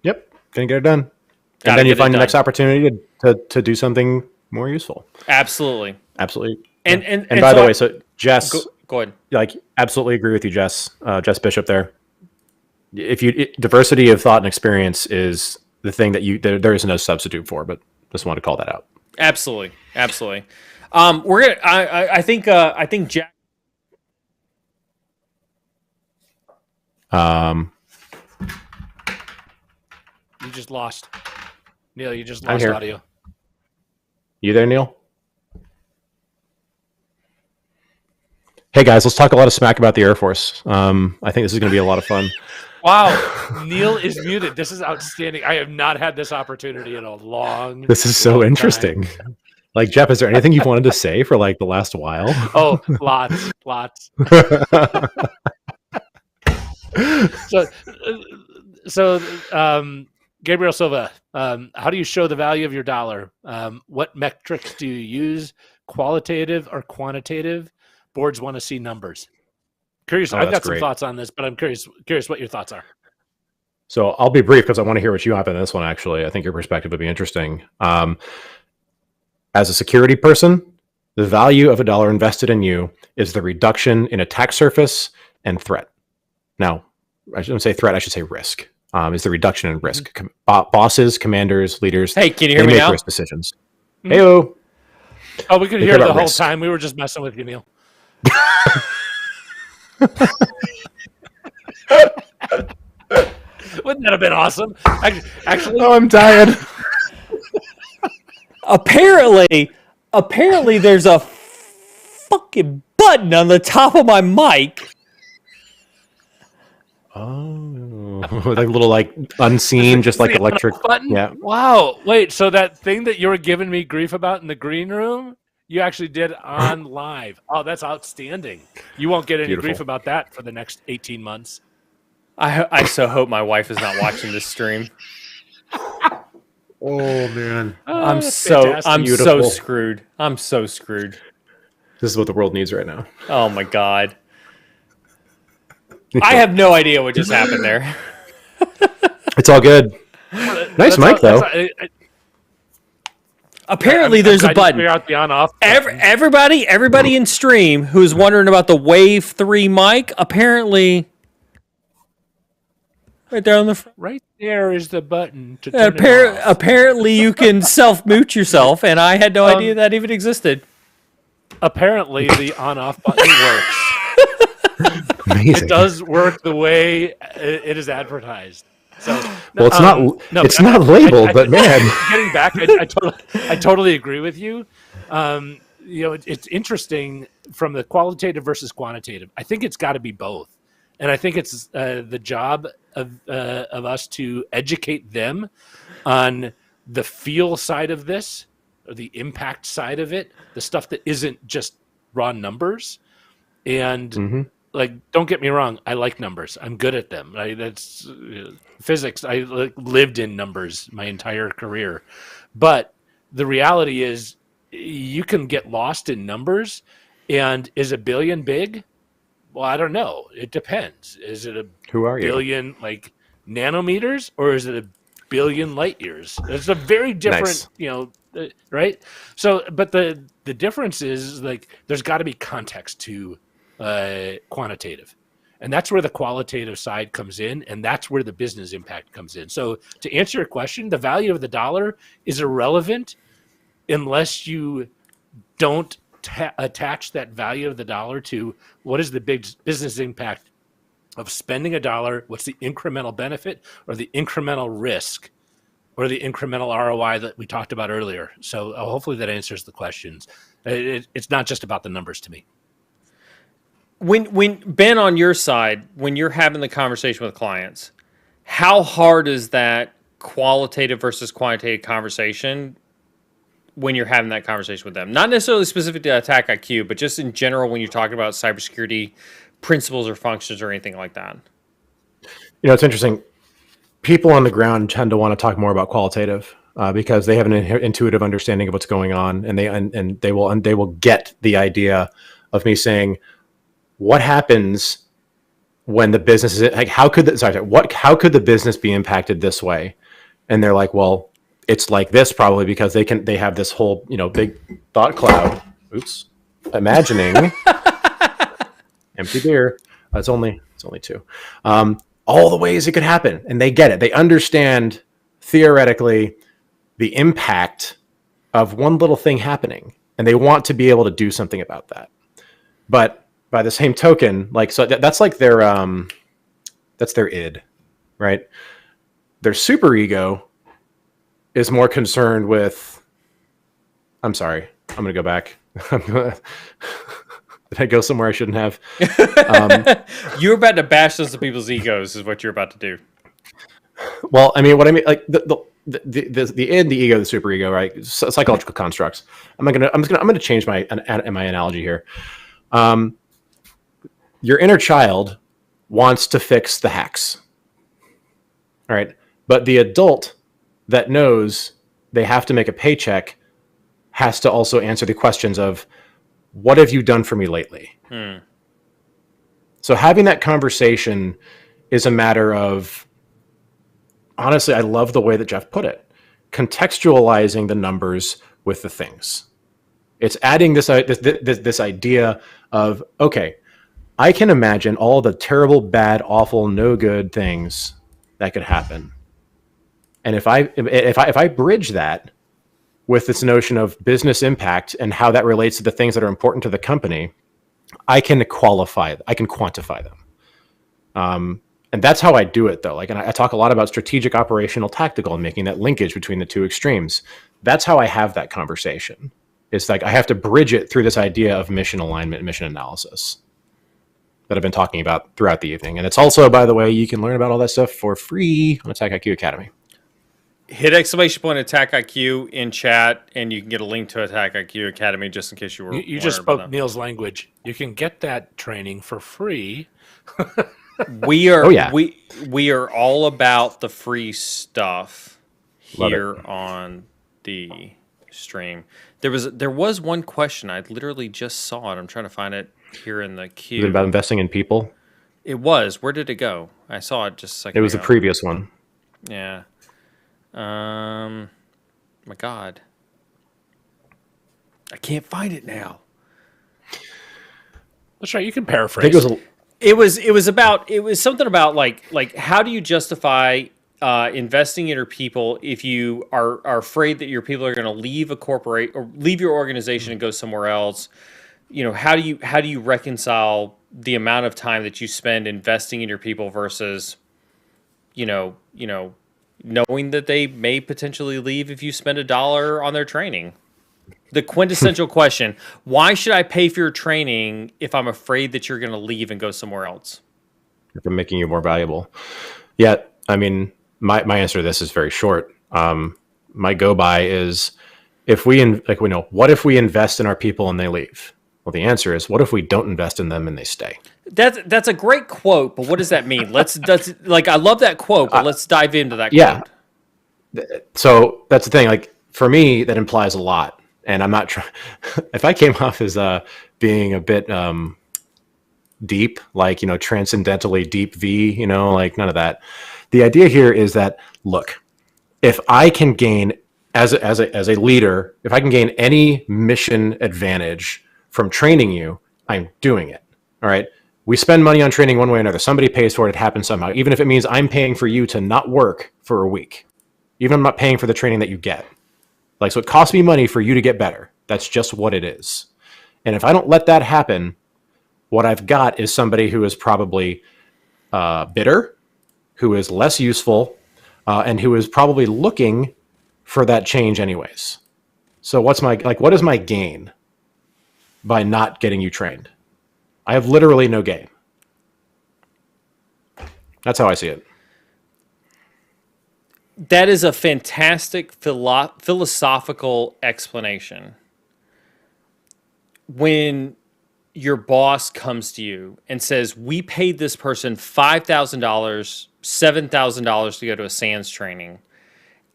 Yep. Gonna get it done. And then you find the next opportunity to do something more useful. Absolutely. And by the way, so Jess, go ahead. Like, absolutely agree with you, Jess Bishop there. Diversity of thought and experience is the thing that there is no substitute for, but just want to call that out. Absolutely. We're gonna. I think Jack. You just lost, Neil. You just I'm lost here. audio. You there, Neil? Hey guys, let's talk a lot of smack about the Air Force. I think this is going to be a lot of fun. Wow, Neil is muted. This is outstanding. I have not had this opportunity in a long. This is so interesting. Time. Like, Jeff, is there anything you've wanted to say for like the last while? Oh, lots. So, Gabriel Silva, how do you show the value of your dollar? What metrics do you use? Qualitative or quantitative? Boards want to see numbers. Curious. I've got some thoughts on this, but I'm curious what your thoughts are. So I'll be brief because I want to hear what you have in this one. Actually, I think your perspective would be interesting. As a security person, the value of a dollar invested in you is the reduction in attack surface and threat. Now, I shouldn't say threat, I should say risk. Is the reduction in risk. Bosses, commanders, leaders, hey, can you hear me now? Make risk decisions. Hey-o. Oh, we could hear the whole time. We were just messing with you, Neil. Wouldn't that have been awesome? Actually, oh, I'm tired. Apparently, there's a fucking button on the top of my mic. Oh, like a little like unseen, just like electric button. Yeah. Wow. Wait. So that thing that you were giving me grief about in the green room, you actually did on live. Oh, that's outstanding. You won't get any grief about that for the next 18 months. I so hope my wife is not watching this stream. Oh man, I'm so screwed. I'm so screwed. This is what the world needs right now. Oh my god. I have no idea what just happened there. It's all good. Nice mic though. Apparently, there's a button. Figure out the on-off. Everybody in stream who's wondering about the Wave 3 mic, apparently, right there on the front. Right there is the button to turn it off. Apparently, you can self-mute yourself, and I had no idea that even existed. Apparently, the on-off button works. Amazing. It does work the way it is advertised. So, well, it's not labeled, but man, getting back, I totally agree with you. It's interesting from the qualitative versus quantitative. I think it's got to be both, and I think it's the job of us to educate them on the feel side of this, or the impact side of it, the stuff that isn't just raw numbers, and. Like, don't get me wrong. I like numbers. I'm good at them. That's physics. I lived in numbers my entire career. But the reality is you can get lost in numbers. And is a billion big? Well, I don't know. It depends. Is it a billion like nanometers, or is it a billion light years? It's a very different, right? So, but the difference is like there's got to be context to quantitative, and that's where the qualitative side comes in, and that's where the business impact comes in. So to answer your question, the value of the dollar is irrelevant unless you don't attach that value of the dollar to what is the big business impact of spending a dollar, what's the incremental benefit or the incremental risk or the incremental ROI that we talked about earlier. So hopefully that answers the questions. It's not just about the numbers to me. When Ben, on your side, when you're having the conversation with clients, how hard is that qualitative versus quantitative conversation when you're having that conversation with them? Not necessarily specific to Attack IQ, but just in general when you're talking about cybersecurity principles or functions or anything like that. It's interesting. People on the ground tend to want to talk more about qualitative because they have an intuitive understanding of what's going on, and they will get the idea of me saying, what happens when the business is like, how could the business be impacted this way? And they're like, well, it's like this probably because they have this whole, big thought cloud. Oops. Imagining empty beer. It's only two. All the ways it could happen. And they get it. They understand theoretically the impact of one little thing happening, and they want to be able to do something about that. But by the same token, that's like that's their id, right? Their superego is more concerned with, I'm sorry, I'm going to go back. Did I go somewhere I shouldn't have? You're about to bash some people's egos is what you're about to do. Well, what I mean, like the id, the ego, the superego, right? Psychological constructs. I'm going to change my analogy here. Your inner child wants to fix the hacks. All right. But the adult that knows they have to make a paycheck has to also answer the questions of, what have you done for me lately? So having that conversation is a matter of, honestly, I love the way that Jeff put it, contextualizing the numbers with the things. It's adding this idea of, okay, I can imagine all the terrible, bad, awful, no good things that could happen. And if I bridge that with this notion of business impact and how that relates to the things that are important to the company, I can quantify them. And that's how I do it, though. And I talk a lot about strategic, operational, tactical, and making that linkage between the two extremes. That's how I have that conversation. It's like I have to bridge it through this idea of mission alignment, mission analysis that I've been talking about throughout the evening. And it's also, by the way, you can learn about all that stuff for free on Attack IQ Academy. Hit exclamation point Attack IQ in chat, and you can get a link to Attack IQ Academy just in case you were. You just spoke Neil's language. You can get that training for free. We are we are all about the free stuff here on the stream. There was one question. I literally just saw it. I'm trying to find it here in the queue. Is it about investing in people? It was. Where did it go? I saw it just a second ago. It was the previous one. Yeah. My God. I can't find it now. That's right. You can paraphrase. It was something about like how do you justify investing in your people if you are afraid that your people are going to leave a corporate or leave your organization and go somewhere else? How do you reconcile the amount of time that you spend investing in your people versus, knowing that they may potentially leave if you spend $1 on their training? The quintessential question: why should I pay for your training if I'm afraid that you're going to leave and go somewhere else? If I'm making you more valuable. Yeah, my answer to this is very short. My go by is what if we invest in our people and they leave? Well, the answer is, what if we don't invest in them and they stay? That's a great quote, but what does that mean? I love that quote, but let's dive into that quote. So that's the thing. For me, that implies a lot. And I'm not trying, if I came off as being a bit deep, transcendentally deep V, none of that. The idea here is that, look, if I can gain as a leader, if I can gain any mission advantage from training you, I'm doing it. All right. We spend money on training one way or another. Somebody pays for it. It happens somehow. Even if it means I'm paying for you to not work for a week, even if I'm not paying for the training that you get. So it costs me money for you to get better. That's just what it is. And if I don't let that happen, what I've got is somebody who is probably bitter, who is less useful, and who is probably looking for that change anyways. So what is my gain by not getting you trained? I have literally no game. That's how I see it. That is a fantastic philosophical explanation. When your boss comes to you and says, we paid this person $5,000, $7,000 to go to a SANS training,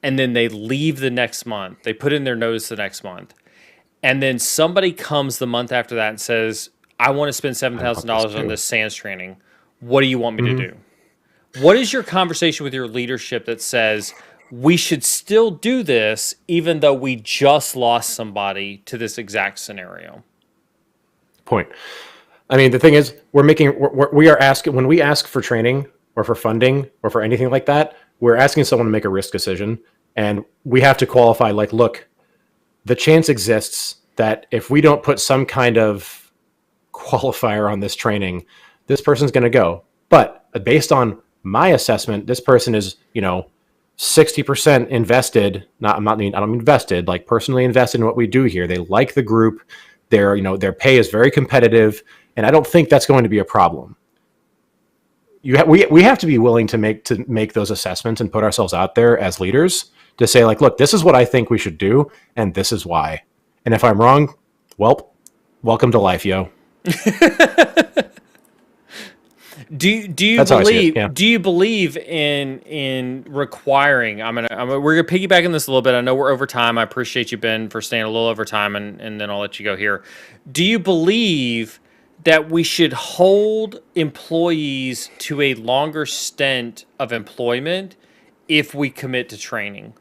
and then they leave the next month, they put in their notice the next month, and then somebody comes the month after that and says, I want to spend $7,000 on this SANS training. What do you want me to do? What is your conversation with your leadership that says we should still do this even though we just lost somebody to this exact scenario? Point. I mean, the thing is, we are asking, when we ask for training or for funding or for anything like that, we're asking someone to make a risk decision, and we have to qualify, like, look, the chance exists that if we don't put some kind of qualifier on this training, this person's going to go. But based on my assessment, this person is, 60% invested. I don't mean invested, like personally invested in what we do here. They like the group. Their pay is very competitive, and I don't think that's going to be a problem. We have to be willing to make those assessments and put ourselves out there as leaders to say, like, look, this is what I think we should do, and this is why. And if I'm wrong, well, welcome to life, yo. Do you believe in requiring? We're gonna piggyback on this a little bit. I know we're over time. I appreciate you, Ben, for staying a little over time, and then I'll let you go here. Do you believe that we should hold employees to a longer stint of employment if we commit to training?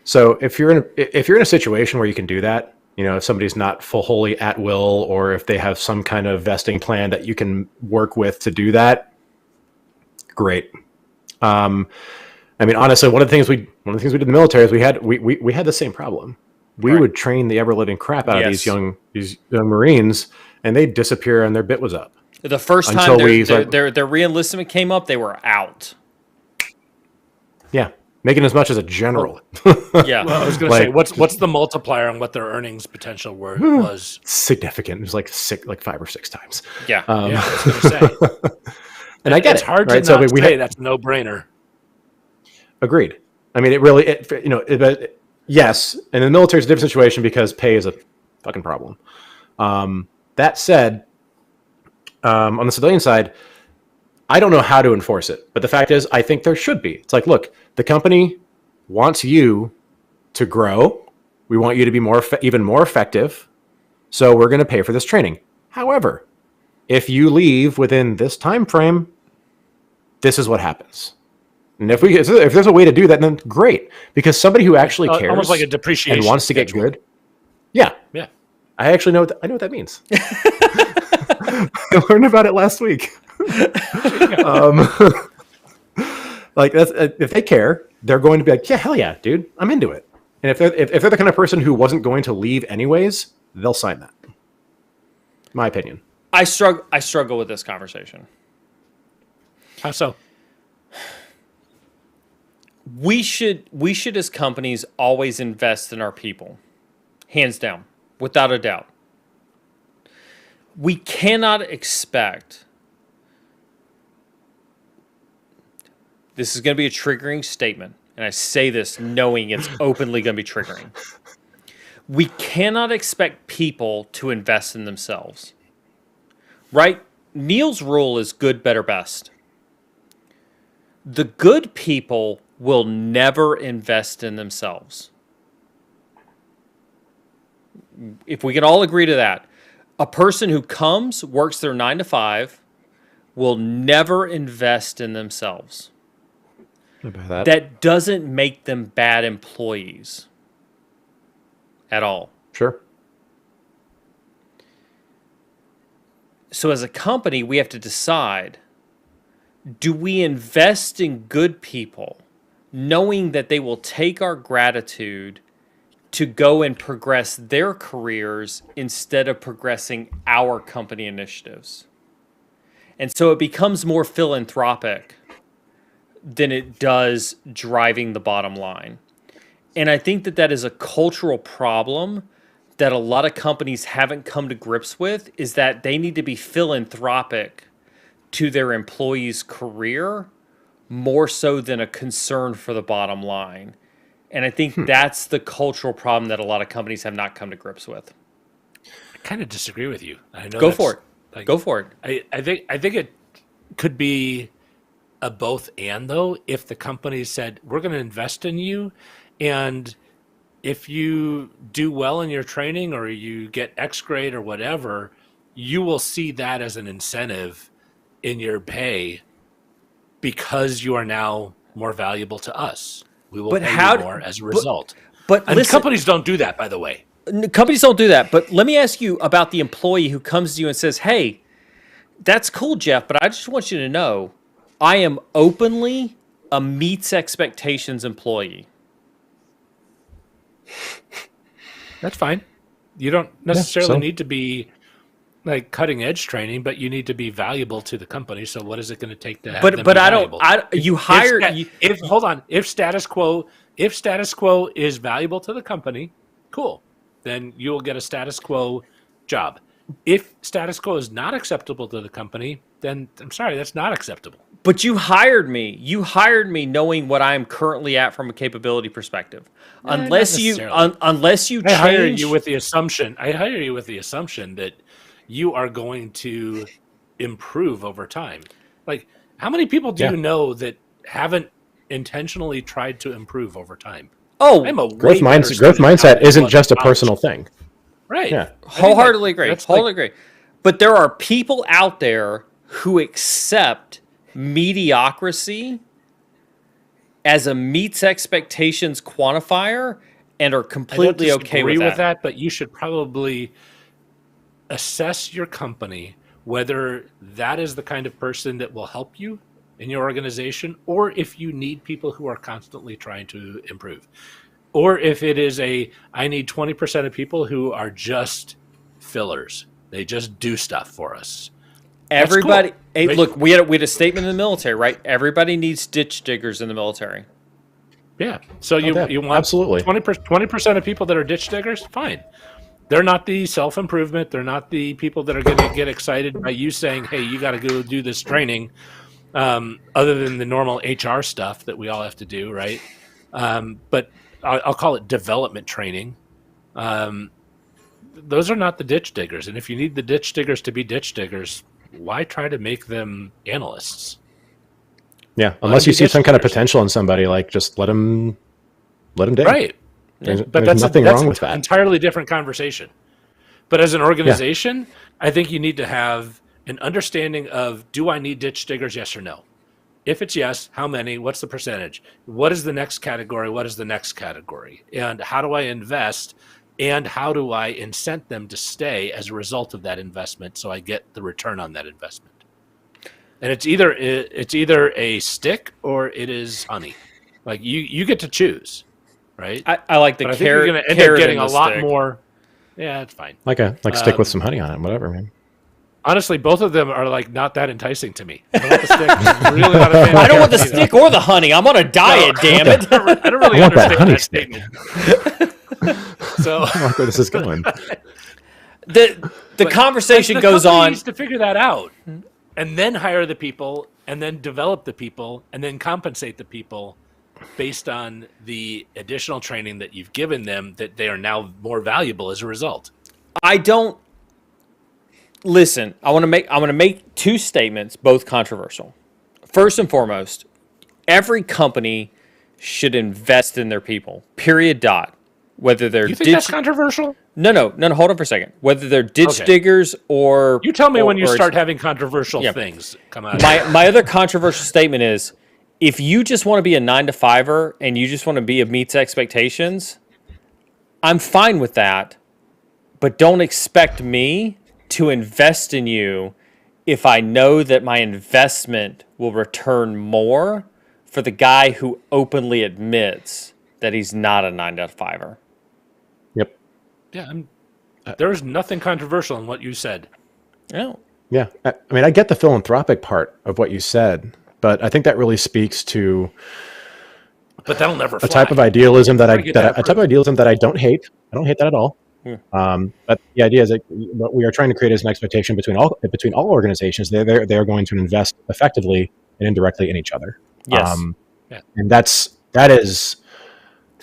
So if you're in a situation where you can do that, if somebody's not wholly at will, or if they have some kind of vesting plan that you can work with to do that, great. Honestly, one of the things we did in the military is we had the same problem. We would train the ever living crap out of these young Marines, and they'd disappear and their bit was up. The first time their re-enlistment came up, they were out. Yeah. Making as much as a general. Yeah. Well, I was going to say, what's the multiplier on what their earnings potential was? Significant. It was like 5 or 6 times. Yeah. I was going to say. And I get it's it. hard to not say that's a no-brainer. Agreed. I mean, yes. And in the military, it's a different situation because pay is a fucking problem. That said, on the civilian side, I don't know how to enforce it, but the fact is, I think there should be. It's like, look, the company wants you to grow. We want you to be even more effective. So we're going to pay for this training. However, if you leave within this time frame, this is what happens. And if there's a way to do that, then great, because somebody who actually cares, almost like a depreciation and wants to get good. Yeah. I actually know what that means. I learned about it last week. Like that's if they care, they're going to be like, yeah, hell yeah, dude, I'm into it. And if they're the kind of person who wasn't going to leave anyways, they'll sign that. My opinion. I struggle with this conversation. How so? We should as companies always invest in our people, hands down, without a doubt. We cannot expect. This is going to be a triggering statement, and I say this knowing it's openly going to be triggering. We cannot expect people to invest in themselves. Right? Neil's rule is good, better, best. The good people will never invest in themselves. If we can all agree to that, a person who comes, works their 9 to 5, will never invest in themselves. That doesn't make them bad employees at all. Sure. So as a company, we have to decide, do we invest in good people knowing that they will take our gratitude to go and progress their careers instead of progressing our company initiatives? And so it becomes more philanthropic than it does driving the bottom line. And I think that is a cultural problem that a lot of companies haven't come to grips with is that they need to be philanthropic to their employees' career more so than a concern for the bottom line. And I think that's the cultural problem that a lot of companies have not come to grips with. I kind of disagree with you. I know Go for it. Like, Go for it. I think it could be a both and, though, if the company said, we're going to invest in you, and if you do well in your training or you get X grade or whatever, you will see that as an incentive in your pay because you are now more valuable to us. We will pay you more as a result. But and companies don't do that, by the way. Companies don't do that. But let me ask you about the employee who comes to you and says, hey, that's cool, Jeff, but I just want you to know I am openly a meets expectations employee. That's fine. You don't necessarily need to be like cutting edge training, but you need to be valuable to the company. So what is it going to take to have them be valuable? If status quo is valuable to the company, cool. Then you will get a status quo job. If status quo is not acceptable to the company, then I'm sorry, that's not acceptable. But you hired me. You hired me knowing what I'm currently at from a capability perspective. Unless you change. I hire you with the assumption that you are going to improve over time. Like, how many people do you know that haven't intentionally tried to improve over time? Oh, growth mindset isn't just a personal thing. Right. Yeah. Wholeheartedly agree. But there are people out there who accept mediocrity as a meets expectations quantifier and are completely okay with that. But you should probably assess your company whether that is the kind of person that will help you in your organization, or if you need people who are constantly trying to improve. Or if it is I need 20% of people who are just fillers. They just do stuff for us. Everybody, cool. Hey, look, we had a statement in the military, right? Everybody needs ditch diggers in the military. Yeah. So you want absolutely 20% of people that are ditch diggers? Fine. They're not the self-improvement. They're not the people that are going to get excited by you saying, hey, you got to go do this training, other than the normal HR stuff that we all have to do, right? But I'll call it development training. Those are not the ditch diggers. And if you need the ditch diggers to be ditch diggers, why try to make them analysts? Yeah, unless you see some kind of potential in somebody, like just let them dig. Right. There's that's nothing wrong with an that. Entirely different conversation. But as an organization, I think you need to have an understanding of, do I need ditch diggers, yes or no? If it's yes, how many? What's the percentage? What is the next category? What is the next category? And how do I invest? And how do I incent them to stay as a result of that investment so I get the return on that investment? And it's either a stick or it is honey. Like you get to choose, right? I like the but carrot. I think you're going to end up getting a lot more. Yeah, it's fine. Like stick with some honey on it, whatever, man. Honestly, both of them are like not that enticing to me. I don't want the stick. I'm really not a fan. I don't want the stick or the honey. I'm on a diet, damn it. I don't really understand that statement. So I like where this is going. The conversation goes on. Needs to figure that out, and then hire the people, and then develop the people, and then compensate the people based on the additional training that you've given them, that they are now more valuable as a result. Listen, I want to make two statements, both controversial. First and foremost, every company should invest in their people. Period. Whether they're you think that's controversial? No. Hold on for a second. Whether they're ditch diggers or you tell me when you start having controversial things come out. My other controversial statement is, if you just want to be a 9-to-5er and you just want to be a meets expectations, I'm fine with that. But don't expect me to invest in you if I know that my investment will return more for the guy who openly admits that he's not a 9-to-5er. Yep. Yeah, there's nothing controversial in what you said. No. Yeah. I mean, I get the philanthropic part of what you said, but I think that really speaks to but that'll never a type of idealism that I don't hate. I don't hate that at all. But the idea is that what we are trying to create is an expectation between all organizations. They're going to invest effectively and indirectly in each other. Yes. And that is,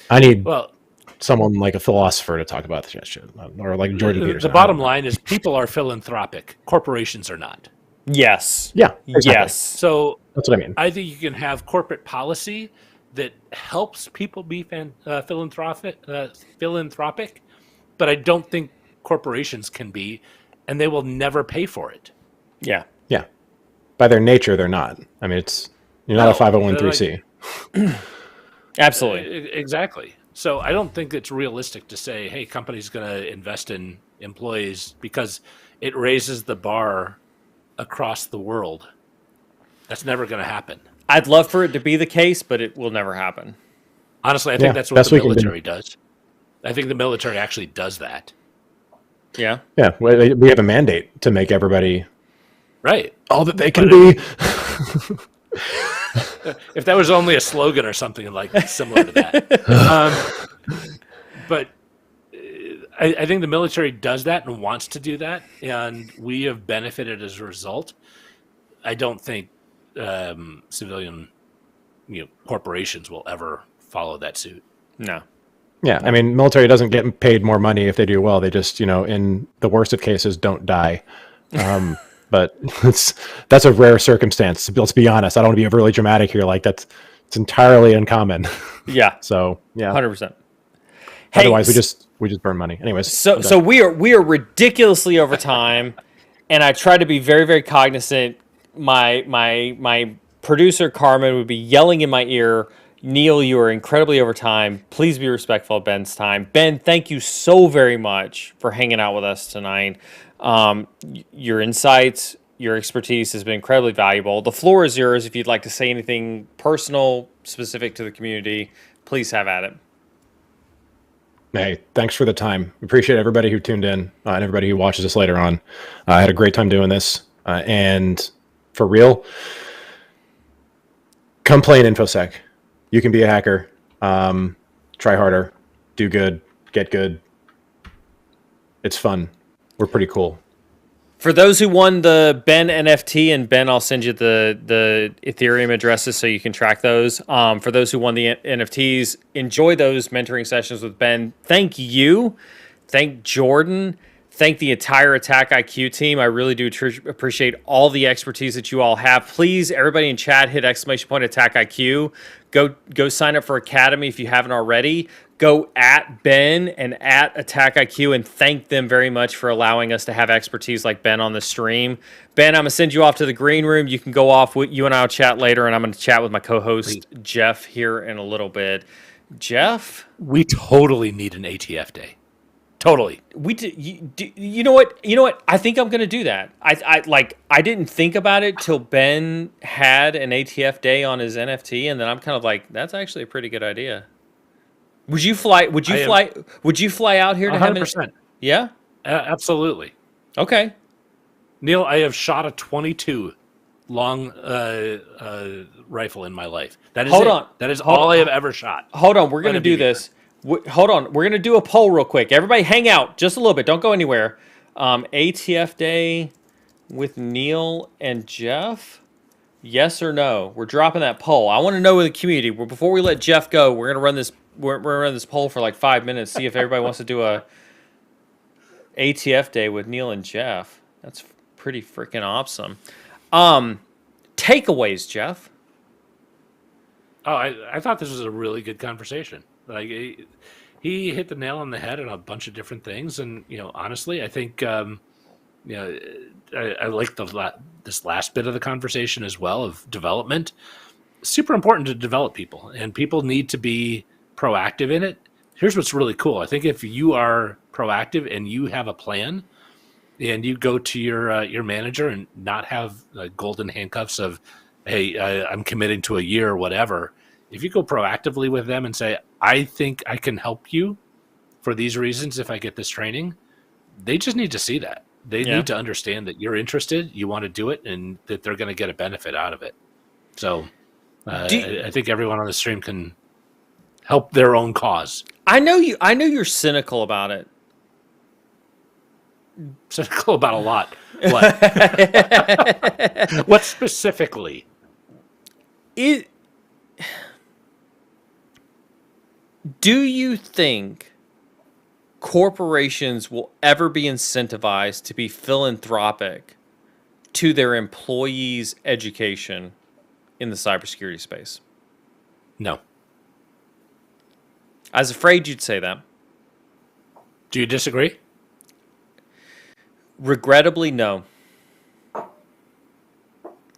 I need Well, someone like a philosopher to talk about this shit, or like Jordan Peterson. the bottom line is people are philanthropic. Corporations are not. Yes. Yeah. Exactly. Yes. So That's what I mean. I think you can have corporate policy that helps people be philanthropic, but I don't think corporations can be, and they will never pay for it. Yeah. Yeah. By their nature, they're not. I mean, you're not a 501(c)(3). Absolutely. Exactly. So I don't think it's realistic to say, hey, company's going to invest in employees because it raises the bar across the world. That's never going to happen. I'd love for it to be the case, but it will never happen. Honestly, I think that's what the military does. I think the military actually does that. Yeah. Yeah. We have a mandate to make everybody right all that they can be. If that was only a slogan or something like similar to that. But I think the military does that and wants to do that, and we have benefited as a result. I don't think civilian corporations will ever follow that suit. No. Yeah, I mean, military doesn't get paid more money if they do well. They just, in the worst of cases, don't die. But that's a rare circumstance. Let's be honest. I don't want to be overly dramatic here. Like it's entirely uncommon. Yeah. So yeah, 100%. Otherwise, we just burn money. Anyways, so we are ridiculously over time, and I try to be very, very cognizant. My producer Carmen would be yelling in my ear, Neil, you are incredibly over time. Please be respectful of Ben's time. Ben, thank you so very much for hanging out with us tonight. Your insights, your expertise has been incredibly valuable. The floor is yours. If you'd like to say anything personal, specific to the community, please have at it. Hey, thanks for the time. Appreciate everybody who tuned in and everybody who watches us later on. I had a great time doing this. And for real, come play in InfoSec. You can be a hacker. Try harder. Do good. Get good. It's fun. We're pretty cool. For those who won the Ben NFT, and Ben, I'll send you the Ethereum addresses so you can track those. For those who won the NFTs, enjoy those mentoring sessions with Ben. Thank you. Thank Jordan. Thank the entire Attack IQ team. I really do appreciate all the expertise that you all have. Please, everybody in chat, hit ! Attack IQ. Go sign up for Academy if you haven't already. Go at Ben and at Attack IQ and thank them very much for allowing us to have expertise like Ben on the stream. Ben, I'm going to send you off to the green room. You can go off. You and I will chat later, and I'm going to chat with my co-host, Jeff, here in a little bit. Jeff? We totally need an ATF day. Totally. You know what? I think I'm going to do that. I didn't think about it till Ben had an ATF day on his NFT, and then I'm kind of like, that's actually a pretty good idea. Would you fly out here to 100%. Yeah? Absolutely. Okay. Neil, I have shot a 22 long rifle in my life. That is That is all I have ever shot. Hold on, we're going to do this. Hold on, we're going to do a poll real quick. Everybody hang out just a little bit. Don't go anywhere. ATF Day with Neil and Jeff? Yes or no? We're dropping that poll. I want to know in the community. Before we let Jeff go, we're going to run this. We're going to run this poll for like 5 minutes. See if everybody wants to do a ATF Day with Neil and Jeff. That's pretty freaking awesome. Takeaways, Jeff. Oh, I thought this was a really good conversation. Like he hit the nail on the head on a bunch of different things, and honestly, I think I like this last bit of the conversation as well of development. Super important to develop people, and people need to be proactive in it. Here's what's really cool. I think if you are proactive and you have a plan, and you go to your manager and not have golden handcuffs of, hey, I'm committing to a year or whatever. If you go proactively with them and say, I think I can help you for these reasons if I get this training, they just need to see that. They need to understand that you're interested, you want to do it, and that they're going to get a benefit out of it. So I think everyone on the stream can help their own cause. I know you're cynical about it, cynical about a lot. What? What specifically? Do you think corporations will ever be incentivized to be philanthropic to their employees' education in the cybersecurity space? No. I was afraid you'd say that. Do you disagree? Regrettably, no.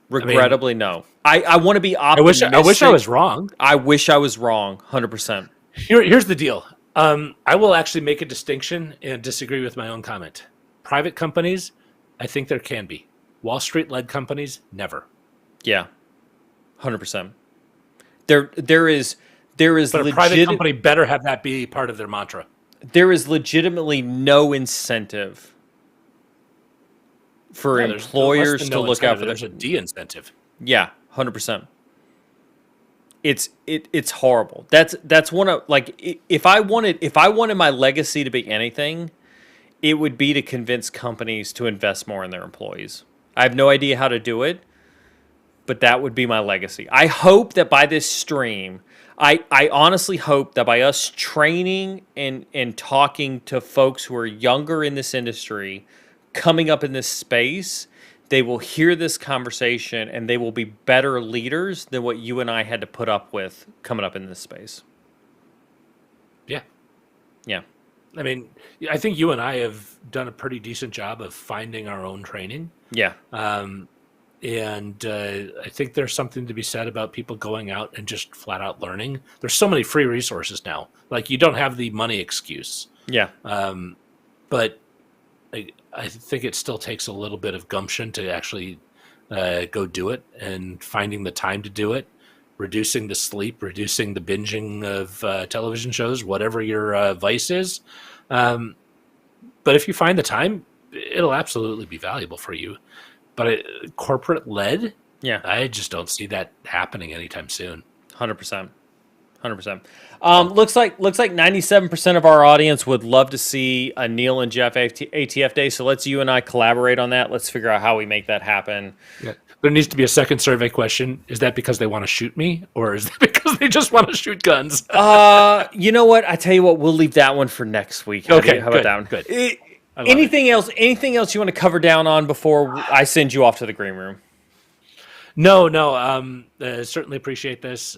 Regrettably, no. I want to be optimistic. I wish I was wrong. I wish I was wrong, 100%. Here's the deal. I will actually make a distinction and disagree with my own comment. Private companies, I think there can be. Wall Street-led companies, never. Yeah, 100%. There is But a private company better have that be part of their mantra. There is legitimately no incentive for employers to look out for There's a de-incentive. Yeah, 100%. It's horrible. That's one of, like, if I wanted my legacy to be anything, it would be to convince companies to invest more in their employees. I have no idea how to do it, but that would be my legacy. I hope that by this stream, I honestly hope that by us training and talking to folks who are younger in this industry, coming up in this space, they will hear this conversation and they will be better leaders than what you and I had to put up with coming up in this space. Yeah. Yeah. I mean, I think you and I have done a pretty decent job of finding our own training. Yeah. And I think there's something to be said about people going out and just flat out learning. There's so many free resources now. Like, you don't have the money excuse. Yeah. But I think it still takes a little bit of gumption to actually go do it, and finding the time to do it, reducing the sleep, reducing the binging of television shows, whatever your vice is. But if you find the time, it'll absolutely be valuable for you. But corporate led, yeah, I just don't see that happening anytime soon. 100%. 100%. Looks like 97% of our audience would love to see a Neil and Jeff ATF day. So let's you and I collaborate on that. Let's figure out how we make that happen. Yeah. There needs to be a second survey question. Is that because they want to shoot me, or is that because they just want to shoot guns? You know what? I tell you what, we'll leave that one for next week. Okay, how about that one? Good. Anything else you want to cover down on before I send you off to the green room? No. Certainly appreciate this.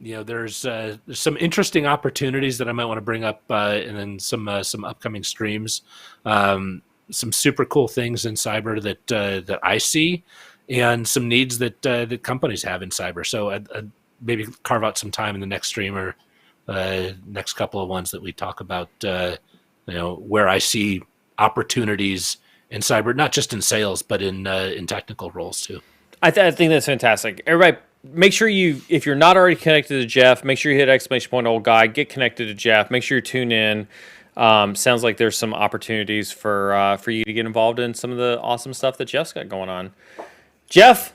There's some interesting opportunities that I might want to bring up, and then some upcoming streams. Some super cool things in cyber that I see, and some needs that companies have in cyber. So I'd maybe carve out some time in the next stream or next couple of ones that we talk about. Where I see opportunities in cyber, not just in sales, but in technical roles too. I think that's fantastic. Everybody, make sure if you're not already connected to Jeff, make sure you hit ! Old guy, get connected to Jeff. Make sure you tune in. Sounds like there's some opportunities for you to get involved in some of the awesome stuff that Jeff's got going on. Jeff,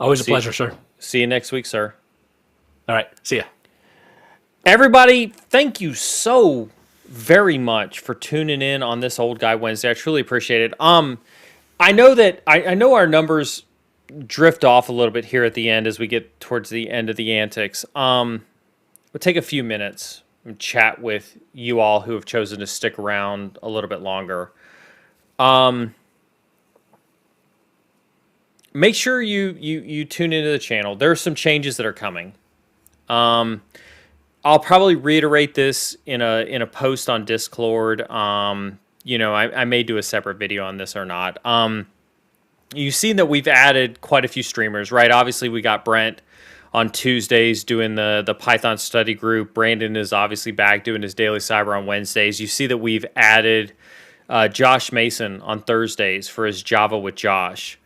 always a pleasure, sir. See you next week, sir. All right, see ya. Everybody, thank you so very much for tuning in on this Old Guy Wednesday. I truly appreciate it. I know our numbers drift off a little bit here at the end as we get towards the end of the antics. We'll take a few minutes and chat with you all who have chosen to stick around a little bit longer. Make sure you tune into the channel. There are some changes that are coming. I'll probably reiterate this in a post on Discord. I may do a separate video on this or not. You've seen that we've added quite a few streamers, right? Obviously, we got Brent on Tuesdays doing the Python study group. Brandon is obviously back doing his daily cyber on Wednesdays. You see that we've added Josh Mason on Thursdays for his Java with Josh.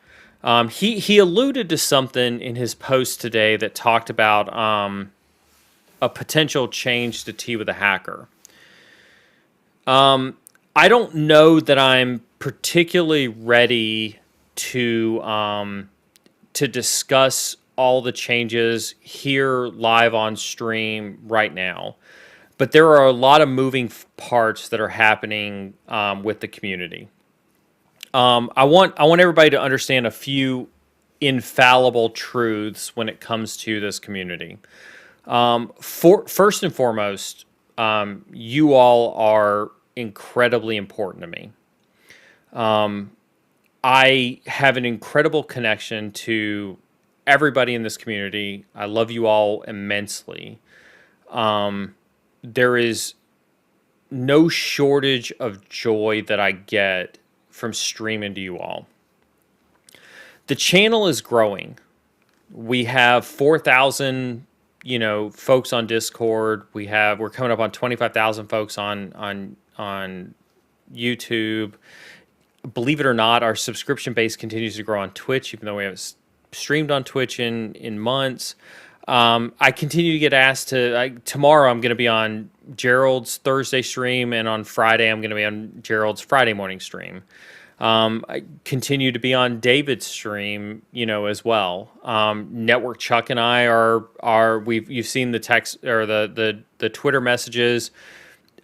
He alluded to something in his post today that talked about a potential change to Tea with a Hacker. I don't know that I'm particularly ready to discuss all the changes here live on stream right now. But there are a lot of moving parts that are happening with the community. I want everybody to understand a few infallible truths when it comes to this community. First and foremost, you all are incredibly important to me. I have an incredible connection to everybody in this community. I love you all immensely. There is no shortage of joy that I get from streaming to you all. The channel is growing. We have 4,000, folks on Discord. We're coming up on 25,000 folks on YouTube. Believe it or not, our subscription base continues to grow on Twitch, even though we haven't streamed on Twitch in months. I continue to get asked tomorrow I'm going to be on Gerald's Thursday stream, and on Friday I'm going to be on Gerald's Friday morning stream. I continue to be on David's stream, as well. Network Chuck and I you've seen the text or the Twitter messages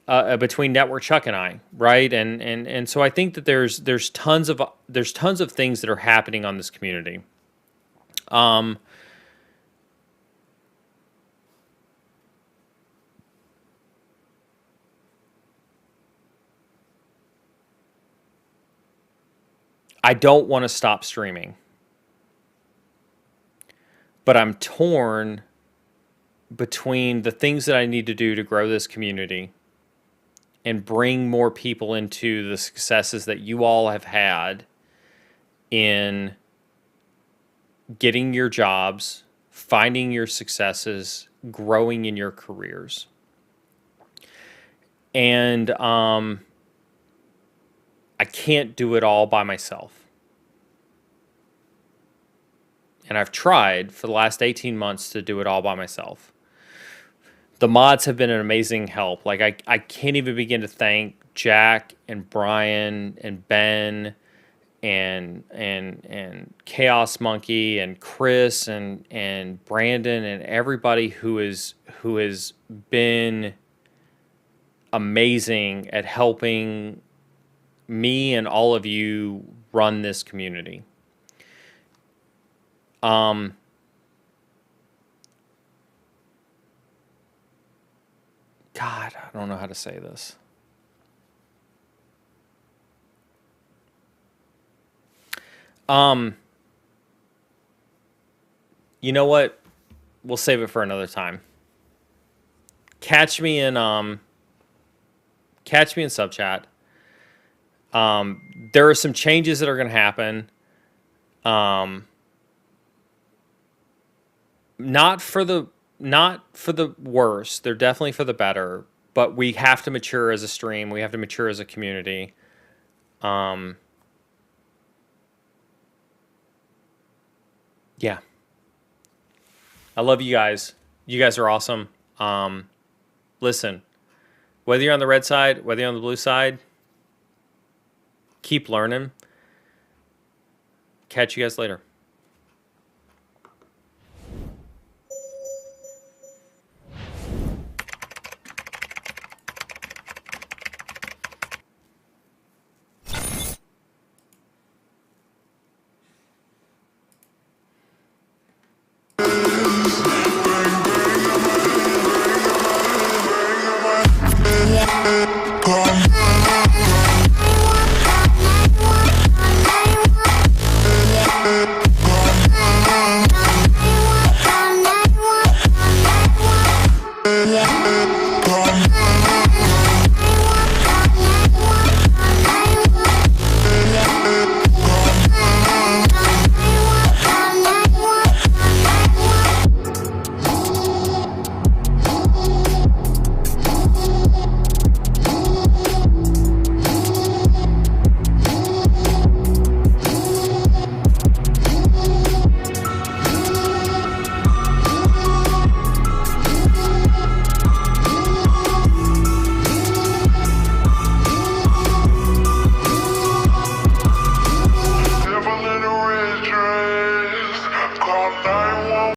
between Network Chuck and I, right? And so I think that there's tons of things that are happening on this community. I don't want to stop streaming, but I'm torn between the things that I need to do to grow this community and bring more people into the successes that you all have had in getting your jobs, finding your successes, growing in your careers. And I can't do it all by myself. And I've tried for the last 18 months to do it all by myself. The mods have been an amazing help. Like I can't even begin to thank Jack and Brian and Ben and Chaos Monkey and Chris and Brandon and everybody who has been amazing at helping me and all of you run this community. God, I don't know how to say this. You know what? We'll save it for another time. Catch me in sub chat. There are some changes that are going to happen. Not for the worse. They're definitely for the better. But we have to mature as a stream. We have to mature as a community. Yeah. I love you guys. You guys are awesome. Listen, whether you're on the red side, whether you're on the blue side, keep learning. Catch you guys later.